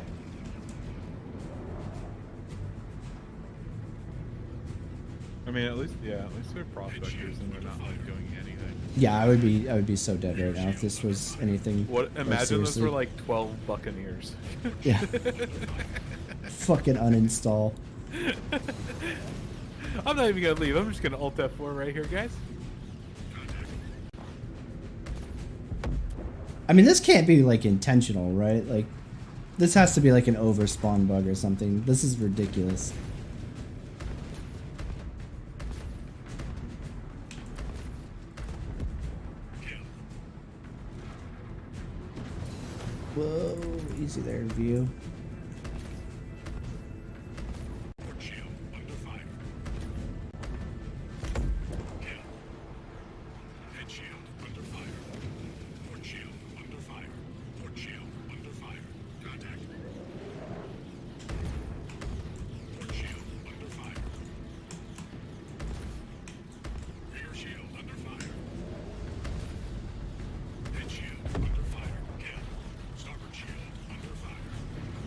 I mean, at least they're prospectors and they're not, like, doing anything. Yeah, I would be so dead right now if this was anything. What? like, Imagine this seriously. were, like, 12 Buccaneers. Yeah. Fucking uninstall. I'm not even gonna leave. I'm just gonna Alt F4 right here, guys. I mean, this can't be like intentional, right? Like, this has to be like an overspawn bug or something. This is ridiculous. Whoa, easy there, view.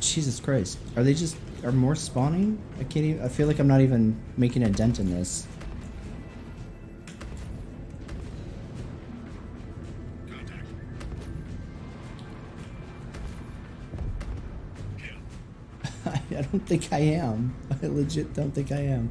Jesus Christ. Are more spawning? I can't even, I feel like I'm not even making a dent in this. I don't think I am. I legit don't think I am.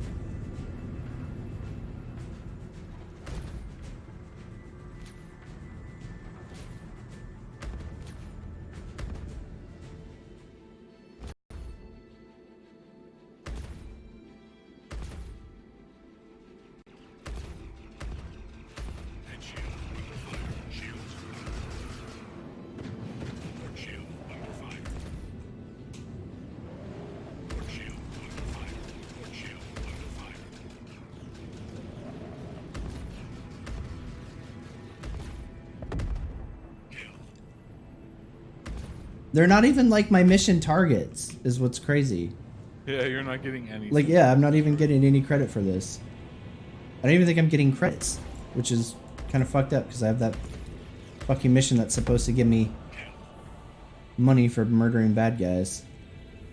They're not even like my mission targets, is what's crazy. Yeah, you're not getting anything. Like, yeah, I'm not even getting any credit for this. I don't even think I'm getting credits, which is kind of fucked up because I have that fucking mission that's supposed to give me money for murdering bad guys,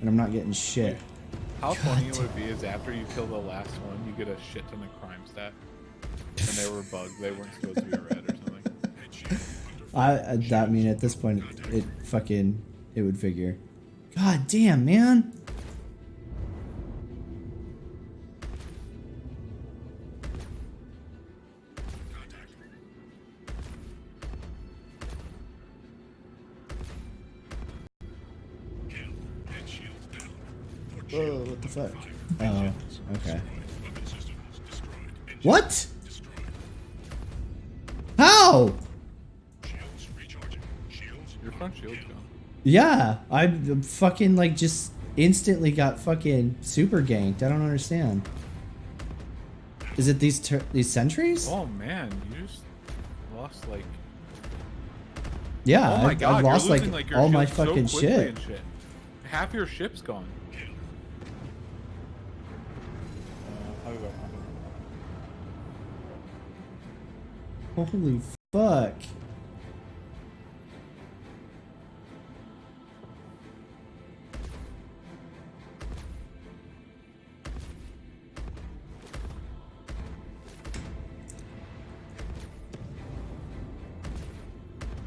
and I'm not getting shit. How funny it would be is after you kill the last one, you get a shit ton of crime stat. And they were bugged. They weren't supposed to be red or something. I mean, at this point, it would figure. God damn, man. Whoa, what the fuck? Oh, okay. What? How? Your front shield's gone. Yeah, I fucking like just instantly got fucking super ganked. I don't understand. Is it these sentries? Oh man, you just lost like. Yeah, Oh my god, I lost you're like losing, like your all my shield so fucking quickly shit. and shit. Half your ship's gone. I'll go. Holy fuck.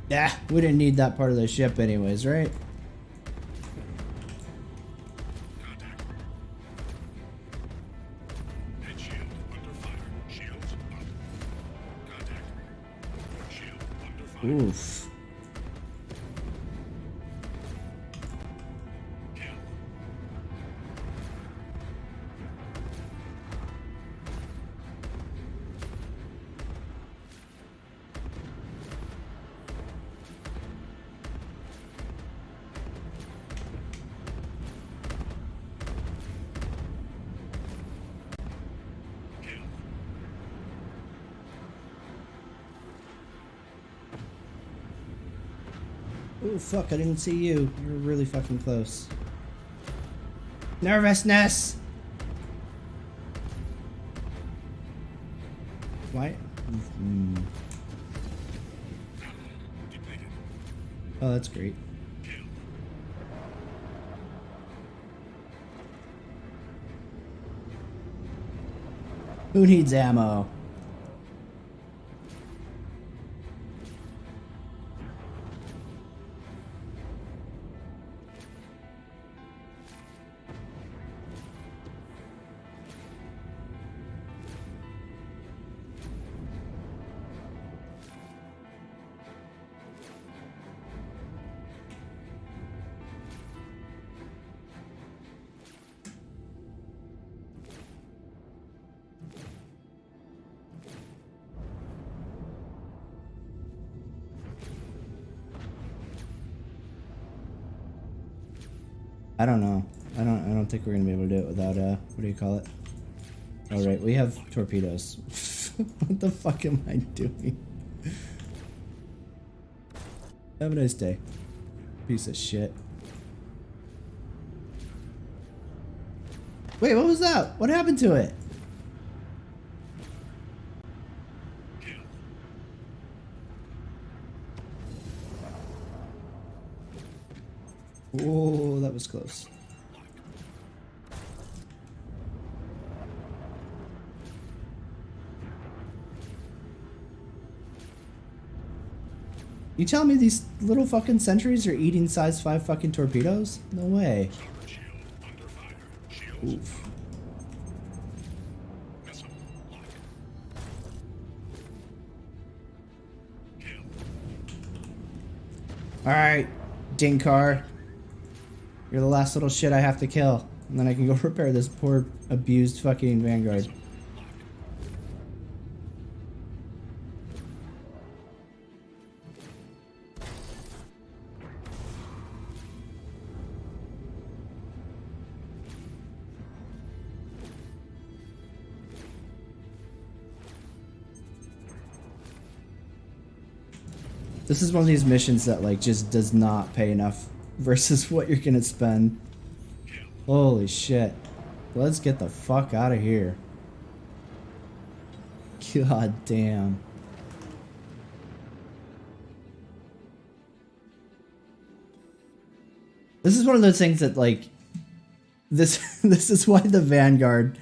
Yeah, we didn't need that part of the ship anyways, right? Contact. Head shield under fire. Shields up. Contact. Shield under fire. Oof. Kill. Kill. Oh fuck, I didn't see you. You were really fucking close. Nervousness! Why? Mm. Depleted. Oh, that's great. Kill. Who needs ammo? I don't know. I don't think we're gonna be able to do it without what do you call it? All right, we have torpedoes. What the fuck am I doing? Have a nice day. Piece of shit. Wait, what was that? What happened to it? Kill. Oh, that was close. You telling me these little fucking sentries are eating size 5 fucking torpedoes? No way. Server shield under fire. Shields Oof. up. Missile lock. Kill. Alright, Dinkar. You're the last little shit I have to kill. And then I can go repair this poor abused fucking Vanguard. This is one of these missions that like just does not pay enough versus what you're gonna spend. Holy shit. Let's get the fuck out of here. God damn. This is one of those things that like this this is why the Vanguard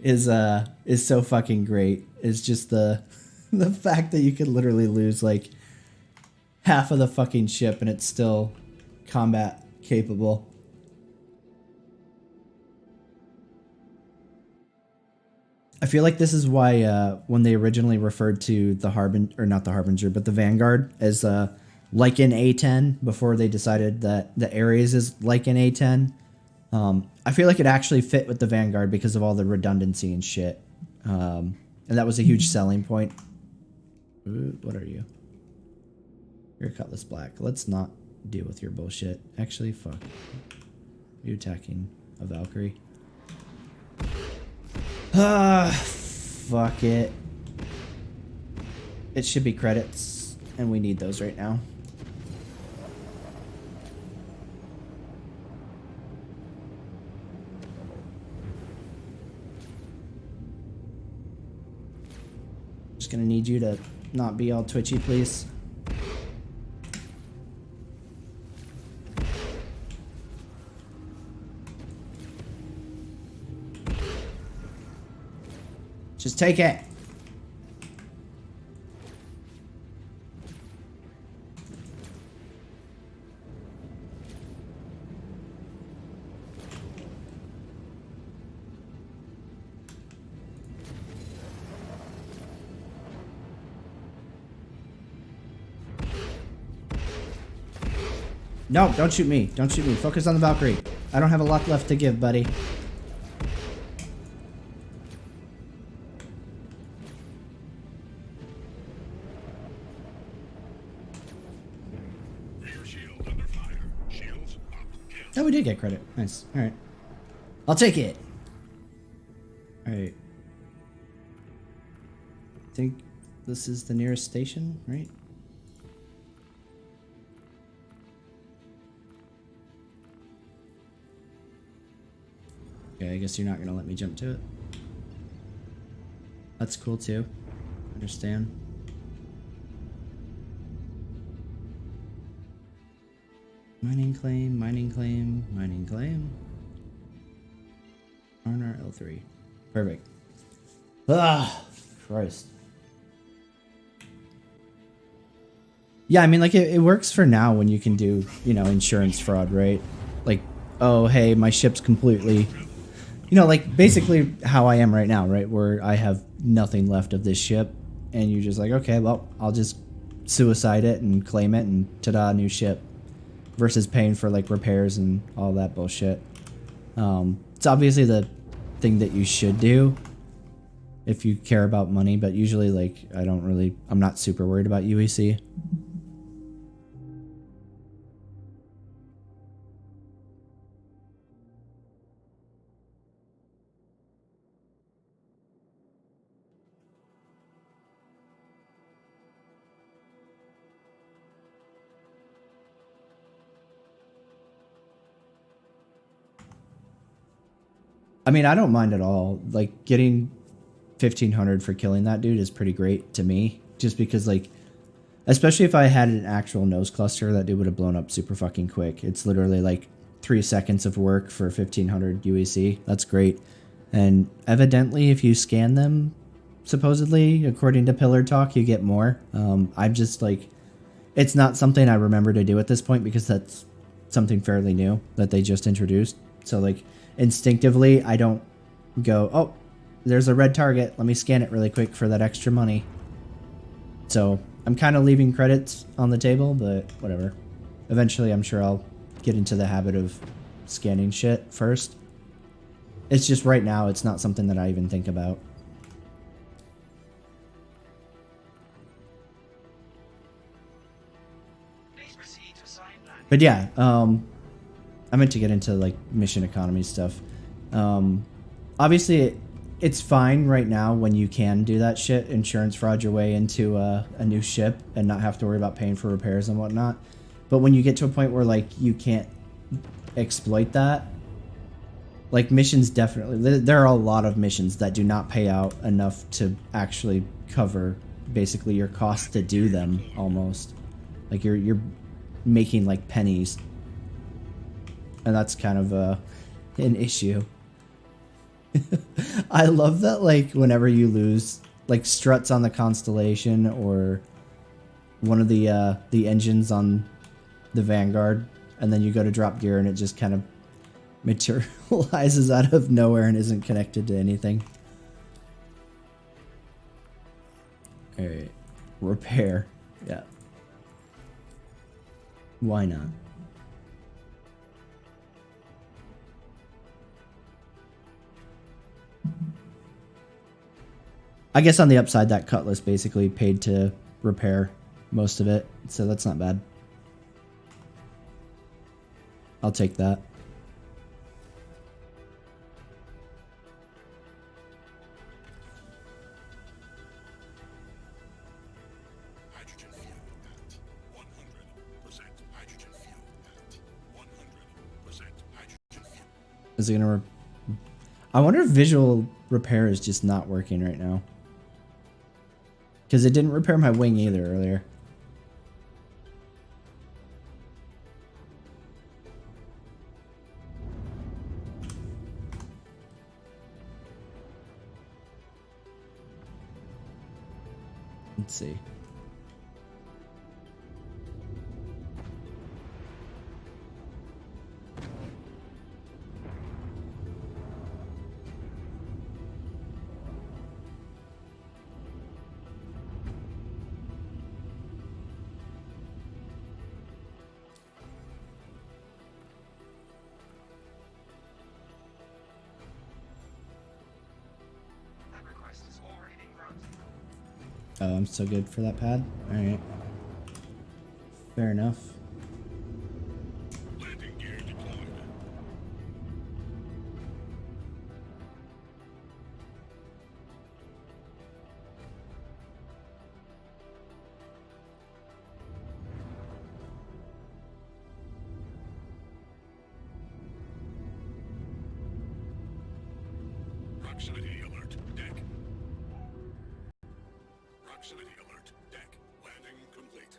is so fucking great. It's just the fact that you could literally lose like half of the fucking ship and it's still combat capable. I feel like this is why when they originally referred to the Harbinger, but the Vanguard as like an A10 before they decided that the Ares is like an A10. I feel like it actually fit with the Vanguard because of all the redundancy and shit. And that was a huge selling point. Ooh, what are you? You're Cutlass Black. Let's not deal with your bullshit. Actually, fuck. Are you attacking a Valkyrie? Ah, fuck it. It should be credits, and we need those right now. Just gonna need you to not be all twitchy, please. Just take it. No, don't shoot me. Don't shoot me. Focus on the Valkyrie. I don't have a lot left to give, buddy. Rear shield under fire. Shields up. Oh, we did get credit. Nice. All right. I'll take it. All right. I think this is the nearest station, right? Okay, I guess you're not gonna let me jump to it. That's cool too. Understand. Mining claim, mining claim, mining claim. R&R L3. Perfect. Ah, Christ. Yeah, I mean, like, it works for now when you can do, you know, insurance fraud, right? Like, oh, hey, my ship's completely... You know, like, basically how I am right now, right? Where I have nothing left of this ship, and you're just like, okay, well, I'll just suicide it and claim it, and ta-da, new ship. Versus paying for, like, repairs and all that bullshit. It's obviously the thing that you should do if you care about money, but usually, like, I'm not super worried about UEC. I mean, I don't mind at all. Like, getting 1,500 for killing that dude is pretty great to me. Just because, like, especially if I had an actual nose cluster, that dude would have blown up super fucking quick. It's literally, like, 3 seconds of work for 1,500 UEC. That's great. And evidently, if you scan them, supposedly, according to Pillar Talk, you get more. I'm just, like, it's not something I remember to do at this point because that's something fairly new that they just introduced. So, like, instinctively, I don't go, oh, there's a red target. Let me scan it really quick for that extra money. So I'm kind of leaving credits on the table, but whatever. Eventually, I'm sure I'll get into the habit of scanning shit first. It's just right now, it's not something that I even think about. But yeah, I meant to get into, like, mission economy stuff. Obviously, it's fine right now when you can do that shit, insurance fraud your way into a new ship and not have to worry about paying for repairs and whatnot. But when you get to a point where, like, you can't exploit that, like, missions definitely... There are a lot of missions that do not pay out enough to actually cover, basically, your cost to do them, almost. Like, you're making, like, pennies. And that's kind of an issue. I love that, like, whenever you lose, like, struts on the Constellation or one of the engines on the Vanguard, and then you go to drop gear and it just kind of materializes out of nowhere and isn't connected to anything. Alright. Repair. Yeah. Why not? I guess on the upside, that Cutlass basically paid to repair most of it, so that's not bad. I'll take that. Hydrogen fuel at 100%. Hydrogen fuel at 100%. Hydrogen fuel. Is it gonna? I wonder if visual repair is just not working right now. Because it didn't repair my wing either earlier. Let's see. Oh, I'm so good for that pad? Alright. Fair enough. Landing gear deployed. Proximity alert. Deck. Proximity alert. Deck. Landing complete.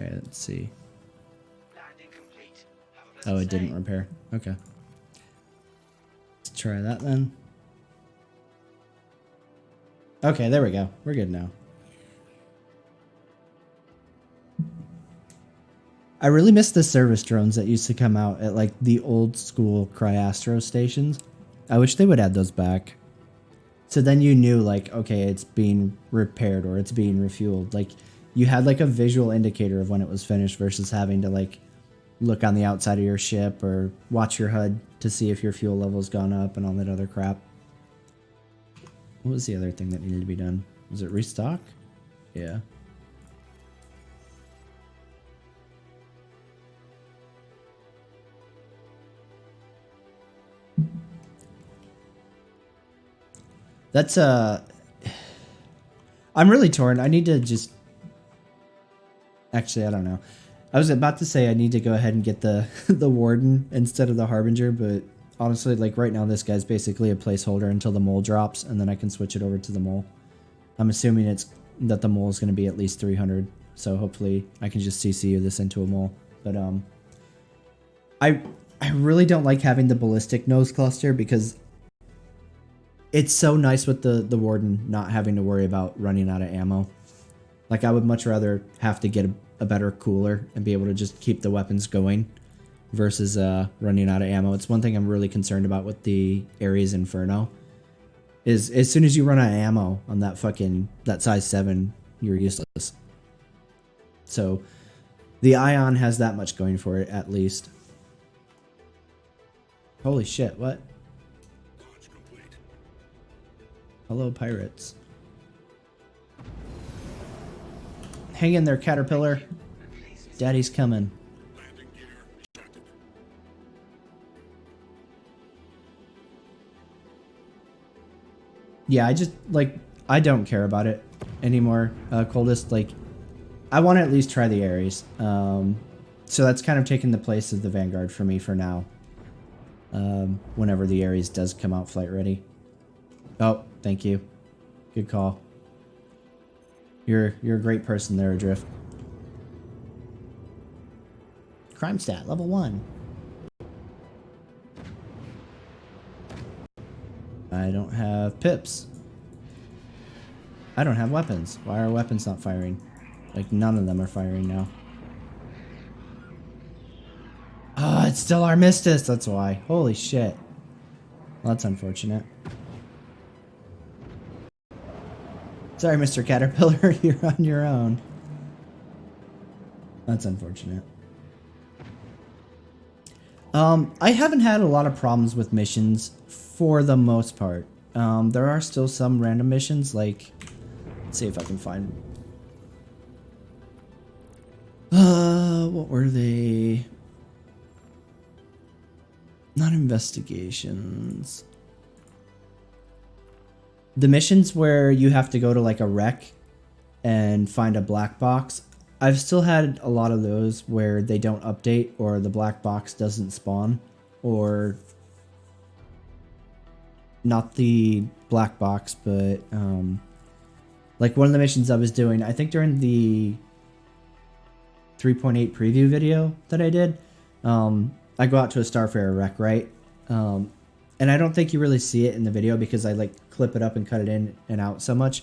Okay, let's see. Landing complete. Have a Oh, pleasant it didn't stay. repair. Okay. Let's try that then. Okay, there we go. We're good now. I really miss the service drones that used to come out at like the old school Cryastro stations. I wish they would add those back. So then you knew like, okay, it's being repaired or it's being refueled. Like you had like a visual indicator of when it was finished versus having to like look on the outside of your ship or watch your HUD to see if your fuel level's gone up and all that other crap. What was the other thing that needed to be done? Was it restock? Yeah. That's I'm really torn. I need to just actually I don't know. I was about to say I need to go ahead and get the the warden instead of the harbinger, but honestly, like right now this guy's basically a placeholder until the mole drops and then I can switch it over to the mole. I'm assuming it's that the mole is going to be at least 300, so hopefully I can just CCU this into a mole. But I really don't like having the ballistic nose cluster because it's so nice with the warden not having to worry about running out of ammo. Like I would much rather have to get a better cooler and be able to just keep the weapons going versus running out of ammo. It's one thing I'm really concerned about with the Ares Inferno is as soon as you run out of ammo on that size 7, you're useless. So the Ion has that much going for it at least. Holy shit, what? Launch complete. Hello, pirates. Hang in there, Caterpillar. Daddy's coming. Landing gear ejected. Yeah, I don't care about it anymore, Coldest. Like, I want to at least try the Ares. So that's kind of taking the place of the Vanguard for me for now. Whenever the Ares does come out flight ready. Oh, thank you. Good call. You're a great person there, Adrift. Crime stat, level 1. I don't have pips. I don't have weapons. Why are weapons not firing? Like, none of them are firing now. Oh, it's still Armistice, that's why. Holy shit. Well, that's unfortunate. Sorry, Mr. Caterpillar, you're on your own. That's unfortunate. I haven't had a lot of problems with missions for the most part. There are still some random missions, like, let's see if I can find. What were they? Not investigations. The missions where you have to go to like a wreck and find a black box. I've still had a lot of those where they don't update or the black box doesn't spawn, or not the black box, but like one of the missions I was doing, I think during the 3.8 preview video that I did, I go out to a Starfarer wreck, right? And I don't think you really see it in the video because I like clip it up and cut it in and out so much,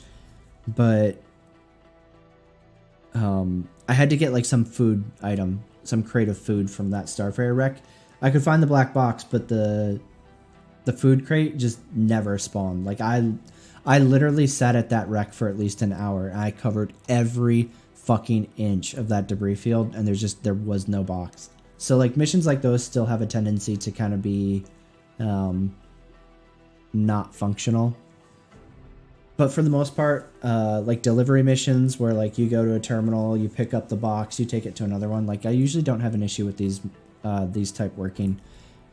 but I had to get like some food item, some crate of food from that Starfarer wreck. I could find the black box, but the food crate just never spawned. Like I literally sat at that wreck for at least an hour. And I covered every fucking inch of that debris field, and there was no box. So like missions like those still have a tendency to kind of be not functional. But for the most part, like delivery missions where like you go to a terminal, you pick up the box, you take it to another one. Like I usually don't have an issue with these type working.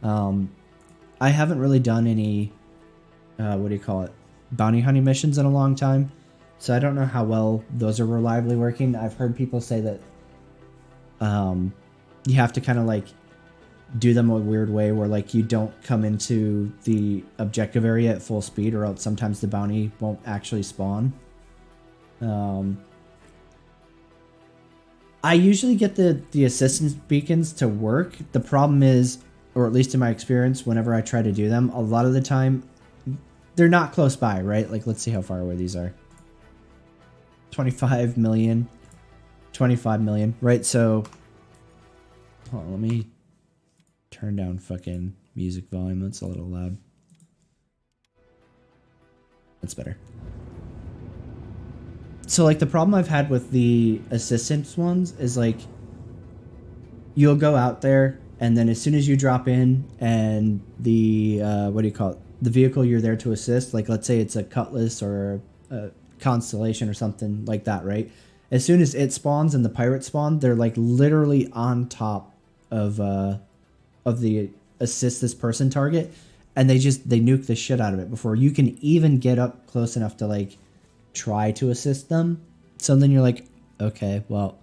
I haven't really done any, what do you call it, bounty hunting missions in a long time. So I don't know how well those are reliably working. I've heard people say that you have to kind of like do them a weird way where like you don't come into the objective area at full speed, or else sometimes the bounty won't actually spawn. I usually get the assistance beacons to work. The problem is, or at least in my experience, whenever I try to do them, a lot of the time they're not close by, right? Like let's see how far away these are. 25 million, 25 million, right? So hold on, let me turn down fucking music volume. That's a little loud. That's better. So like the problem I've had with the assistance ones is like you'll go out there and then as soon as you drop in and the what do you call it? The vehicle you're there to assist, like let's say it's a Cutlass or a Constellation or something like that, right? As soon as it spawns and the pirates spawn, they're like literally on top of the assist this person target, and they nuke the shit out of it before you can even get up close enough to like try to assist them. So then you're like, okay, well,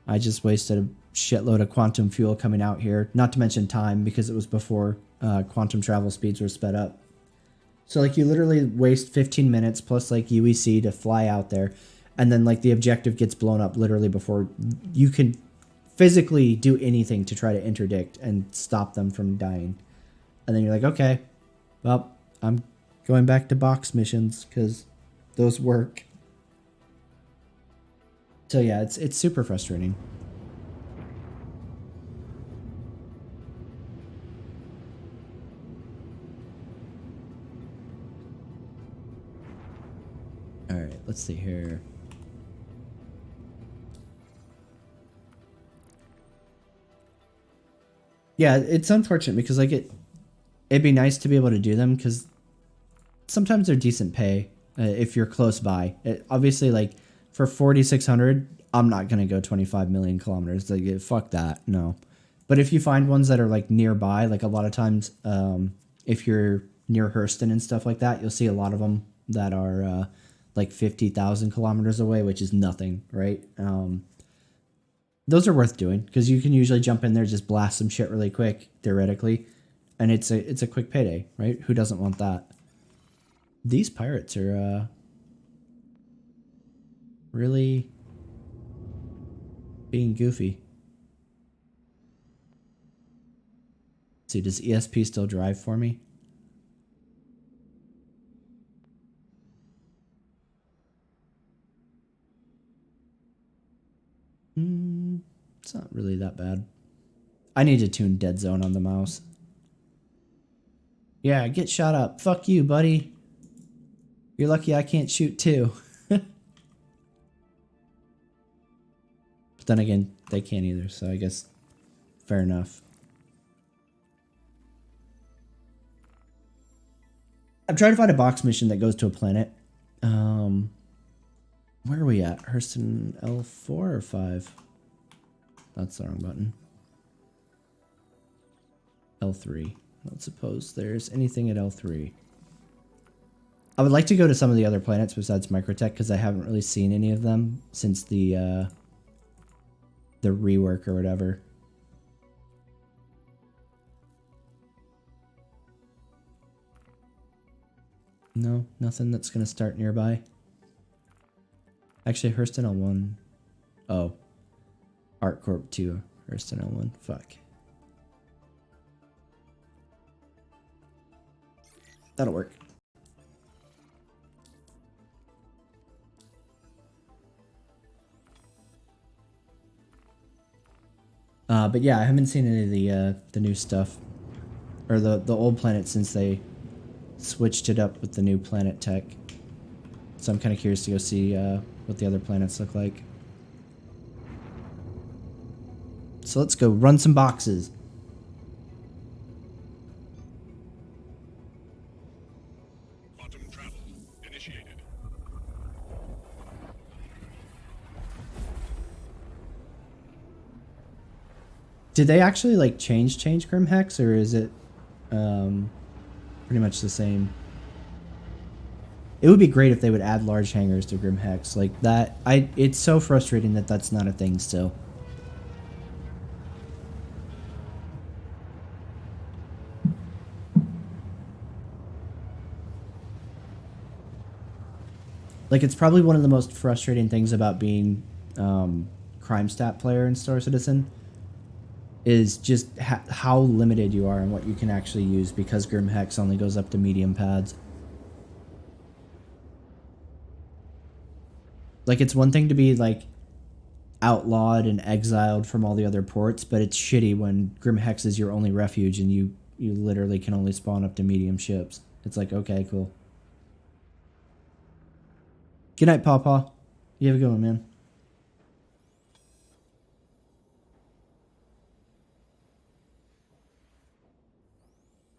I just wasted a shitload of quantum fuel coming out here, not to mention time because it was before quantum travel speeds were sped up. So like you literally waste 15 minutes plus like UEC to fly out there, and then like the objective gets blown up literally before you can physically do anything to try to interdict and stop them from dying. And then you're like, okay, well, I'm going back to box missions because those work. So yeah, it's super frustrating. All right, let's see here. Yeah, it's unfortunate because like it'd be nice to be able to do them because sometimes they're decent pay if you're close by. Obviously, like for 4,600, I'm not gonna go 25 million kilometers. Like fuck that, no. But if you find ones that are like nearby, like a lot of times, if you're near Hurston and stuff like that, you'll see a lot of them that are like 50,000 kilometers away, which is nothing, right? Those are worth doing because you can usually jump in there, just blast some shit really quick, theoretically, and it's a quick payday, right? Who doesn't want that? These pirates are really being goofy. Let's see, does ESP still drive for me? It's not really that bad. I need to tune Dead Zone on the mouse. Yeah, get shot up. Fuck you, buddy. You're lucky I can't shoot too. But then again, they can't either, so I guess fair enough. I'm trying to find a box mission that goes to a planet. Where are we at? Hurston L4 or 5? That's the wrong button. L3. don't suppose there's anything at L3. I would like to go to some of the other planets besides Microtech because I haven't really seen any of them since the rework or whatever. No, nothing that's gonna start nearby. Actually, Hurston L1. Oh. ArtCorp 2, Hurston L1. Fuck. That'll work. But yeah, I haven't seen any of the new stuff. Or the old planet since they switched it up with the new planet tech. So I'm kind of curious to go see what the other planets look like. So let's go run some boxes. Quantum travel initiated. Did they actually like change Grim Hex, or is it pretty much the same? It would be great if they would add large hangars to Grim Hex like that. It's so frustrating that that's not a thing still. Like, it's probably one of the most frustrating things about being crime stat player in Star Citizen is just how limited you are and what you can actually use because Grim Hex only goes up to medium pads. Like, it's one thing to be, like, outlawed and exiled from all the other ports, but it's shitty when Grim Hex is your only refuge and you literally can only spawn up to medium ships. It's like, okay, cool. Good night, Pawpaw. You have a good one, man.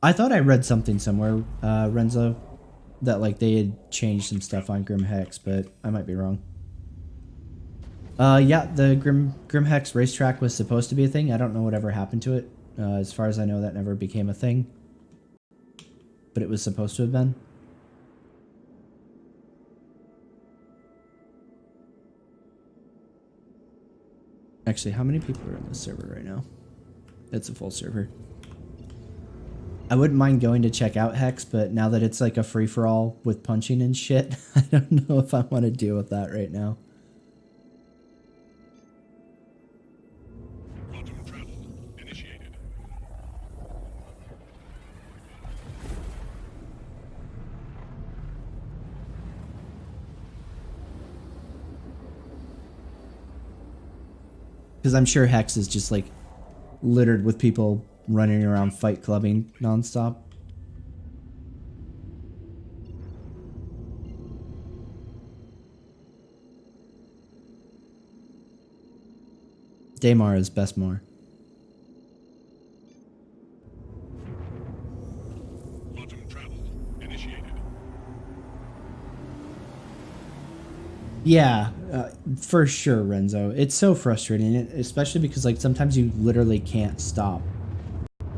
I thought I read something somewhere, Renzo, that like they had changed some stuff on Grim Hex, but I might be wrong. Yeah, the Grim Hex racetrack was supposed to be a thing. I don't know whatever happened to it. As far as I know, that never became a thing. But it was supposed to have been. Actually, how many people are on this server right now? It's a full server. I wouldn't mind going to check out Hex, but now that it's like a free-for-all with punching and shit, I don't know if I want to deal with that right now. Quantum travel initiated. Because I'm sure Hex is just like littered with people running around fight clubbing nonstop. Daymar is Bestmar. Quantum travel initiated. Yeah, for sure, Renzo. It's so frustrating, especially because like sometimes you literally can't stop.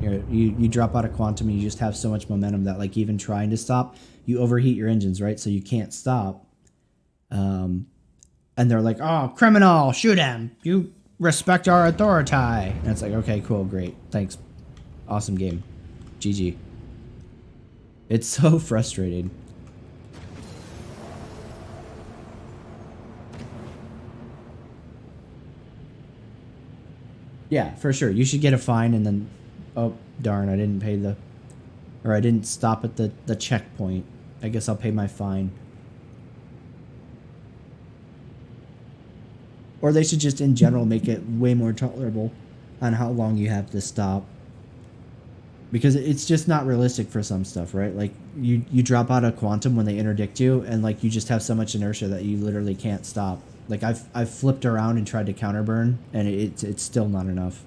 You drop out of quantum and you just have so much momentum that like even trying to stop, you overheat your engines, right? So you can't stop. And they're like, oh, criminal, shoot him. You respect our authority. And it's like, okay, cool, great. Thanks. Awesome game. GG. It's so frustrating. Yeah, for sure. You should get a fine and then, oh, darn, I didn't pay the, or I didn't stop at the checkpoint. I guess I'll pay my fine. Or they should just, in general, make it way more tolerable on how long you have to stop. Because it's just not realistic for some stuff, right? Like, you drop out of quantum when they interdict you, and, like, you just have so much inertia that you literally can't stop. Like, I've flipped around and tried to counterburn, and it's still not enough.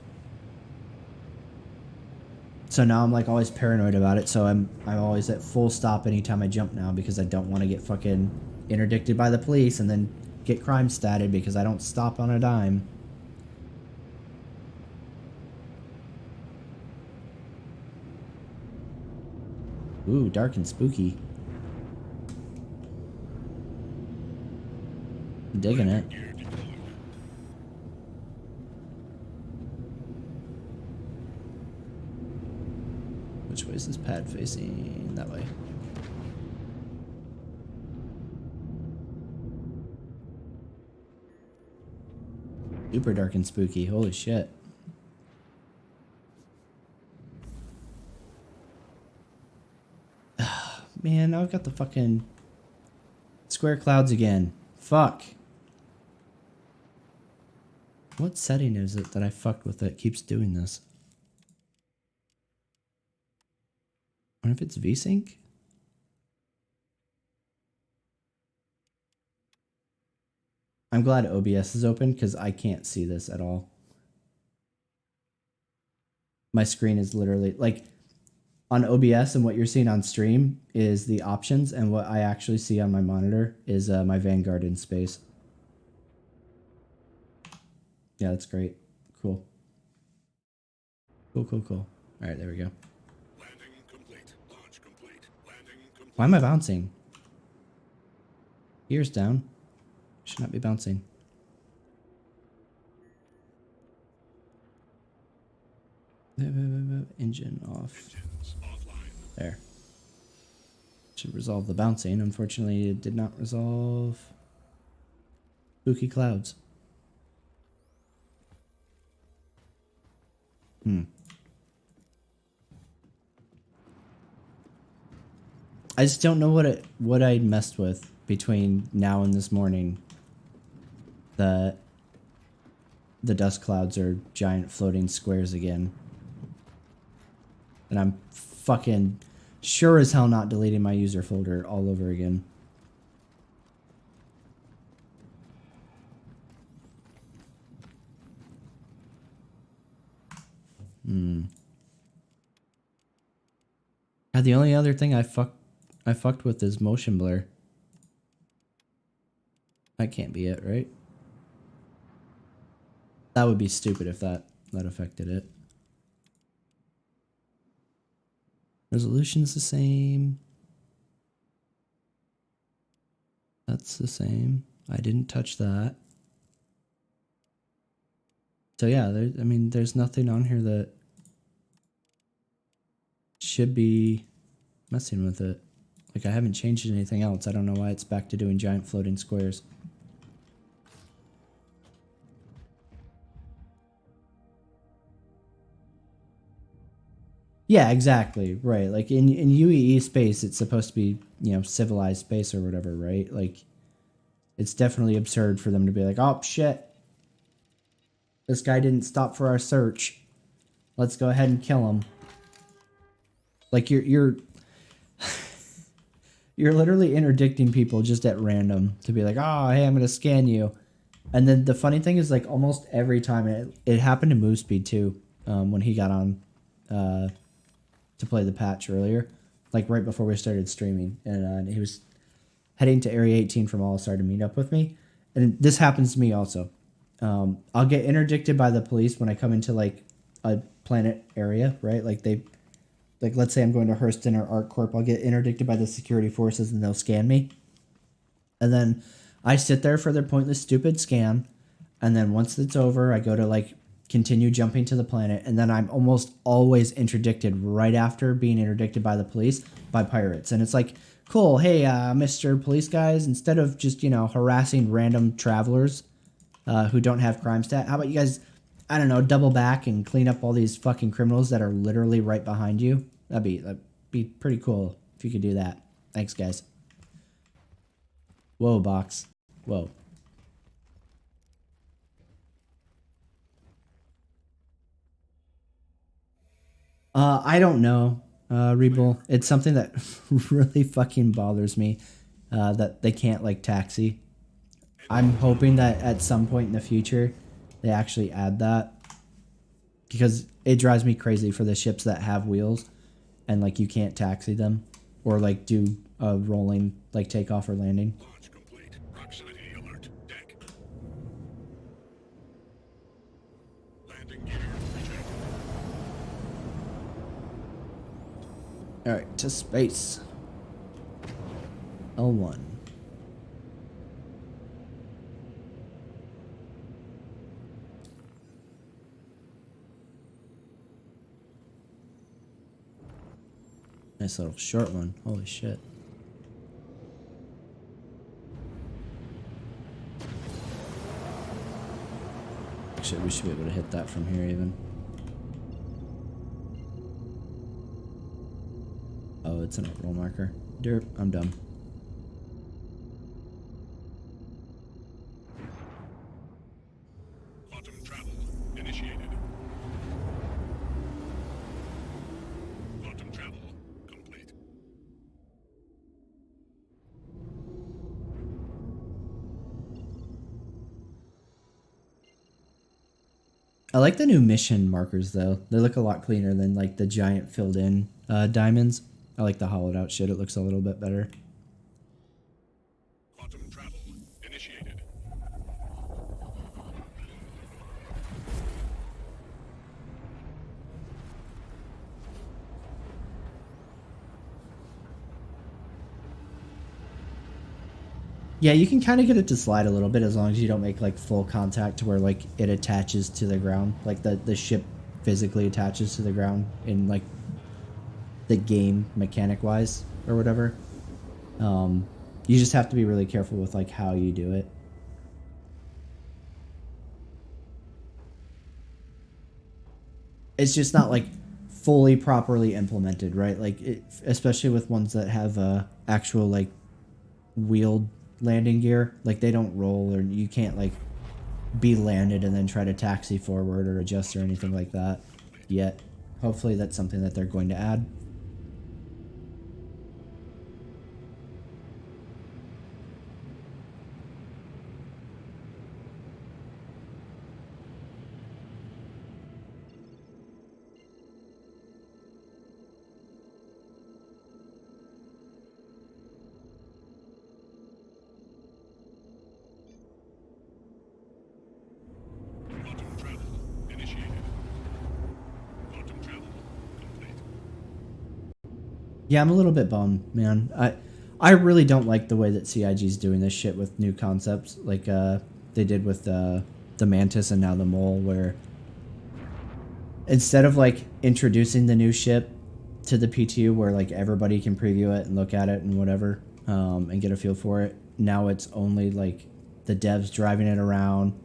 So now I'm, like, always paranoid about it, so I'm always at full stop anytime I jump now, because I don't want to get fucking interdicted by the police and then get crime statted because I don't stop on a dime. Ooh, dark and spooky. I'm digging it. Gear deployed. Which way is this pad facing? That way. Super dark and spooky. Holy shit. Man, now I've got the fucking square clouds again. Fuck. What setting is it that I fucked with that keeps doing this? I wonder if it's VSync? I'm glad OBS is open because I can't see this at all. My screen is literally like on OBS, and what you're seeing on stream is the options, and what I actually see on my monitor is my Vanguard in space. Yeah, that's great. Cool. Cool, cool, cool. All right, there we go. Landing complete. Launch complete. Landing complete. Why am I bouncing? Gears down. Should not be bouncing. Engine off. Engines offline. There. Should resolve the bouncing. Unfortunately, it did not resolve spooky clouds. I just don't know what I messed with between now and this morning. The dust clouds are giant floating squares again. And I'm fucking sure as hell not deleting my user folder all over again. The only other thing I fucked with is motion blur. That can't be it, right? That would be stupid if that affected it. Resolution's the same. That's the same. I didn't touch that. So yeah, there's nothing on here that should be messing with it. Like, I haven't changed anything else. I don't know why it's back to doing giant floating squares. Yeah, exactly. Right. Like in UEE space, it's supposed to be, civilized space or whatever, right? Like, it's definitely absurd for them to be like, oh, shit. This guy didn't stop for our search. Let's go ahead and kill him. Like, you're literally interdicting people just at random to be like, oh, hey, I'm going to scan you. And then the funny thing is, like, almost every time, it happened to Move Speed too, when he got on to play the patch earlier, like right before we started streaming. And he was heading to Area 18 from All-Star to meet up with me. And this happens to me also. I'll get interdicted by the police when I come into, like, a planet area, right? Like, let's say I'm going to Hurston or ArcCorp, I'll get interdicted by the security forces and they'll scan me. And then I sit there for their pointless, stupid scan. And then once it's over, I go to, like, continue jumping to the planet. And then I'm almost always interdicted right after being interdicted by the police by pirates. And it's like, cool, hey, Mr. Police guys, instead of just, harassing random travelers who don't have crime stat, how about you guys, I don't know, double back and clean up all these fucking criminals that are literally right behind you? That'd be pretty cool if you could do that. Thanks, guys. Whoa, box. Whoa. I don't know, Rebull. It's something that really fucking bothers me, that they can't, like, taxi. I'm hoping that at some point in the future they actually add that, because it drives me crazy for the ships that have wheels and, like, you can't taxi them or, like, do a rolling, like, takeoff or landing. Launch complete. Proximity alert. Deck. Landing gear rejected. Alright, to space. L1. Nice little short one. Holy shit. Actually, we should be able to hit that from here even. Oh, it's an orbital marker. Derp, I'm dumb. Quantum travel initiated. Quantum travel complete. I like the new mission markers though. They look a lot cleaner than like the giant filled in diamonds. I like the hollowed out shit. It looks a little bit better. Quantum travel initiated. Yeah, you can kind of get it to slide a little bit as long as you don't make like full contact to where like it attaches to the ground. Like the ship physically attaches to the ground in like the game mechanic wise or whatever. You just have to be really careful with like how you do it. It's just not like fully properly implemented, right? Like especially with ones that have actual like wheeled landing gear, like they don't roll, or you can't like be landed and then try to taxi forward or adjust or anything like that yet. Hopefully that's something that they're going to add. Quantum travel initiated. Quantum travel complete. Yeah, I'm a little bit bummed, man. I really don't like the way that CIG's doing this shit with new concepts, like they did with the Mantis and now the Mole, where instead of like introducing the new ship to the PTU where like everybody can preview it and look at it and whatever, and get a feel for it, now it's only like the devs driving it around,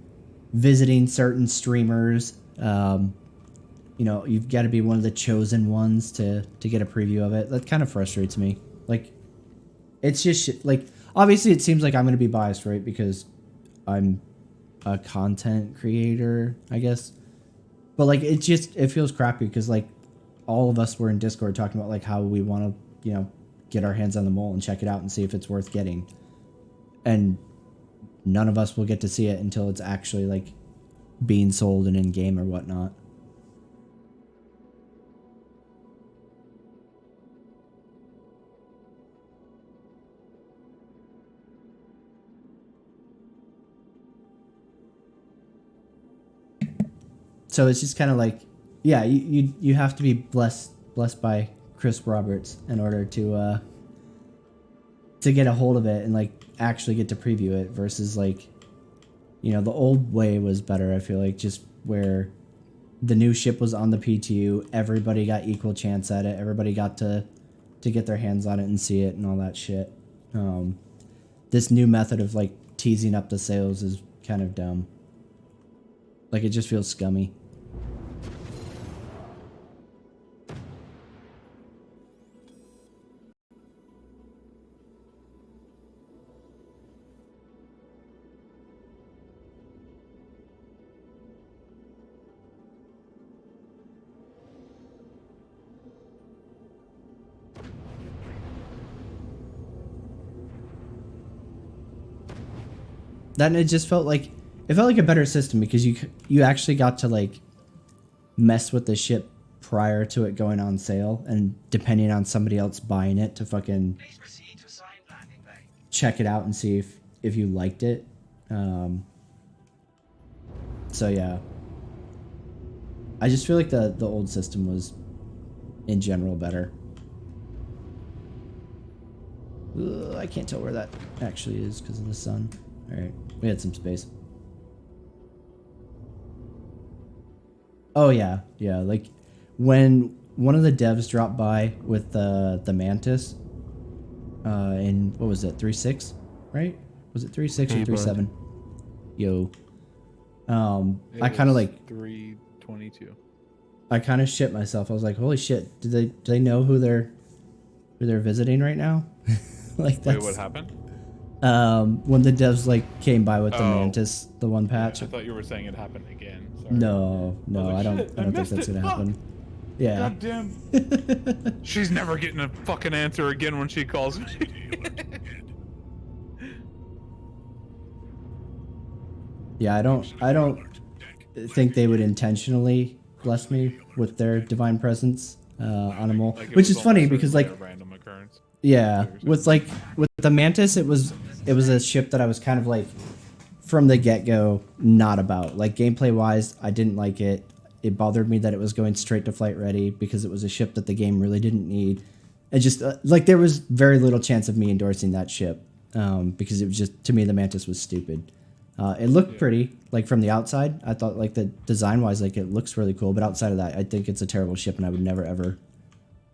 visiting certain streamers. You know, you've got to be one of the chosen ones to get a preview of it. That kind of frustrates me. Like, it's just shit. Like, obviously it seems like I'm going to be biased, right? Because I'm a content creator, I guess. But like, it feels crappy because like all of us were in Discord talking about like how we want to, you know, get our hands on the Mole and check it out and see if it's worth getting. And none of us will get to see it until it's actually like being sold and in game or whatnot. So it's just kind of like, yeah, you have to be blessed by Chris Roberts in order to get a hold of it and like actually get to preview it, versus like, you know, the old way was better. I feel like just where the new ship was on the PTU, everybody got equal chance at it. Everybody got to get their hands on it and see it and all that shit. This new method of like teasing up the sales is kind of dumb. Like, it just feels scummy. Then it just felt like a better system because you actually got to like mess with the ship prior to it going on sale, and depending on somebody else buying it to fucking Please proceed to assigned landing bay. check it out and see if you liked it. So yeah, I just feel like the old system was in general better. I can't tell where that actually is because of the sun. All right, we had some space. Oh yeah, yeah. Like when one of the devs dropped by with the mantis, in what was it, 3.6, right? Was it 3.6 or 3.7? Yo. I kind of like 322. I kind of shit myself. I was like, holy shit! Do they know who they're visiting right now? Like that's. Wait, what happened? When the devs like came by with the mantis, the one patch. I thought you were saying it happened again. Sorry. No, like, I don't shit, I think missed that's it. gonna Fuck. happen. Yeah. God damn. She's never getting a fucking answer again when she calls me. Yeah, I don't think they would intentionally bless me with their divine presence on a mole, Like, it which was is funny almost because like a random occurrence. yeah, with the mantis, it was a ship that I was kind of like from the get-go not about. Like gameplay wise, I didn't like it. It bothered me that it was going straight to flight ready because it was a ship that the game really didn't need. And just like there was very little chance of me endorsing that ship because it was just, to me, the mantis was stupid. It looked pretty, like from the outside. I thought like the design wise, like it looks really cool. But outside of that, I think it's a terrible ship and I would never ever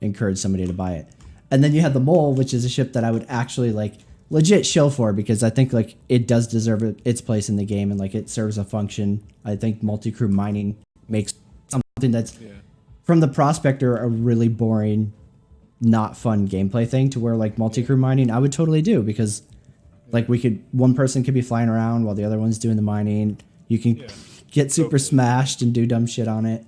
encourage somebody to buy it. And then you had the Mole, which is a ship that I would actually like legit shill for because I think like it does deserve its place in the game and like it serves a function. I think multi-crew mining makes something that's from the prospector a really boring, not fun gameplay thing to where like multi-crew mining I would totally do because like one person could be flying around while the other one's doing the mining. You can get super smashed and do dumb shit on it.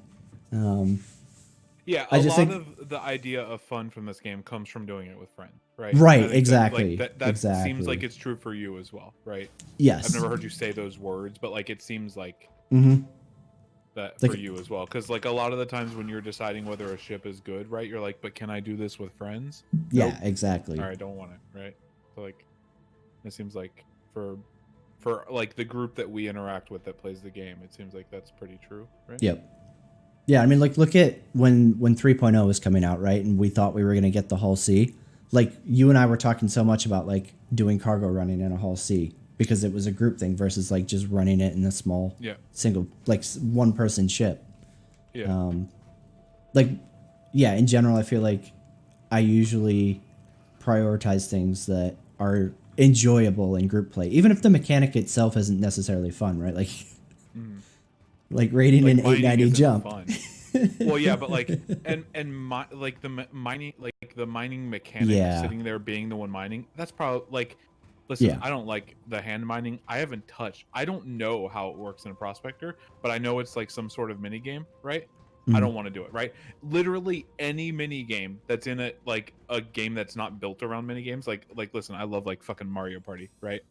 Yeah, a lot of the idea of fun from this game comes from doing it with friends, right? Right, exactly. That exactly. seems like it's true for you as well, right? Yes. I've never heard you say those words, but like it seems like that like, for you as well. Because like a lot of the times when you're deciding whether a ship is good, right? You're like, but can I do this with friends? Yeah, nope. Exactly. All right, don't want it, right? So like, it seems like for like the group that we interact with that plays the game, it seems like that's pretty true, right? Yep. Yeah, I mean, like, look at when 3.0 was coming out, right? And we thought we were going to get the Hull C. Like, you and I were talking so much about, like, doing cargo running in a Hull C because it was a group thing versus, like, just running it in a small, single, like, one-person ship. Yeah. Like, yeah, in general, I feel like I usually prioritize things that are enjoyable in group play, even if the mechanic itself isn't necessarily fun, right? Like... Like raiding like an 890 jump. Fun. Well, yeah, but like like the mining, like the mining mechanic sitting there being the one mining. That's probably like, listen, I don't like the hand mining. I haven't touched. I don't know how it works in a prospector, but I know it's like some sort of mini game, right? I don't want to do it, right? Literally any mini game that's in it, like a game that's not built around mini games. Like listen, I love like fucking Mario Party, right?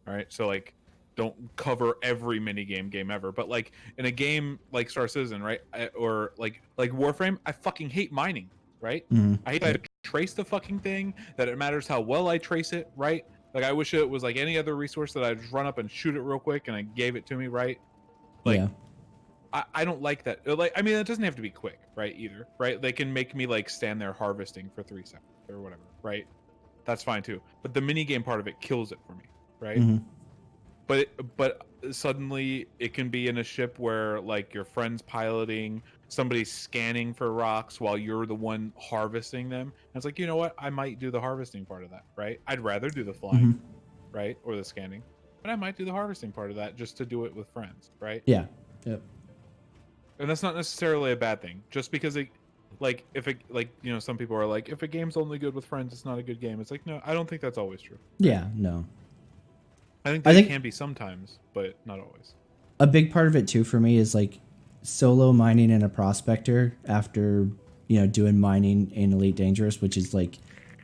All right, so like. Don't cover every mini game ever, but like in a game like Star Citizen, right, or like Warframe, I fucking hate mining, right? I hate that I trace the fucking thing, that it matters how well I trace it, right? Like I wish it was like any other resource that I just run up and shoot it real quick and I gave it to me, right? Like I don't like that. Like I mean, it doesn't have to be quick, right? Either, right? They can make me like stand there harvesting for 3 seconds or whatever, right? That's fine too. But the mini game part of it kills it for me, right? But suddenly it can be in a ship where like your friend's piloting, somebody's scanning for rocks while you're the one harvesting them. And it's like, you know what? I might do the harvesting part of that, right? I'd rather do the flying, right? Or the scanning. But I might do the harvesting part of that just to do it with friends, right? Yeah. Yep. And that's not necessarily a bad thing. Just because it like if it like, you know, some people are like, if a game's only good with friends, it's not a good game. It's like, no, I don't think that's always true. Yeah, no. I think it can be sometimes, but not always. A big part of it too for me is like solo mining in a prospector after, you know, doing mining in Elite Dangerous, which is like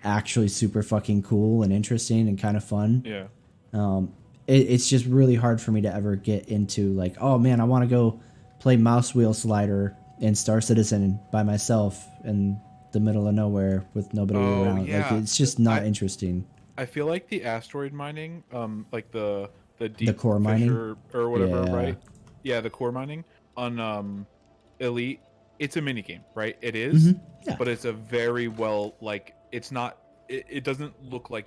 actually super fucking cool and interesting and kind of fun. Yeah. It's just really hard for me to ever get into like, oh man, I want to go play mouse wheel slider in Star Citizen by myself in the middle of nowhere with nobody around. Yeah. Like it's just not interesting. I feel like the asteroid mining, like the deep core mining or whatever, right? Yeah, the core mining on Elite. It's a mini game, right? It is, but it's a very well like it's not it doesn't look like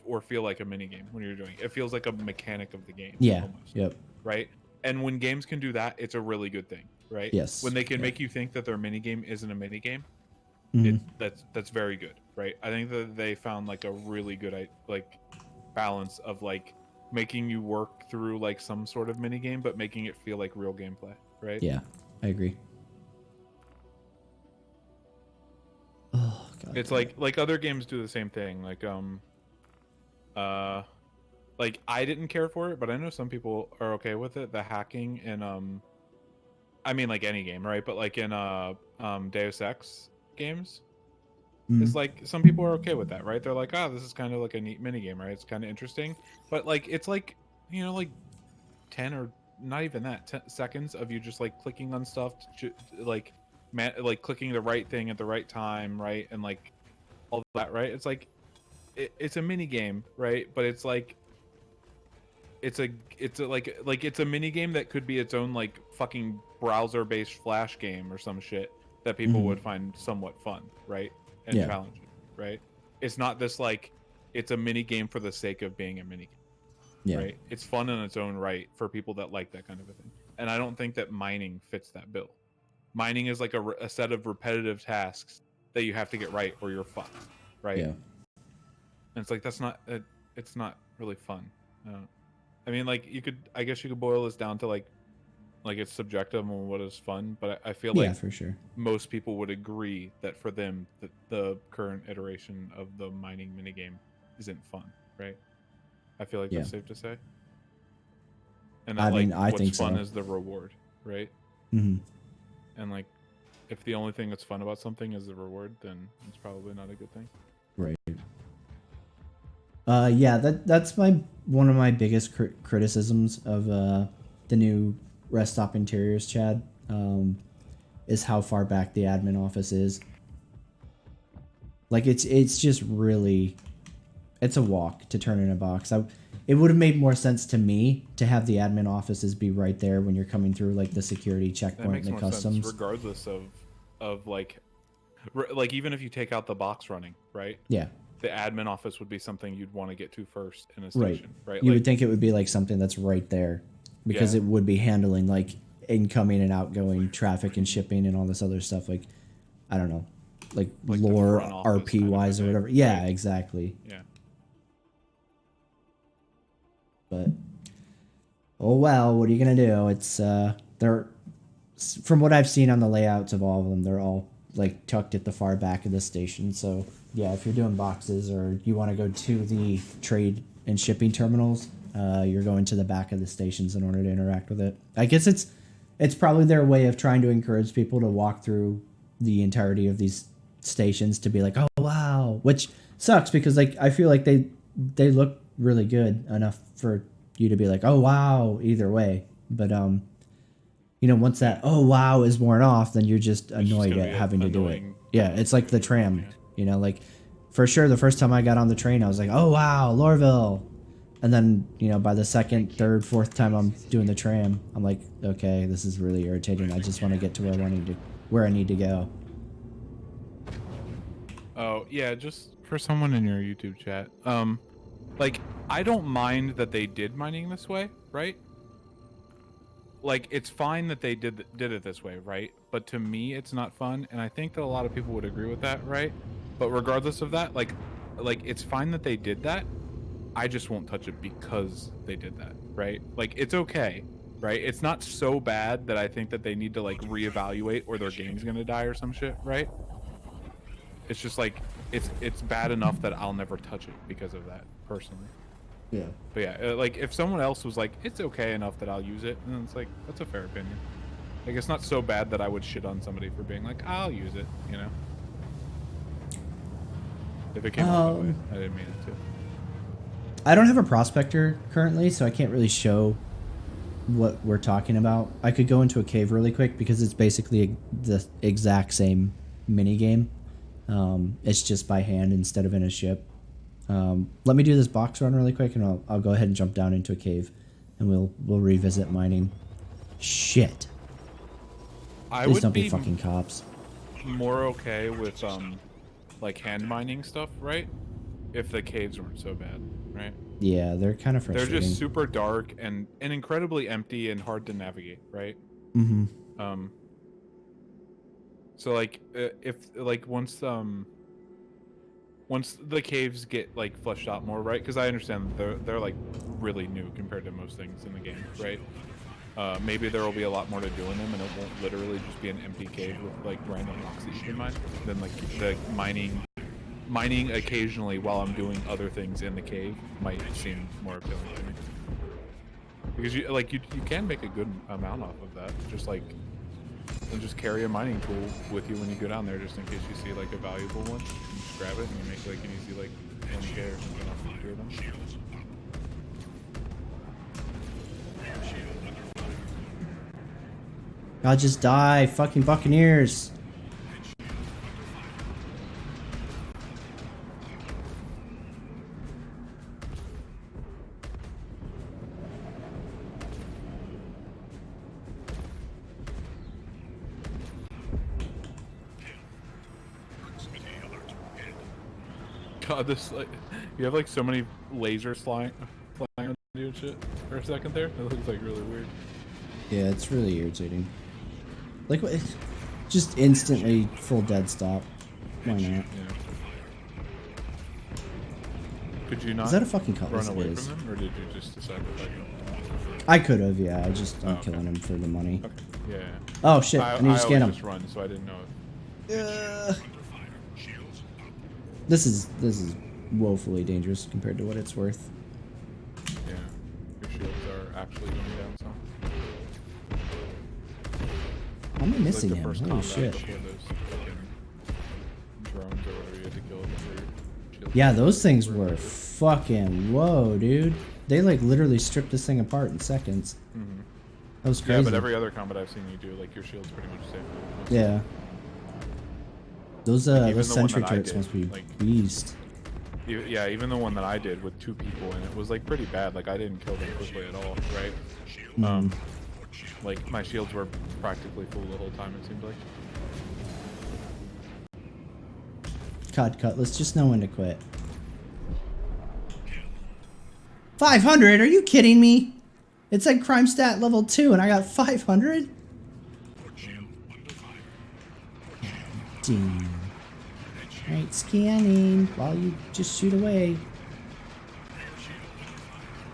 or feel like a mini game when you're doing it. It feels like a mechanic of the game. Yeah. Almost, Yep. right. And when games can do that, it's a really good thing, right? Yes. When they can make you think that their mini game isn't a mini game, that's very good, right? I think that they found like a really good like balance of like making you work through like some sort of mini game, but making it feel like real gameplay, right? Yeah, I agree. Oh god. It's like other games do the same thing. Like I didn't care for it, but I know some people are okay with it. The hacking in I mean like any game, right? But like in Deus Ex games, it's like some people are okay with that, right? They're like, oh, this is kind of like a neat mini game, right? It's kind of interesting, but like it's like, you know, like 10 or not even that 10 seconds of you just like clicking on stuff, like clicking the right thing at the right time, right? And like all that, right? It's like it's a mini game, right? But it's like it's a mini game that could be its own like fucking browser based flash game or some shit that people would find somewhat fun, right? And challenging, right? It's not this like it's a mini game for the sake of being a mini game, right? It's fun in its own right for people that like that kind of a thing. And I don't think that mining fits that bill. Mining is like a set of repetitive tasks that you have to get right or you're fucked, right? Yeah. And it's like that's not it's not really fun. I mean, like I guess you could boil this down to like it's subjective on what is fun, but I feel like for sure most people would agree that for them the current iteration of the mining minigame isn't fun, right? I feel like that's safe to say. And that, I think what's fun so. is the reward, right? Mm-hmm. And like if the only thing that's fun about something is the reward, then it's probably not a good thing. Right. Yeah, that's one of my biggest criticisms of the new rest stop interiors, Chad, is how far back the admin office is. Like it's just really, it's a walk to turn in a box. It would have made more sense to me to have the admin offices be right there when you're coming through like the security checkpoint and the customs. Sense regardless of like even if you take out the box running, right? Yeah. The admin office would be something you'd want to get to first in a station, right? You would think it would be like something that's right there because it would be handling like incoming and outgoing traffic and shipping and all this other stuff. Like, I don't know, like lore RP wise or whatever. Yeah, right. Exactly. Yeah. But, oh well, what are you going to do? It's, they're, from what I've seen on the layouts of all of them, they're all like tucked at the far back of the station. So yeah, if you're doing boxes or you want to go to the trade and shipping terminals, you're going to the back of the stations in order to interact with it. I guess it's probably their way of trying to encourage people to walk through the entirety of these stations to be like, oh wow, which sucks because like I feel like they look really good enough for you to be like, oh wow, either way. But you know, once that oh wow is worn off, then you're just annoyed at having to do it. Yeah, it's like the tram. Yeah. You know, like for sure the first time I got on the train, I was like, oh wow, Lorville. And then, you know, by the second, third, fourth time I'm doing the tram, I'm like, okay, this is really irritating. I just want to get to where I need to go. Oh yeah, just for someone in your YouTube chat, like I don't mind that they did mining this way, right? Like it's fine that they did it this way, right? But to me, it's not fun, and I think that a lot of people would agree with that, right? But regardless of that, like it's fine that they did that. I just won't touch it because they did that, right? Like it's okay, right? It's not so bad that I think that they need to like reevaluate or their game's gonna die or some shit, right? It's just like it's bad enough that I'll never touch it because of that personally. Yeah. But yeah, like if someone else was like, it's okay enough that I'll use it, then it's like that's a fair opinion. Like it's not so bad that I would shit on somebody for being like, I'll use it, you know? If it came out that way, I didn't mean it to. I don't have a prospector currently, so I can't really show what we're talking about. I could go into a cave really quick because it's basically the exact same mini game. It's just by hand instead of in a ship. Let me do this box run really quick, and I'll go ahead and jump down into a cave, and we'll revisit mining. Shit. Please don't be fucking cops. More okay with like hand mining stuff, right? if the caves weren't so bad, right? Yeah, they're kind of They're frustrating. just super dark and incredibly empty and hard to navigate, right? Mm-hmm. So like if like once the caves get like fleshed out more, right? Because I understand they're like really new compared to most things in the game, right? Maybe there will be a lot more to do in them, and it won't literally just be an empty cave with like random rocks that you can mine. Then like the mining occasionally while I'm doing other things in the cave might seem more appealing to me. Because you can make a good amount off of that. Just carry a mining tool with you when you go down there, just in case you see like a valuable one. You just grab it and you make like an easy like 1K or something off of 2 of them. God, just die, fucking Buccaneers. God, this like you have like so many lasers flying on you and shit for a second there. It looks like really weird. Yeah, it's really irritating. Like, what? Just instantly full dead stop. Why not? Yeah. Could you not Is that a fucking cutlass? run away It is. from him, or did you just decide to fight him? I could have, yeah. I'm okay. killing him for the money. Okay. Yeah. Oh shit! I need to scan him. Just run, so I didn't know. This is woefully dangerous compared to what it's worth. Yeah. Your shields are actually going down some. How am I missing like him? the first Holy combat shit! before those fucking drones or whatever you had to kill before your shield. Yeah, those things were fucking whoa, dude. They like literally stripped this thing apart in seconds. Mm-hmm. That was crazy. Yeah, but every other combat I've seen you do, like your shield's pretty much safe. Yeah. Those Like, even those the one sentry that I turrets did, must be like- beast. Yeah, even the one that I did with 2 people, and it was like pretty bad. Like I didn't kill them quickly at all, right? Mhm. Like my shields were practically full the whole time. It seemed like. COD Cutlass, just know when to quit. 500? Are you kidding me? It's like crime stat level 2 and I got 500? Damn. Alright, scanning while you just shoot away.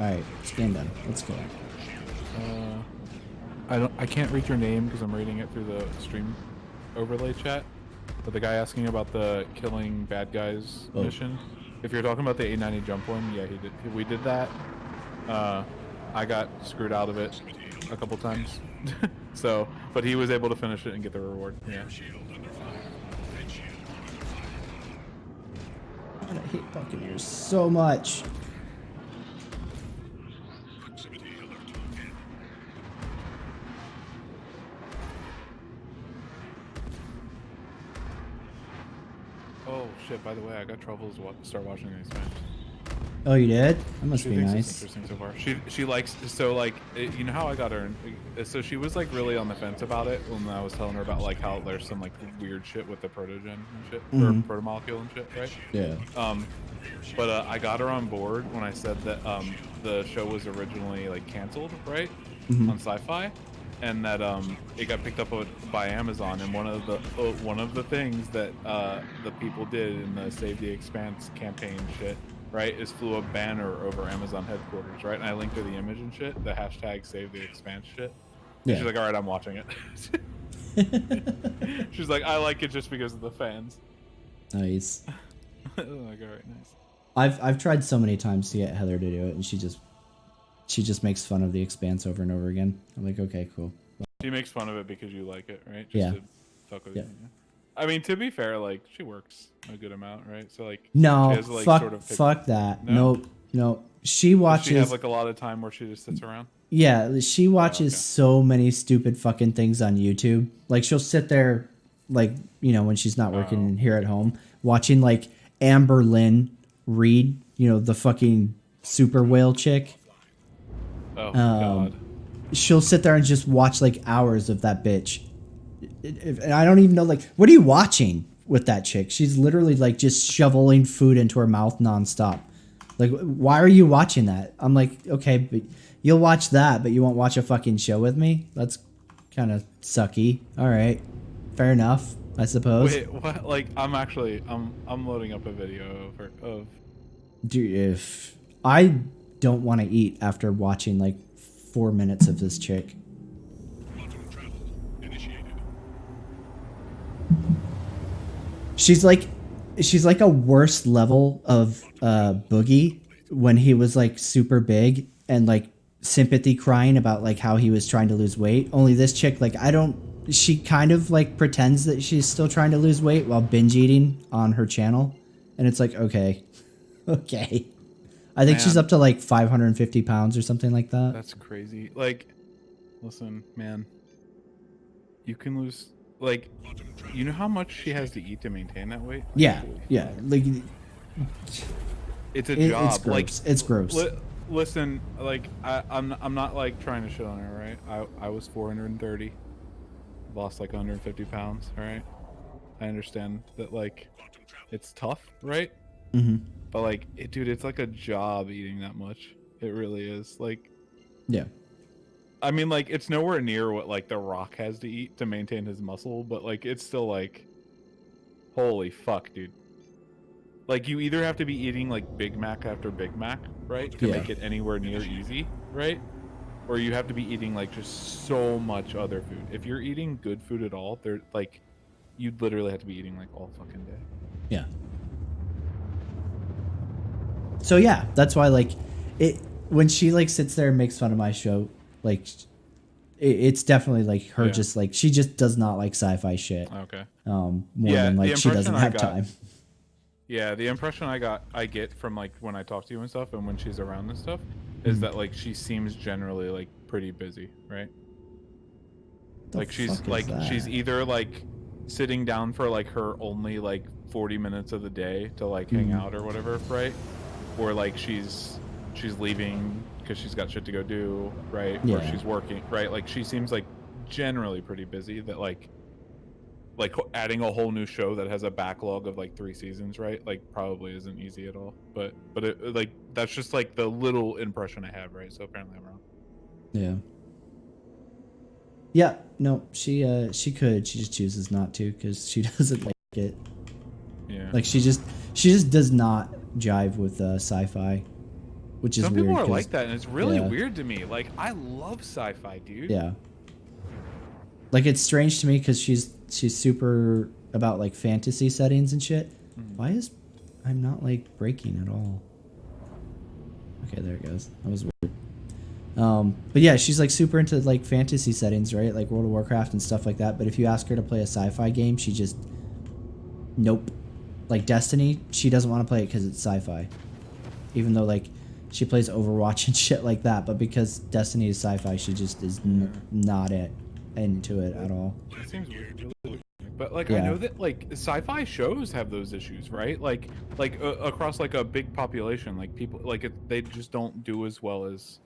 Alright, scan done. Let's go. I can't read your name because I'm reading it through the stream overlay chat. But the guy asking about the killing bad guys mission. If you're talking about the 890 jump one, yeah, he did. We did that. I got screwed out of it a couple times. So, but he was able to finish it and get the reward. Yeah. God, I hate Buccaneers so much. Oh shit! By the way, I got trouble to start watching these matches. Oh, you did? That must She be thinks nice. it's interesting so far. She likes so like you know how I got her. So she was like really on the fence about it when I was telling her about like how there's some like weird shit with the protogen and shit or proto-molecule and shit, right? Yeah. But I got her on board when I said that the show was originally like canceled, right, on Sci-Fi, and that it got picked up by Amazon. And one of the things that the people did in the Save the Expanse campaign shit, right, is flew a banner over Amazon headquarters, right? And I linked her the image and shit, the hashtag Save the Expanse shit. Yeah. She's like, all right, I'm watching it. She's like, I like it just because of the fans. Nice. I'm like, all right, nice. I've tried so many times to get Heather to do it, and she just makes fun of the Expanse over and over again. I'm like, okay, cool. She makes fun of it because you like it, right? Just Yeah. to fuck with Yeah. you. Yeah. I mean, to be fair, like she works a good amount, right? So like, No, she has to, like, fuck, sort of pick- fuck that. No? Nope. She Does watches. she have like a lot of time where she just sits around? Yeah, she watches okay. so many stupid fucking things on YouTube. Like she'll sit there, like, you know, when she's not working here at home, watching like Amber Lynn read, you know, the fucking super whale chick. Oh god. She'll sit there and just watch like hours of that bitch. And I don't even know, like, what are you watching? with that chick. She's literally like just shoveling food into her mouth nonstop. Like, why are you watching that? I'm like, okay, but you'll watch that, but you won't watch a fucking show with me? That's kind of sucky. All right. Fair enough, I suppose. Wait, what? Like, I'm loading up a video of her. Dude, if I don't want to eat after watching like 4 minutes of this chick. Quantum travel initiated. She's like a worse level of Boogie when he was like super big and like sympathy crying about like how he was trying to lose weight. Only this chick, like, she kind of like pretends that she's still trying to lose weight while binge eating on her channel. And it's like, okay. Okay. I think she's up to like 550 pounds or something like that. That's crazy. Like, listen, man. You can lose, like, you know how much she has to eat to maintain that weight? Like, Yeah. Yeah. Like, it's a job. It's gross. Like, it's gross. Listen, like, I'm not like trying to shit on her, right? I was 430. Lost like 150 pounds, all right? I understand that, like, it's tough, right? Mm-hmm. But like, dude, it's like a job eating that much. It really is. Like, yeah. I mean, like, it's nowhere near what like The Rock has to eat to maintain his muscle, but like, it's still like, holy fuck, dude. Like, you either have to be eating like Big Mac after Big Mac, right, to make it anywhere near easy, right? Or you have to be eating like just so much other food. If you're eating good food at all, they're like, you'd literally have to be eating like all fucking day. Yeah. So yeah, that's why like it when she like sits there and makes fun of my show, like it's definitely like her just like she just does not like sci-fi shit. Okay. More than like she doesn't have time. Yeah, the impression I get from like when I talk to you and stuff, and when she's around and stuff, is that like she seems generally like pretty busy, right? Like she's either like sitting down for like her only like 40 minutes of the day to like hang out or whatever, right? Or like she's leaving because she's got shit to go do, right? Yeah. Or she's working, right? Like she seems like generally pretty busy. That like adding a whole new show that has a backlog of like 3 seasons, right? Like probably isn't easy at all. But it, like that's just like the little impression I have, right? So apparently I'm wrong. Yeah. Yeah. No, she could. She just chooses not to because she doesn't like it. Yeah. Like she just does not jive with sci-fi, which is some weird. People are like that, and it's really weird to me. Like I love sci-fi, dude. Yeah. Like it's strange to me because she's super about like fantasy settings and shit. Why is I'm not like breaking at all? Okay, there it goes. That was weird. But yeah, she's like super into like fantasy settings, right? Like World of Warcraft and stuff like that. But if you ask her to play a sci-fi game, she just nope. Like Destiny, she doesn't want to play it because it's sci-fi. Even though like she plays Overwatch and shit like that, but because Destiny is sci-fi, she just is not into it at all. It seems weird. But like I know that like sci-fi shows have those issues, right? Like across like a big population, like people like they just don't do as well as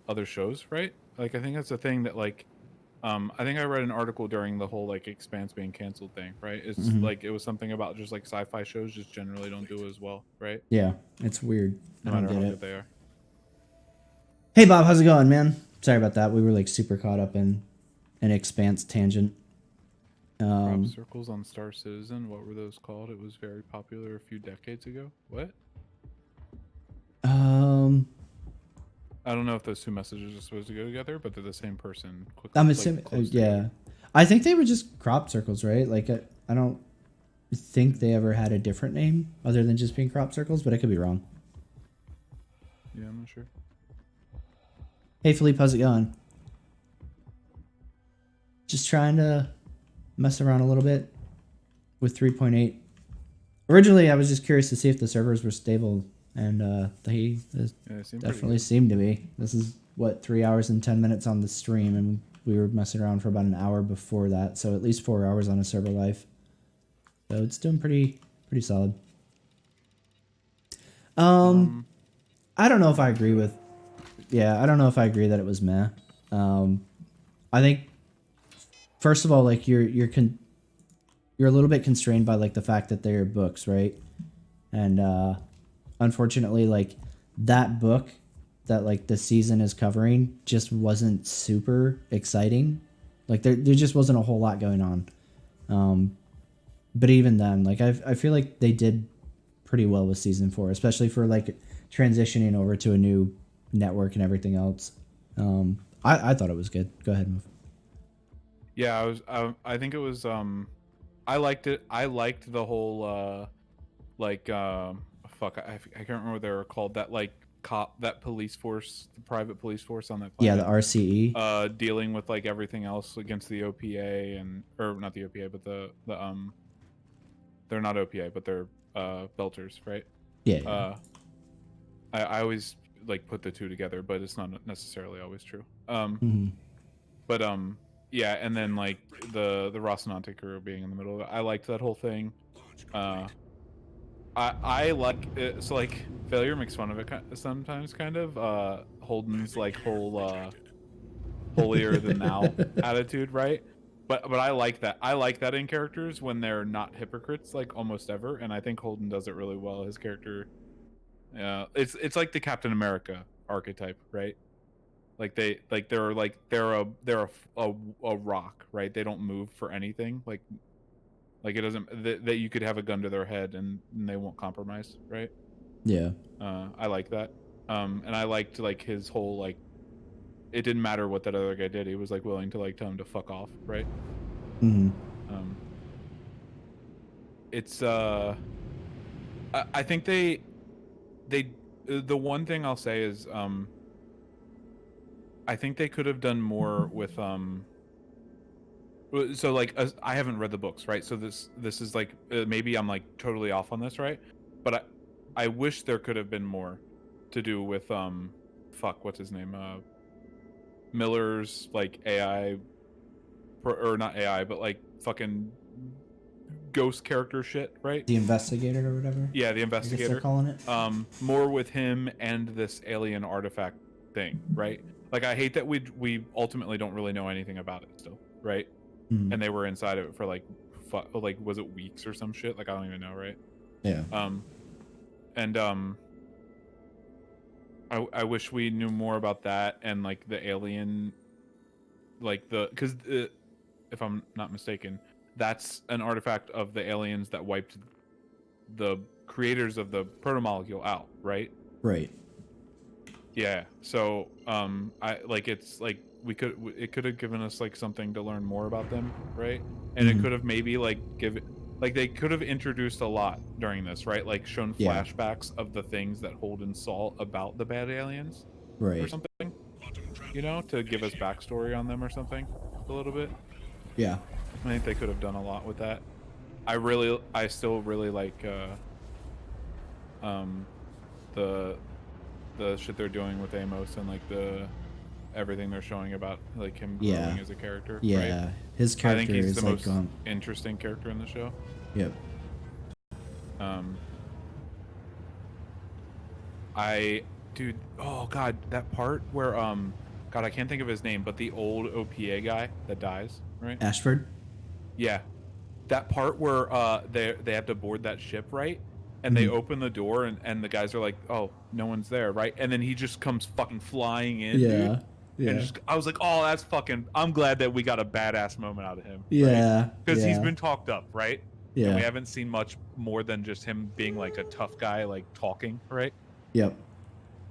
other shows, right? Like I think that's the thing that like I think I read an article during the whole like Expanse being canceled thing, right? It's like it was something about just like sci-fi shows just generally don't do as well, right? Yeah, it's weird. No matter how good they are. Hey Bob, how's it going, man? Sorry about that. We were like super caught up in an Expanse tangent. Crop circles on Star Citizen, what were those called? It was very popular a few decades ago. What? I don't know if those two messages are supposed to go together, but they're the same person. I'm assuming, yeah. I think they were just crop circles, right? Like, I don't think they ever had a different name other than just being crop circles, but I could be wrong. Yeah, I'm not sure. Hey, Philippe, how's it going? Just trying to mess around a little bit with 3.8. Originally, I was just curious to see if the servers were stable, and they definitely seem to be. This is, what, 3 hours and 10 minutes on the stream, and we were messing around for about an hour before that, so at least 4 hours on a server life. So it's doing pretty solid. I don't know if I agree with... Yeah, I don't know if I agree that it was meh. I think, first of all, like, you're a little bit constrained by like the fact that they're books, right? And unfortunately, like that book that like the season is covering just wasn't super exciting. Like there just wasn't a whole lot going on. But even then, like I feel like they did pretty well with season 4, especially for like transitioning over to a new network and everything else. I thought it was good. Go ahead, move. Yeah, I think it was I liked it. I liked the whole fuck, I can't remember what they were called, that like that police force, the private police force on that planet. Yeah, the RCE. Dealing with like everything else against the OPA or not the OPA, but the they're not OPA, but they're belters, right? Yeah. I always like put the two together, but it's not necessarily always true. But yeah, and then like the Rocinante crew being in the middle of it, I liked that whole thing. I like it, so like Failure makes fun of it sometimes, kind of Holden's like whole holier than thou attitude, right? But I like that. I like that in characters when they're not hypocrites, like almost ever, and I think Holden does it really well. His character, it's like the Captain America archetype, right? Like they're a rock, right? They don't move for anything. Like it doesn't that you could have a gun to their head and they won't compromise, right? Yeah. I like that. And I liked like his whole like, it didn't matter what that other guy did. He was like willing to like tell him to fuck off, right? It's I think they the one thing I'll say is I think they could have done more with so like I haven't read the books, right? So this is like maybe I'm like totally off on this, right? But I wish there could have been more to do with fuck, what's his name? Miller's like AI or not AI, but like fucking ghost character shit, right? The Investigator or whatever. Yeah, the Investigator. They're calling it. More with him and this alien artifact thing, right? Like I hate that we ultimately don't really know anything about it still, right? And they were inside of it for like was it weeks or some shit? Like I don't even know, right? Yeah. I wish we knew more about that and like the alien, like because if I'm not mistaken, that's an artifact of the aliens that wiped the creators of the Proto-molecule out, right? Right. Yeah. So I like it's like it could have given us like something to learn more about them, right? And it could have maybe like they could have introduced a lot during this, right? Like shown flashbacks of the things that Holden saw about the bad aliens, right? Or something, you know, to give us backstory on them or something, a little bit. Yeah. I think they could have done a lot with that. I still really like the shit they're doing with Amos and like everything they're showing about like him growing as a character. Yeah, right? his character I think he's is the like most interesting character in the show. Yep. Dude, oh god, that part where God, I can't think of his name, but the old OPA guy that dies, right? Ashford. Yeah, that part where they have to board that ship, right? And they open the door and the guys are like, oh, no one's there, right? And then he just comes fucking flying in, dude. Yeah. And I was like, oh, that's fucking, I'm glad that we got a badass moment out of him. Yeah. Because he's been talked up, right? Yeah. And we haven't seen much more than just him being like a tough guy, like talking, right? Yep.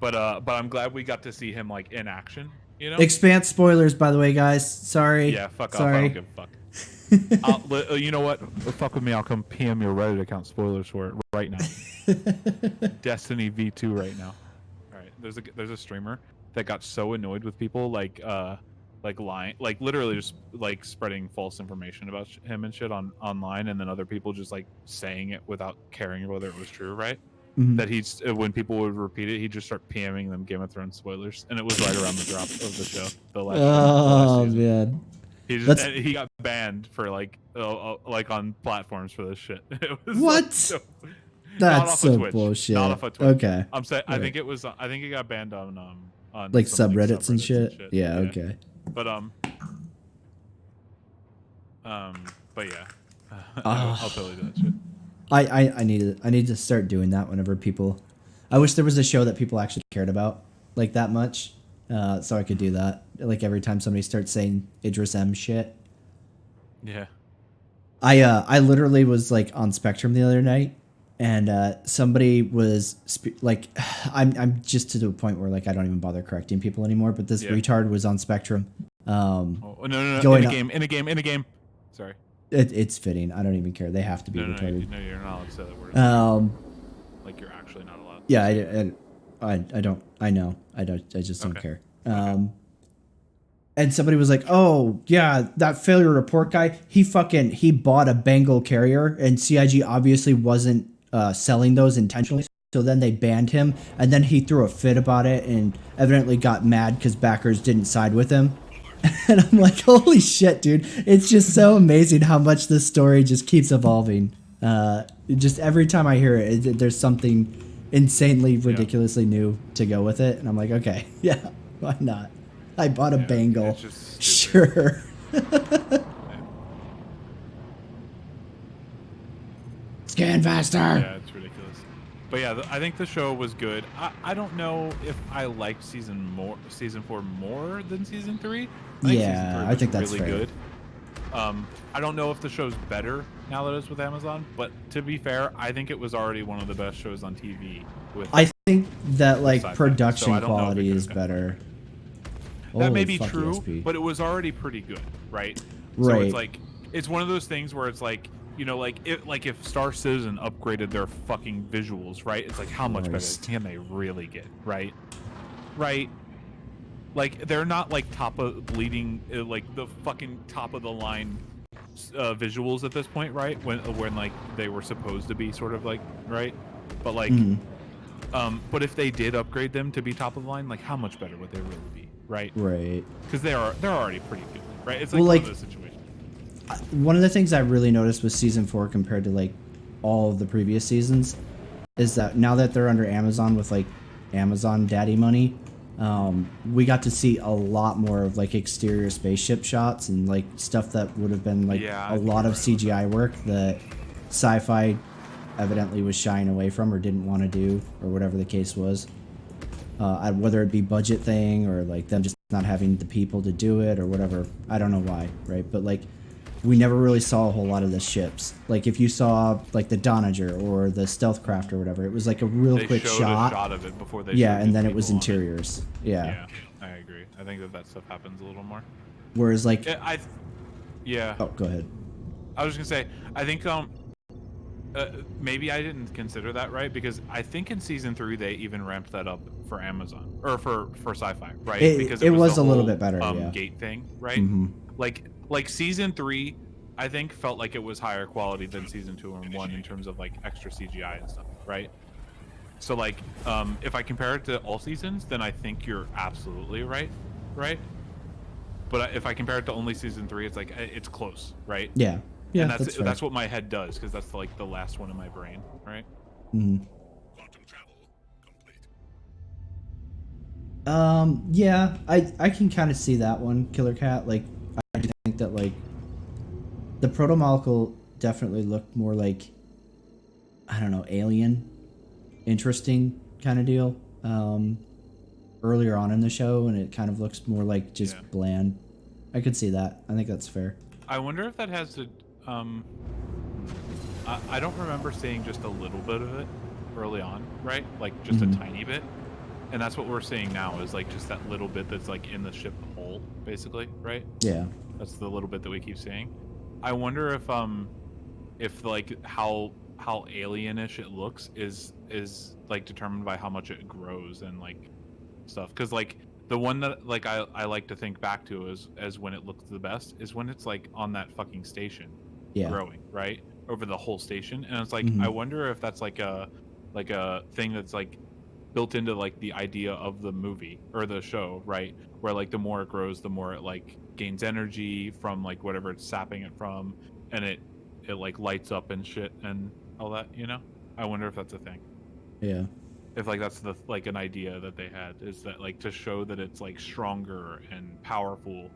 But I'm glad we got to see him like in action, you know? Expanse spoilers, by the way, guys. Sorry. Yeah, fuck off. Sorry. I don't give a fuck. You know what? Fuck with me. I'll come PM your Reddit account spoilers for it right now. Destiny V2 right now. All right. There's a streamer that got so annoyed with people like lying, like literally just like spreading false information about him and shit online, and then other people just like saying it without caring whether it was true, right? That he's when people would repeat it, he'd just start PMing them Game of Thrones spoilers, and it was right around the drop of the show. The last season. Man. He got banned for like on platforms for this shit. It was what? Like, that's so bullshit. Not off of Twitch. Okay. I'm saying I think it was. I think it got banned on like subreddits and shit. Yeah. Okay. But yeah. I'll totally do that shit. I need to start doing that whenever people. I wish there was a show that people actually cared about like that much, so I could do that. Like every time somebody starts saying Idris M shit. Yeah. I literally was like on Spectrum the other night, and somebody was like, I'm just to the point where like I don't even bother correcting people anymore. But this retard was on Spectrum. No, going in a game. Sorry. It's fitting. I don't even care. They have to be retarded. No, you're not allowed to say that word. Like you're actually not allowed. Yeah, I don't. I know. I don't. I just don't care. And somebody was like, "Oh yeah, that failure report guy. He bought a Bengal carrier, and CIG obviously wasn't selling those intentionally. So then they banned him, and then he threw a fit about it, and evidently got mad because backers didn't side with him." And I'm like, holy shit, dude. It's just so amazing how much this story just keeps evolving. Just every time I hear it, there's something insanely, ridiculously new to go with it. And I'm like, okay, yeah, why not? I bought a Bengal. Sure. Scan faster. Yeah, it's ridiculous. But yeah, I think the show was good. I don't know if I liked season 4 more than season 3. I think that's really fair. good. I don't know if the show's better now that it's with Amazon, but to be fair, I think it was already one of the best shows on TV. I think that like sci-fi. production So quality is better. That may Holy be fuck, true, ESP. but it was already pretty good, right? Right. So it's like it's one of those things where it's like, you know, like if Star Citizen upgraded their fucking visuals, right? It's like how much better can they really get, right? Right. Like they're not like leading like the fucking top of the line visuals at this point, right? When like they were supposed to be sort of like, right? But like but if they did upgrade them to be top of the line, like how much better would they really be, right? Right. Because they're already pretty good, right? It's like, Well, one like, of those situations. One of the things I really noticed with season 4 compared to like all of the previous seasons is that now that they're under Amazon with like Amazon daddy money, we got to see a lot more of like exterior spaceship shots and like stuff that would have been like a lot of CGI work that sci-fi evidently was shying away from or didn't want to do or whatever the case was. Whether it be budget thing or like them just not having the people to do it or whatever. I don't know why, right? But like we never really saw a whole lot of the ships. Like if you saw like the Donager or the Stealth Craft or whatever, it was like a real quick shot. A shot of it before they and then it was interiors. Yeah, I agree. I think that stuff happens a little more. Whereas like yeah. Oh, go ahead. I was just gonna say, I think maybe I didn't consider that, right? Because I think in season 3 they even ramped that up for Amazon or for sci-fi, right? Because it was the a little whole, bit better. Gate thing, right? Like season 3, I think felt like it was higher quality than season 2 and 1 in terms of like extra CGI and stuff, right? So like, if I compare it to all seasons, then I think you're absolutely right? But if I compare it to only season 3, it's like it's close, right? Yeah. Yeah, and that's what my head does, because that's like the last one in my brain, right? Quantum travel complete. Yeah, I can kind of see that one, Killer Cat. Like, I think that like the Proto-molecule definitely looked more like, I don't know, alien, interesting kind of deal. Earlier on in the show, and it kind of looks more like just bland. I could see that. I think that's fair. I wonder if that has to. I don't remember seeing just a little bit of it early on, right? Like just a tiny bit, and that's what we're seeing now is like just that little bit that's like in the ship hole, basically, right? Yeah. That's the little bit that we keep seeing. I wonder if like how alienish it looks is like determined by how much it grows and like stuff. Because like the one that like I like to think back to as when it looks the best is when it's like on that fucking station, growing, right, over the whole station, and it's like I wonder if that's like a thing that's like built into like the idea of the movie or the show, right? Where like the more it grows, the more it like gains energy from like whatever it's sapping it from, and it like lights up and shit and all that, you know? I wonder if that's a thing. Yeah. If like that's the like an idea that they had, is that like to show that it's like stronger and powerful,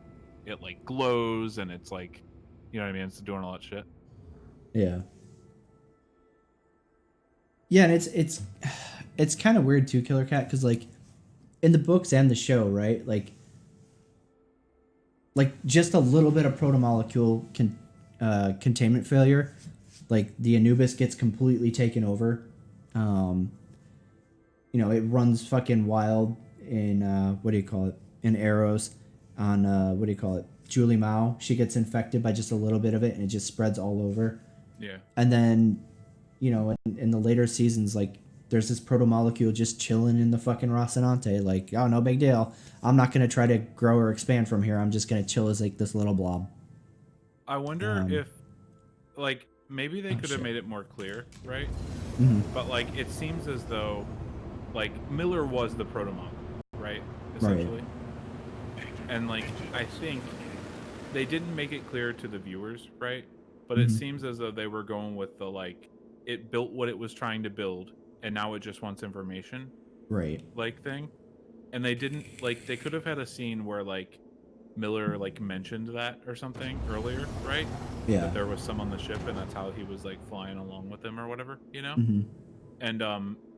it like glows and it's like, you know what I mean? It's doing all that shit. Yeah. Yeah, and it's kind of weird too, Killer Cat, because like in the books and the show, right? Like just a little bit of proto-molecule containment failure, like the Anubis gets completely taken over. You know, it runs fucking wild in what do you call it? In Arrows on what do you call it? Julie Mao. She gets infected by just a little bit of it, and it just spreads all over. Yeah. And then, you know, in the later seasons, like there's this proto-molecule just chilling in the fucking Rocinante, like, oh, no big deal. I'm not gonna try to grow or expand from here. I'm just gonna chill as like this little blob. I wonder if, like, maybe they could have shit. made it more clear, right? Mhm. But like, it seems as though, like, Miller was the proto-molecule, right? Essentially. And like, I think they didn't make it clear to the viewers, right? But it seems as though they were going with the like, it built what it was trying to build, and now it just wants information, Right. like thing. And they didn't like, they could have had a scene where like Miller like mentioned that or something earlier, right? Yeah. That there was some on the ship, and that's how he was like flying along with them or whatever, you know.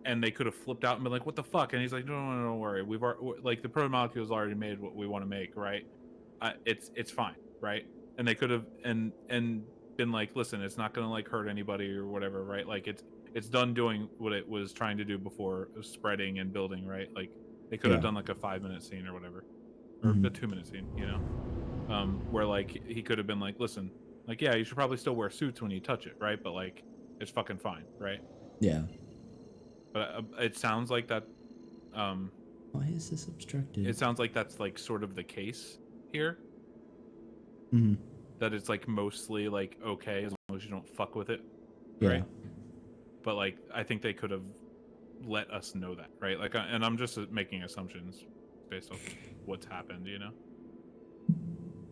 And they could have flipped out and been like, "What the fuck?" And he's like, "No, don't worry. We've like the proto-molecule's already made what we want to make, right? It's fine, right?" And they could have and been like, "Listen, it's not gonna like hurt anybody or whatever, right? Like it's done doing what it was trying to do before, spreading and building, right? Like they could have done like a 5-minute scene or whatever, or a 2-minute scene, you know, where like he could have been like, "Listen, like yeah, you should probably still wear suits when you touch it, right? But like it's fucking fine, right?" Yeah. But it sounds like that. Why is this obstructed? It sounds like that's like sort of the case here. Mhm. That it's like mostly like okay as long as you don't fuck with it, Yeah. right? But like I think they could have let us know that, right? Like, and I'm just making assumptions based off what's happened, you know?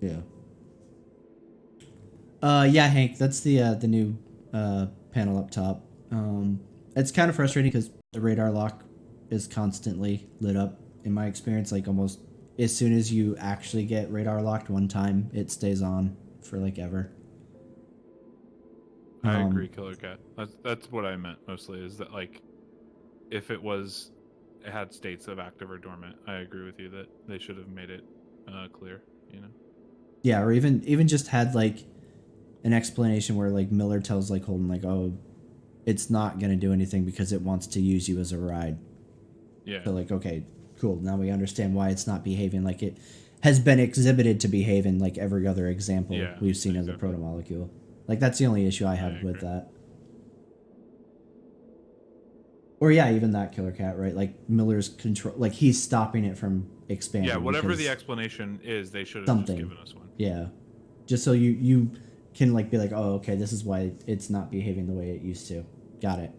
Yeah. Yeah, Hank, that's the new panel up top. It's kind of frustrating because the radar lock is constantly lit up. In my experience, like almost as soon as you actually get radar locked one time, it stays on for like ever. I agree, Killer Cat. That's what I meant mostly. Is that like if it had states of active or dormant, I agree with you that they should have made it clear, you know? Yeah, or even just had like an explanation where like Miller tells like Holden like, oh, it's not gonna do anything because it wants to use you as a ride. Yeah. So like, okay, cool. Now we understand why it's not behaving like it has been exhibited to behave in like every other example we've seen of the proto-molecule. Like that's the only issue I have with that. Or yeah, even that, Killer Cat, right? Like Miller's control, like he's stopping it from expanding. Yeah, whatever the explanation is, they should have just given us one. Yeah, just so you can like be like, oh, okay, this is why it's not behaving the way it used to. Got it.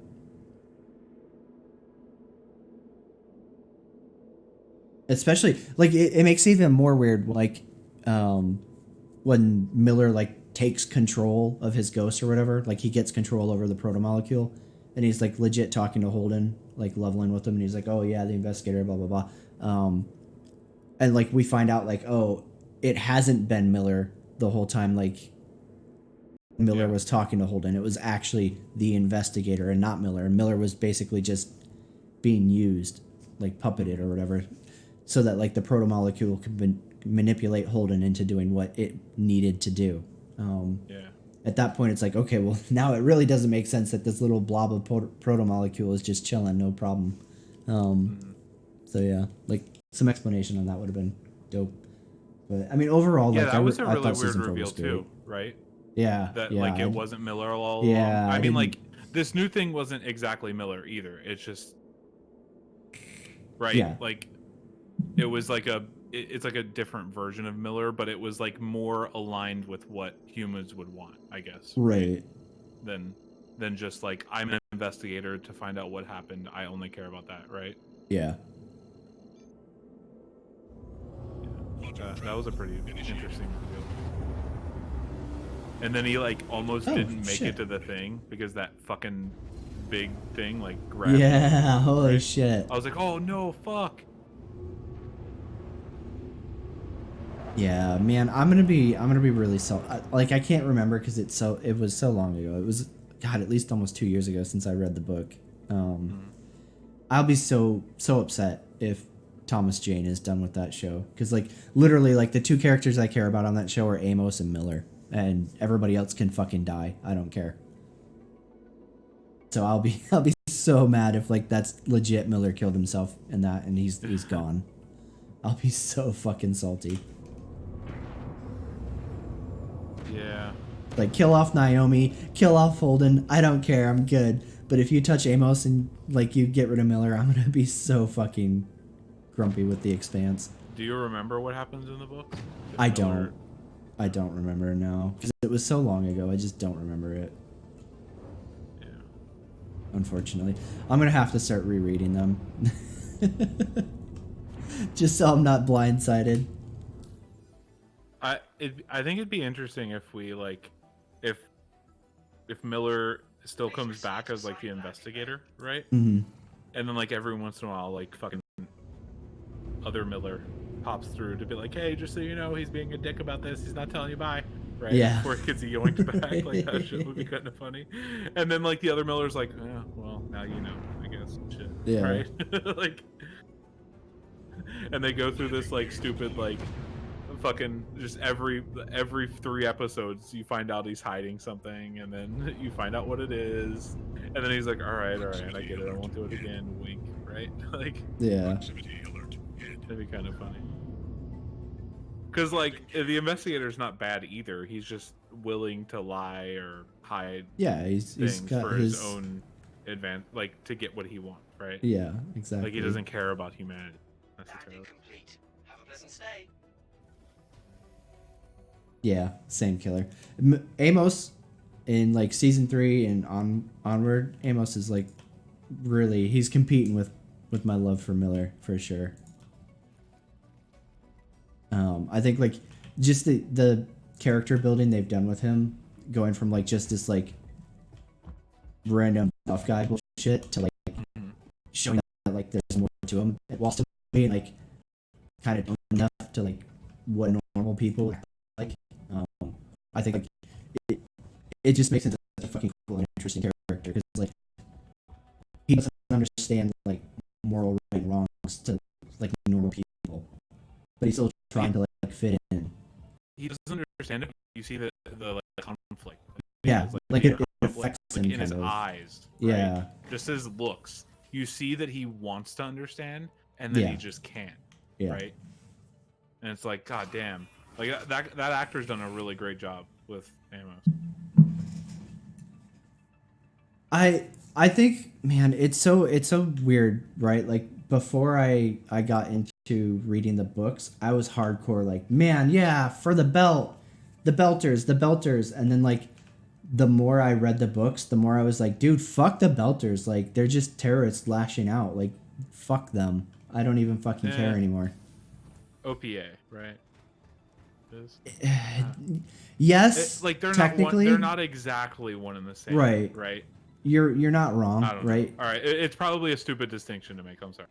Especially like it makes it even more weird, like when Miller like takes control of his ghost or whatever, like he gets control over the proto-molecule, and he's like legit talking to Holden, like leveling with him, and he's like, oh yeah, the investigator, blah blah blah, and like we find out like, oh, it hasn't been Miller the whole time, like Miller was talking to Holden. It was actually the investigator and not Miller, and Miller was basically just being used, like puppeted or whatever, so that like the proto-molecule could manipulate Holden into doing what it needed to do. At that point, it's like, okay, well, now it really doesn't make sense that this little blob of proto-molecule is just chilling, no problem. So yeah, like some explanation on that would have been dope. But I mean, overall, yeah, like that was a really weird season 4 reveal was great. too, right? Yeah, That yeah, like it wasn't Miller all along. Yeah, I mean, like this new thing wasn't exactly Miller either. It's just right. Yeah. Like it was like it's like a different version of Miller, but it was like more aligned with what humans would want, I guess. Right. Than just like I'm an investigator to find out what happened. I only care about that, right? Yeah. That was a pretty interesting reveal. And then he like almost didn't make it to the thing because that fucking big thing like grabbed him. Yeah, holy shit. I was like, oh no, fuck. Yeah, man, I'm gonna be really like I can't remember because it was so long ago. It was God, at least almost 2 years ago since I read the book. I'll be so upset if Thomas Jane is done with that show because like literally like the two characters I care about on that show are Amos and Miller, and everybody else can fucking die. I don't care. So I'll be so mad if like that's legit Miller killed himself in that and he's gone. I'll be so fucking salty. Yeah. Like, kill off Naomi, kill off Holden, I don't care, I'm good. But if you touch Amos and, like, you get rid of Miller, I'm gonna be so fucking grumpy with the Expanse. Do you remember what happens in the book? I don't remember, no. Because it was so long ago, I just don't remember it. Yeah. Unfortunately. I'm gonna have to start rereading them. Just so I'm not blindsided. I think it'd be interesting if we, like, if Miller still comes back as, like, the investigator, right? Mm-hmm. And then, like, every once in a while, like, fucking other Miller pops through to be like, hey, just so you know, he's being a dick about this. He's not telling you bye. Right? Yeah. Before he gets yoinked back. Like, that shit would be kind of funny. And then, like, the other Miller's like, oh, well, now you know, I guess. Shit. Yeah. Right? Like, and they go through this, like, stupid, like, fucking just every 3 episodes you find out he's hiding something, and then you find out what it is, and then he's like, all right, I get it, I won't do it again, wink, right? Like, Yeah. Proximity alert. Hit. that'd be kind of funny, because like the investigator's not bad either. He's just willing to lie or hide Yeah, he's things got for his own like to get what he wants, right? Yeah, exactly. Like, he doesn't care about humanity necessarily. Landing complete. Have a pleasant stay. Yeah, same killer. Amos in like season 3 and onward, Amos is like really, he's competing with my love for Miller for sure. I think like just the character building they've done with him, going from like just this like random tough guy bullshit to like showing that like there's more to him, while still being like kind of enough to like what normal people like. I think like it just makes him such a fucking cool and interesting character because like he doesn't understand like moral right and wrongs to like normal people, but he's still trying to like fit in. He doesn't understand it. You see the like conflict. Yeah, has, like it affects like him in his kind of. eyes. Right? Yeah, just his looks. You see that he wants to understand, and then Yeah. he just can't. Yeah. Right. And it's like, god damn. Like that actor's done a really great job with Amos. I think, man, it's so weird, right? Like before I got into reading the books, I was hardcore like, man, yeah, for the belt, the belters, and then like the more I read the books, the more I was like, dude, fuck the belters, like they're just terrorists lashing out, like fuck them. I don't even fucking care anymore. OPA, right? Yes, like they're technically they're not exactly one and the same. Right. Right. You're not wrong, I don't right? know. All right. It's probably a stupid distinction to make. I'm sorry.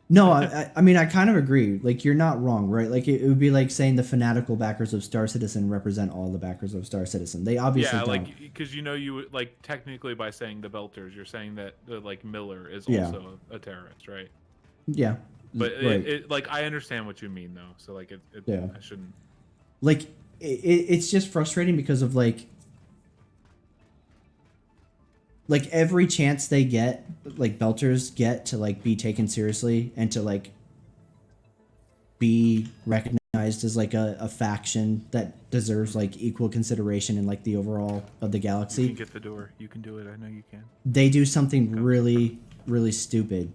No, I mean, I kind of agree. Like, you're not wrong, right? Like, it would be like saying the fanatical backers of Star Citizen represent all the backers of Star Citizen. They obviously don't. Like, because you like technically by saying the belters, you're saying that like Miller is also a terrorist, right? Yeah. But right. it like I understand what you mean though. So like Yeah. I shouldn't. Like, it's just frustrating because of like every chance they get, like belters get to like be taken seriously and to like be recognized as like a faction that deserves like equal consideration in like the overall of the galaxy. You can get the door. You can do it. I know you can. They do something really, really stupid.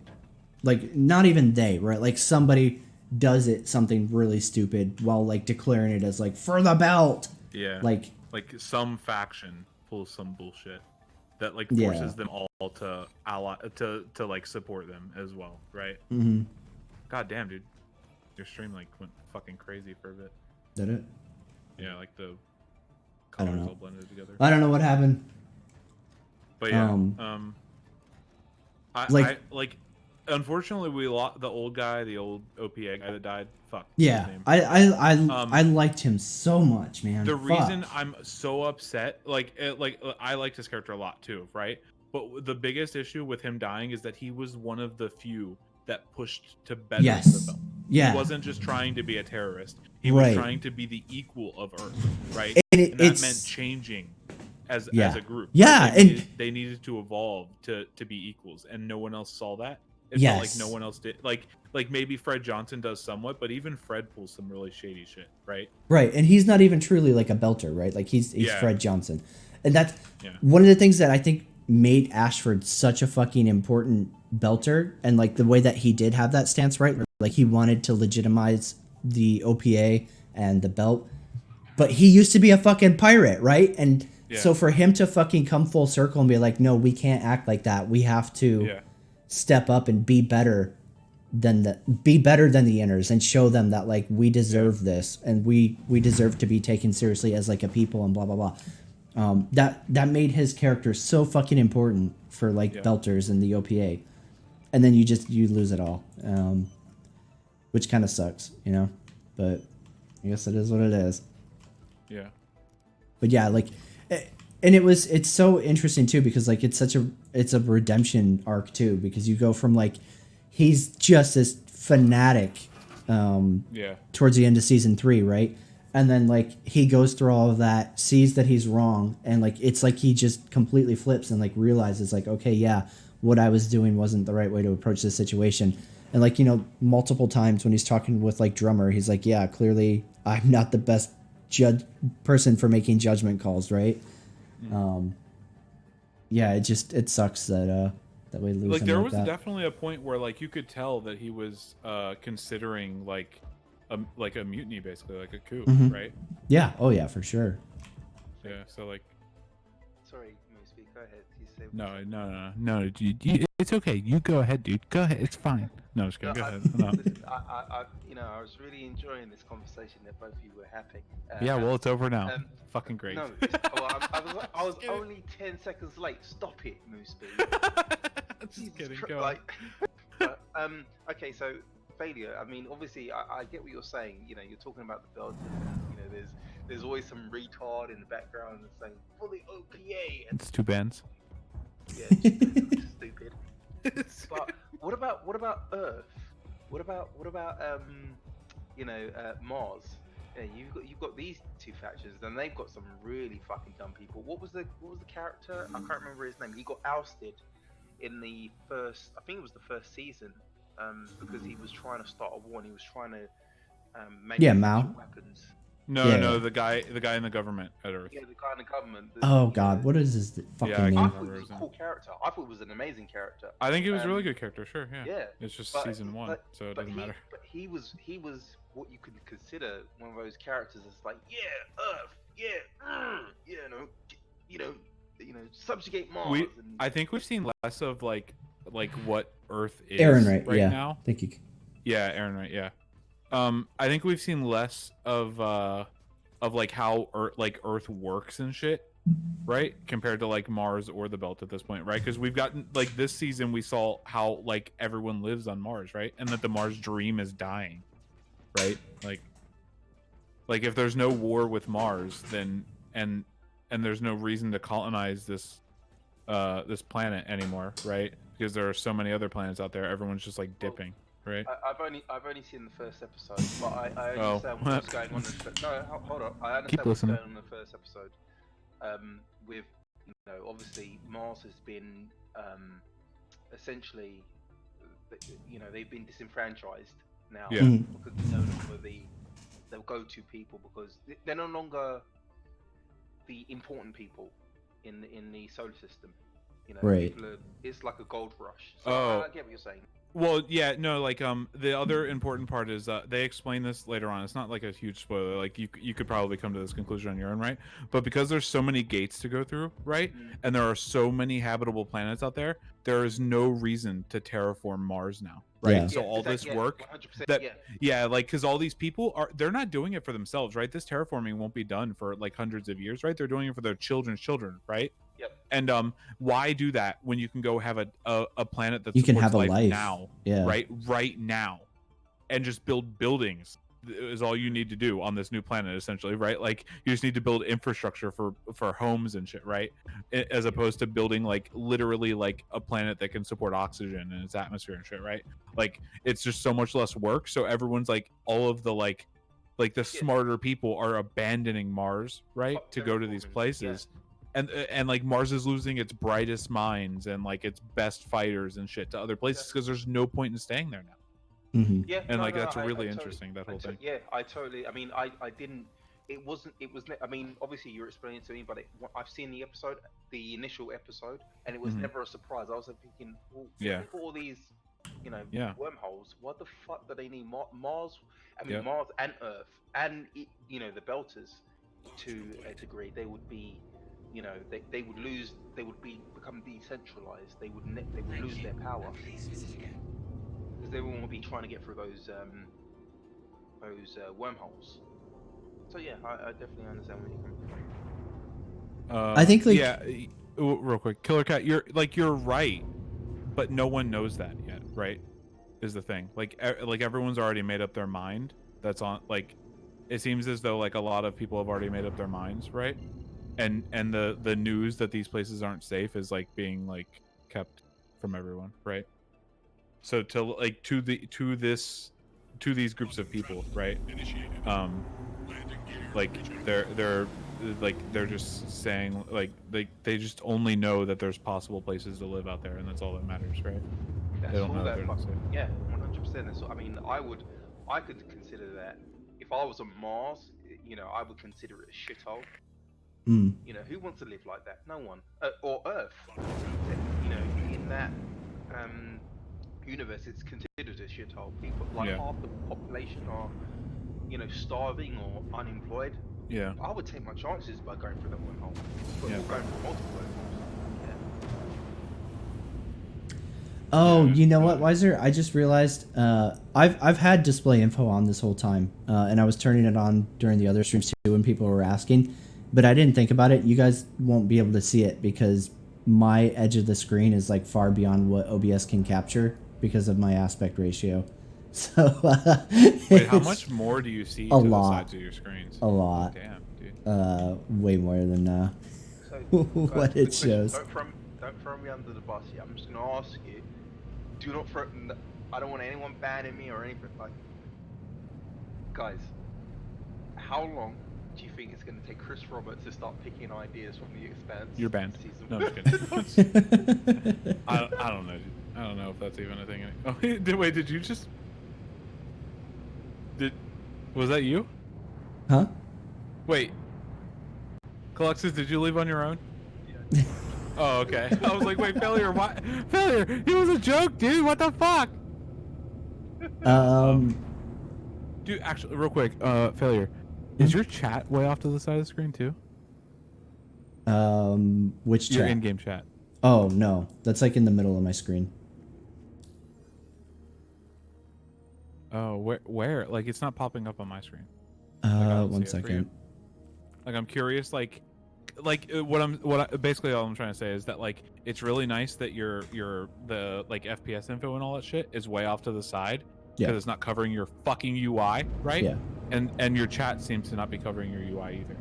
Like, not even they, right? Like, somebody does something really stupid while like declaring it as like for the belt. Yeah. Like some faction pulls some bullshit that like forces them all to to like support them as well, right? Mm-hmm. God damn, dude, your stream like went fucking crazy for a bit. Did it? Yeah, like the I don't colors know. all blended together. I don't know what happened. But yeah, unfortunately, we lost the old guy, the old OPA guy that died. Fuck. Yeah, his name. I liked him so much, man. The Fuck. reason I'm so upset, I liked his character a lot too, right? But the biggest issue with him dying is that he was one of the few that pushed to better the belt. Yeah. He wasn't just trying to be a terrorist. He was trying to be the equal of Earth, right? And that meant changing as a group. Yeah, they needed to evolve to be equals, and no one else saw that. It yes. felt like no one else did. Like maybe Fred Johnson does somewhat, but even Fred pulls some really shady shit, right? Right, and he's not even truly like a belter, right? Like he's Yeah. Fred Johnson, and that's Yeah. one of the things that I think made Ashford such a fucking important belter, and like the way that he did have that stance, right? Like he wanted to legitimize the OPA and the belt, but he used to be a fucking pirate, right? And so for him to fucking come full circle and be like, no, we can't act like that. We have to step up and be better than the inners and show them that like we deserve this and we deserve to be taken seriously as like a people and blah blah blah. That made his character so fucking important for like belters and the OPA, and then you lose it all, which kind of sucks, you know. But I guess it is what it is. Yeah. But yeah, like, and it's so interesting too because like it's a redemption arc too, because you go from like he's just this fanatic towards the end of season 3, right? And then like he goes through all of that, sees that he's wrong, and like it's like he just completely flips and like realizes like, okay, yeah, what I was doing wasn't the right way to approach this situation. And like, you know, multiple times when he's talking with like Drummer, he's like, yeah, clearly I'm not the best person for making judgment calls, right? Yeah, it sucks that we lose Like him there like was that. definitely a point where like you could tell that he was considering like a mutiny, basically like a coup, right? Yeah, oh yeah, for sure. Yeah, so like Sorry, Mooseby, go ahead. You say No, dude, it's okay. You go ahead, dude. Go ahead. It's fine. No, just kidding. Go ahead. No. Listen, I was really enjoying this conversation that both of you were having. Yeah, well, it's over now. fucking great. No, I was only 10 seconds late. Stop it, Mooseby. Just kidding. Go on. Okay, so failure. I mean, obviously, I get what you're saying. You know, you're talking about the belt. You know, there's always some retard in the background that's saying for the OPA. And It's two bands. yeah, stupid. But what about Earth? What about Mars? Yeah, you've got these two factions, and they've got some really fucking dumb people. What was the character? I can't remember his name. He got ousted in the first, I think it was the first season, because he was trying to start a war and he was trying to manufacture Mao. weapons. No, the guy in the government at Earth. Yeah, the guy in the government. Oh god, what is his fucking I I name? thought it was a cool character. I thought it was an amazing character. I think he was a really good character. Sure, yeah. Yeah. It's just But- season 1, so it doesn't matter. But he was what you could consider one of those characters that's like, Earth, subjugate Mars. and, I think we've seen less of like what Earth is Aaron, right? Yeah. now. Thank you. Yeah, Aaron, right? Yeah. I think we've seen less of like how Earth works and shit, right? Compared to like Mars or the Belt at this point, right? Because we've gotten like this season we saw how like everyone lives on Mars, right? And that the Mars dream is dying, right? Like if there's no war with Mars, then and there's no reason to colonize this planet anymore, right? Because there are so many other planets out there. Everyone's just like dipping. Right. I've only seen the first episode, but I understand what's going on. Hold on. I understand what's going on in the first episode. With obviously Mars has been essentially, they've been disenfranchised now because they're no longer the go-to people, because they're no longer the important people in the solar system. Right. It's like a gold rush. So I get what you're saying. Well, yeah, no, like the other important part is they explain this later on. It's not like a huge spoiler. Like you could probably come to this conclusion on your own, right? But because there's so many gates to go through, right? And there are so many habitable planets out there, there is no reason to terraform Mars now, right? Yeah. So all this work 100%, like because all these people they're not doing it for themselves, right? This terraforming won't be done for like hundreds of years, right? They're doing it for their children's children, right? Yep. And why do that when you can go have a planet that You can supports have a life now, Yeah. right now, and just build buildings is all you need to do on this new planet, essentially, right? Like you just need to build infrastructure for homes and shit, right? As opposed to building like literally like a planet that can support oxygen in its atmosphere and shit, right? Like it's just so much less work. So everyone's like, all of the like the smarter people are abandoning Mars, right, to go to these places. And like Mars is losing its brightest minds and like its best fighters and shit to other places because there's no point in staying there now. Mm-hmm. Yeah, And no, like no, that's I really totally- interesting, that whole thing. Yeah, I totally. I mean, I didn't. It wasn't. It was. I mean, obviously you're explaining it to me, but I've seen the episode, the initial episode, and it was Mhm. never a surprise. I was like thinking, well, Yeah. they've got all these, Yeah. wormholes. What the fuck do they need Mars? I mean, Yep. Mars and Earth, and the Belters, to a degree, they would be, they would lose. They would become decentralized. They would lose their power. Please visit again. Because everyone will be trying to get through those wormholes. So yeah, I definitely understand where you're coming from. I think, like- real quick, Killer Cat, you're right, but no one knows that yet, right? Is the thing. Like everyone's already made up their mind. That's on, like, it seems as though like a lot of people have already made up their minds, right? And the news that these places aren't safe is like being like kept from everyone, right? So to these groups of people, right? Like they're just saying like they just only know that there's possible places to live out there, and that's all that matters, right? That's They don't all know that they're not safe. yeah, 100%. That's I mean, I could consider that if I was on Mars, I would consider it a shithole. Mm. Who wants to live like that? No one. Or Earth. In that universe, it's considered a shithole. People, like Yeah. half the population are, starving or unemployed. Yeah. I would take my chances by going through that wormhole. Yeah. Or going through multiple wormholes. Oh, you know what, Weiser? I just realized I've had display info on this whole time, and I was turning it on during the other streams too when people were asking, but I didn't think about it. You guys won't be able to see it because my edge of the screen is like far beyond what OBS can capture because of my aspect ratio. So Wait, how much more do you see to the sides of your screens? A lot. Damn, dude. Way more than So, what it shows. Don't throw me under the bus here. I'm just gonna ask you. Do not throw. I don't want anyone banning me or anything. Like, guys, how long do you think it's gonna take Chris Roberts to start picking ideas from the Expanse? You're banned. Season No, I'm one? just kidding. I don't know, dude. I don't know if that's even a thing. Oh, wait, did you just? Was that you? Huh? Wait. Caluxus, did you leave on your own? Yeah. Oh, okay. I was like, wait, Failure, what? Failure, it was a joke, dude. What the fuck? Dude, actually, real quick, Failure, is your chat way off to the side of the screen too? Which chat? Your in-game chat. Oh no, that's like in the middle of my screen. Oh, where? Like, it's not popping up on my screen. Like, I don't One see it for you. second. Like, I'm curious, basically all I'm trying to say is that like it's really nice that the like FPS info and all that shit is way off to the side because it's not covering your fucking UI, right? Yeah. And your chat seems to not be covering your UI either.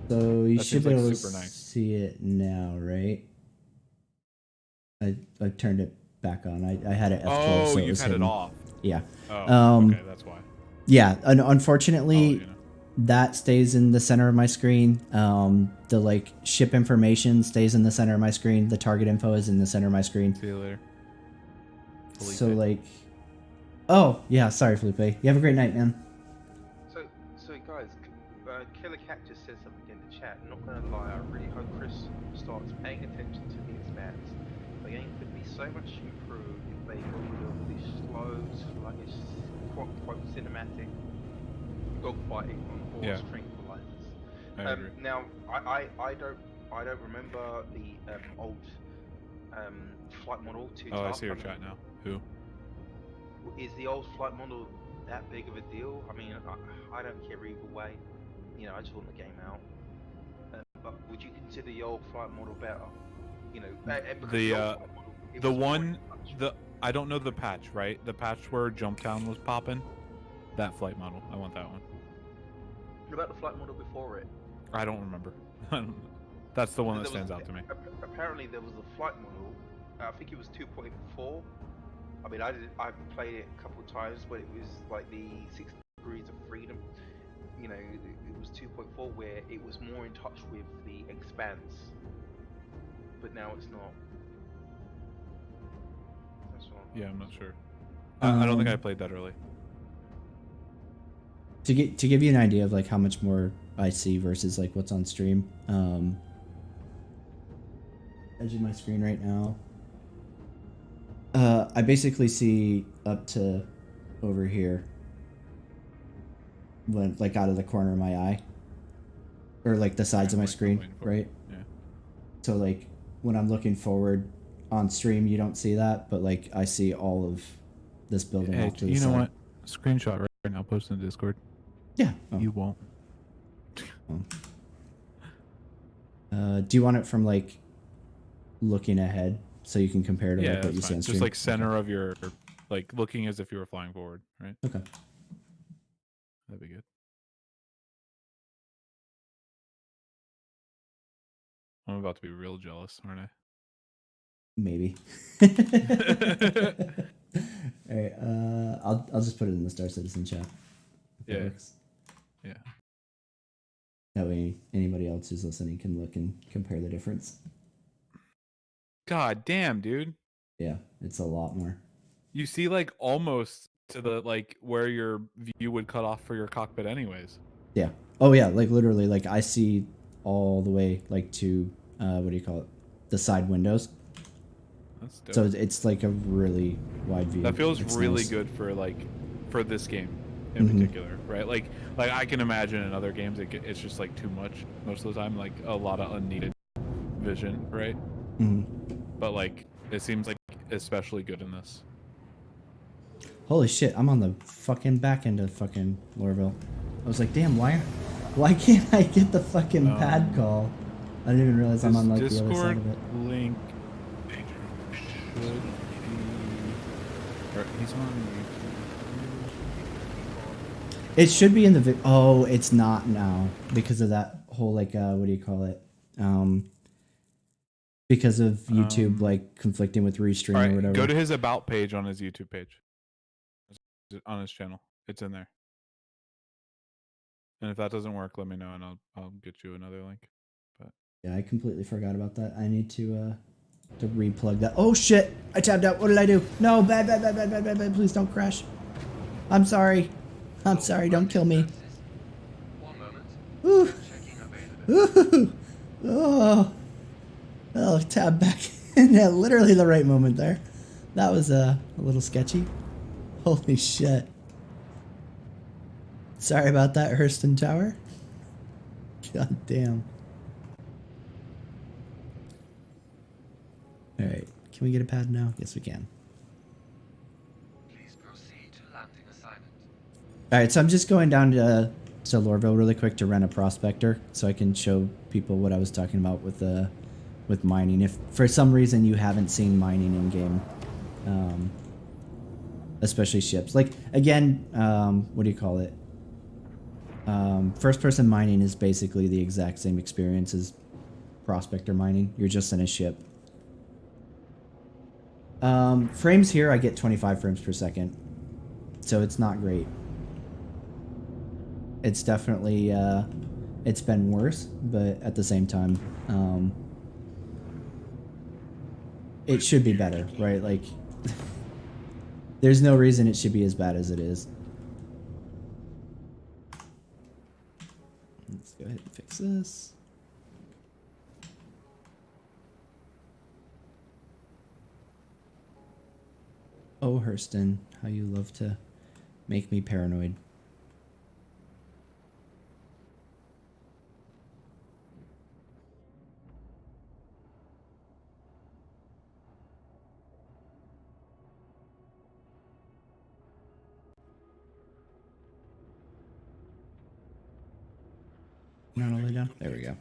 So you That should seems be like able to super nice. see it now, right? I turned it back on. I had it F12, Oh, so it you've was had hidden. it off. Yeah. Oh, okay, that's why. Yeah, and unfortunately, Oh, that stays in the center of my screen. The like ship information stays in the center of my screen. The target info is in the center of my screen. See you later. So like, oh yeah, sorry Felipe. You have a great night, man. So guys, Killer Cat just said something in the chat. Not gonna lie, I really hope Chris starts paying attention to the Expanse. The game could be so much improved if they got rid of the slow, sluggish, quote-unquote cinematic dogfighting on horse tranquilizers. I agree. Now, I don't remember the old flight model too Oh, I tough. see your chat now. Who? Is the old flight model that big of a deal? I mean, I don't care either way. I just want the game out. But would you consider the old flight model better? You know, because The old flight model, it the was more one touch. the I don't know the patch, right? The patch where Jumptown was popping. That flight model. I want that one. What about the flight model before it? I don't remember. That's the one that There was- stands out to me. Apparently, there was a flight model. I think it was 2.4. I mean, I've played it a couple of times, but it was like the 6 degrees of freedom. You know, it was 2.4 where it was more in touch with the Expanse, but now it's not. That's all. Yeah, I'm not sure. I don't think I Um, played that early. To give you an idea of like how much more I see versus like what's on stream. Edge of my screen right now. I basically see up to over here. When like out of the corner of my eye. Or like the sides of my screen, right? Yeah. So like when I'm looking forward on stream, you don't see that, but like I see all of this building Hey, off to the you know side. what? Screenshot right now. Post in Discord. Yeah. Oh. You won't. Do you want it from like looking ahead so you can compare to Yeah, like what you that's see fine. on stream? Just like center of your, like looking as if you were flying forward, right? Okay. That'd be good. I'm about to be real jealous, aren't I? Maybe. All right. I'll just put it in the Star Citizen chat. If that Yeah. works. Yeah. That way anybody else who's listening can look and compare the difference. God damn, dude. Yeah, it's a lot more. You see like almost to the like where your view would cut off for your cockpit anyways. Yeah. Oh yeah, like literally like I see all the way like to what do you call it? The side windows. That's dope. So it's like a really wide view. That feels It's really nice. good for this game in particular, right? Like I can imagine in other games it's just like too much most of the time, like a lot of unneeded vision, right? But like it seems like especially good in this. Holy shit, I'm on the fucking back end of fucking Lorville. I was like, damn, why can't I get the fucking pad call? I didn't even realize I'm on like the other side Discord of it. link should be, or he's on YouTube. It should be in the oh, it's not now because of that whole like what do you call it? Because of YouTube like conflicting with Restream All right, or whatever. go to his about page on his YouTube page. On his channel. It's in there. And if that doesn't work, let me know and I'll get you another link. But Yeah, I completely forgot about that. I need to replug that. Oh shit! I tabbed out. What did I do? No, bad. Please don't crash. I'm sorry. I'm sorry. Don't kill me. One moment. Ooh. Checking availability. Ooh. Oh, tab back in at literally the right moment there. That was a little sketchy. Holy shit. Sorry about that, Hurston Tower. God damn. Alright, can we get a pad now? Yes, we can. Please proceed to landing assignment. Alright, so I'm just going down to Lorville really quick to rent a prospector so I can show people what I was talking about with mining. If for some reason you haven't seen mining in game, especially ships. Like, again, what do you call it? First person mining is basically the exact same experience as prospector mining. You're just in a ship. Frames here, I get 25 frames per second. So it's not great. It's definitely, it's been worse, but at the same time, it should be better, right? Like, there's no reason it should be as bad as it is. Let's go ahead and fix this. Oh, Hurston, how you love to make me paranoid. Not all the way down. There we go.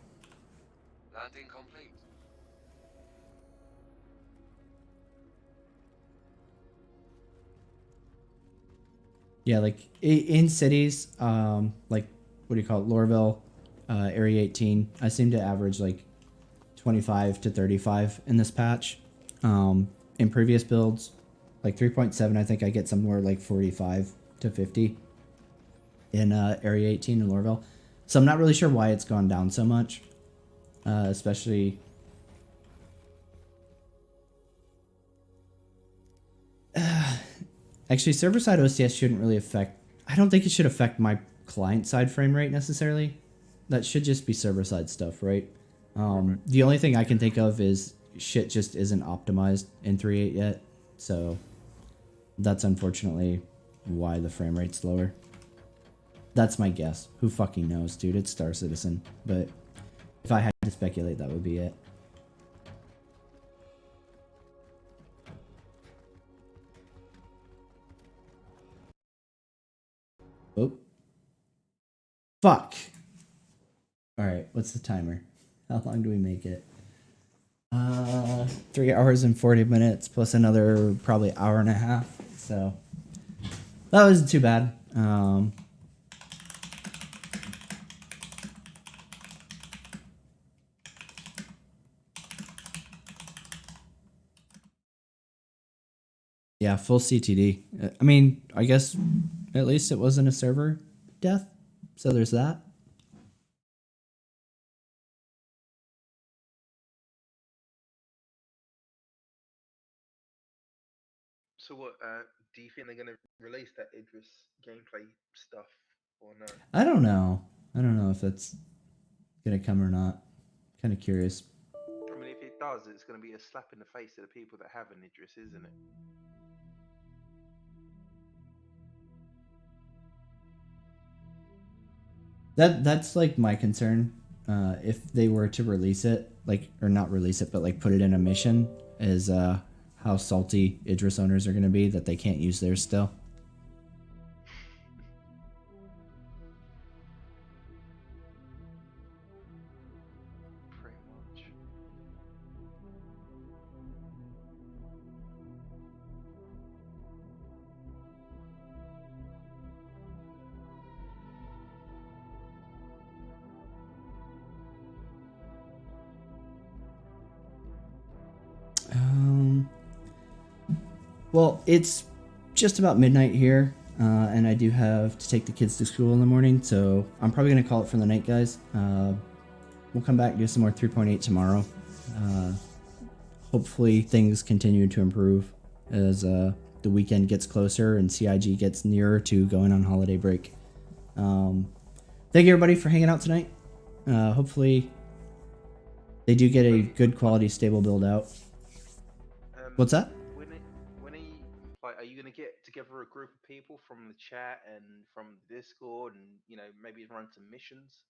Landing complete. Yeah, like in cities, like what do you call it, Lorville, Area 18, I seem to average like 25 to 35 in this patch. In previous builds, like 3.7, I think I get somewhere like 45 to 50 in Area 18 in Lorville. So I'm not really sure why it's gone down so much, especially. Actually, server side OCS shouldn't really affect. I don't think it should affect my client side frame rate necessarily. That should just be server side stuff, right? The only thing I can think of is shit just isn't optimized in 3.8 yet. So that's unfortunately why the frame rate's lower. That's my guess. Who fucking knows, dude? It's Star Citizen. But if I had to speculate, that would be it. Oh. Fuck. Alright, what's the timer? How long do we make it? 3 hours and 40 minutes plus another probably hour and a half. So that wasn't too bad. Yeah, full CTD. I mean, I guess at least it wasn't a server death. So there's that. So what? Do you think they're gonna release that Idris gameplay stuff or no? I don't know. I don't know if that's gonna come or not. Kind of curious. I mean, if it does, it's gonna be a slap in the face to the people that have an Idris, isn't it? That's like my concern. If they were to release it, like, or not release it, but like put it in a mission, is how salty Idris owners are gonna be that they can't use theirs still. Pretty much. Well, it's just about midnight here, and I do have to take the kids to school in the morning, so I'm probably gonna call it for the night, guys. We'll come back and do some more 3.8 tomorrow. Hopefully things continue to improve as the weekend gets closer and CIG gets nearer to going on holiday break. Thank you everybody for hanging out tonight. Hopefully they do get a good quality stable build out. What's that? Like, are you gonna get together a group of people from the chat and from Discord, and maybe run some missions?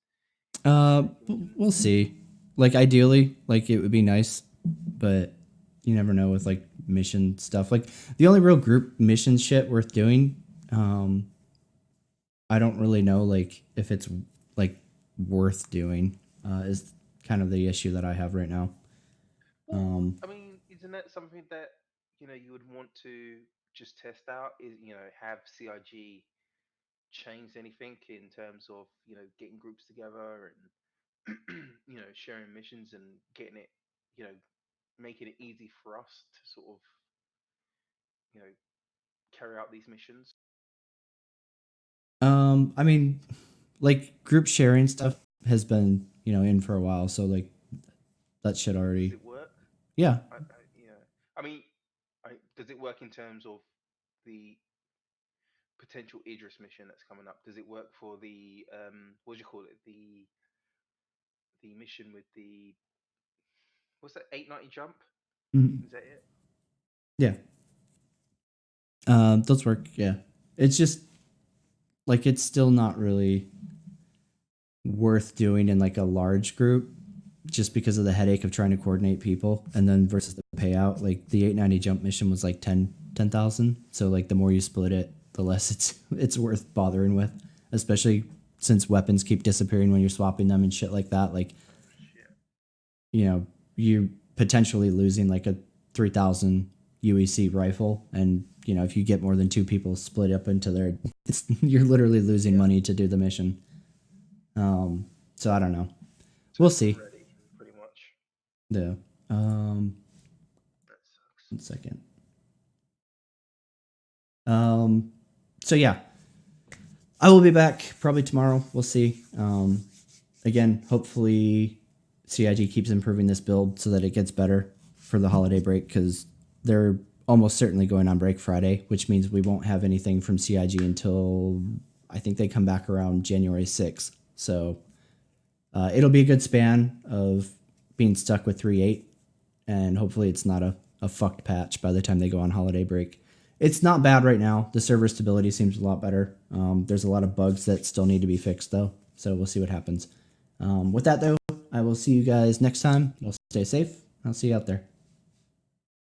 We'll see. Like, ideally, like, it would be nice, but you never know with like mission stuff. Like, the only real group mission shit worth doing, I don't really know like if it's like worth doing, is kind of the issue that I have right now. I mean, isn't that something that you would want to just test out? Is have CIG change anything in terms of getting groups together and sharing missions and getting it making it easy for us to sort of carry out these missions? I mean, like, group sharing stuff has been in for a while, so like that shit already. Does it work? Yeah. I mean, does it work in terms of the potential Idris mission that's coming up? Does it work for the what do you call it? The mission with the what's that 890 jump? Mhm. Is that it? Yeah. Those work. Yeah. It's just like it's still not really worth doing in like a large group, just because of the headache of trying to coordinate people, and then versus the payout. Like, the 890 jump mission was like 10,000. So like the more you split it, the less it's worth bothering with, especially since weapons keep disappearing when you're swapping them and shit like that. Like, you're potentially losing like a 3,000 UEC rifle, and you know, if you get more than 2 people split up into their, you're literally losing money to do the mission. So I don't know. We'll see. Ready, pretty much. Yeah. That sucks. 1 second. So yeah, I will be back probably tomorrow. We'll see. Again, hopefully CIG keeps improving this build so that it gets better for the holiday break, because they're almost certainly going on break Friday, which means we won't have anything from CIG until I think they come back around January 6th. So it'll be a good span of being stuck with 3.8, and hopefully it's not a fucked patch by the time they go on holiday break. It's not bad right now. The server stability seems a lot better. There's a lot of bugs that still need to be fixed, though, so we'll see what happens. With that, though, I will see you guys next time. You'll stay safe. I'll see you out there.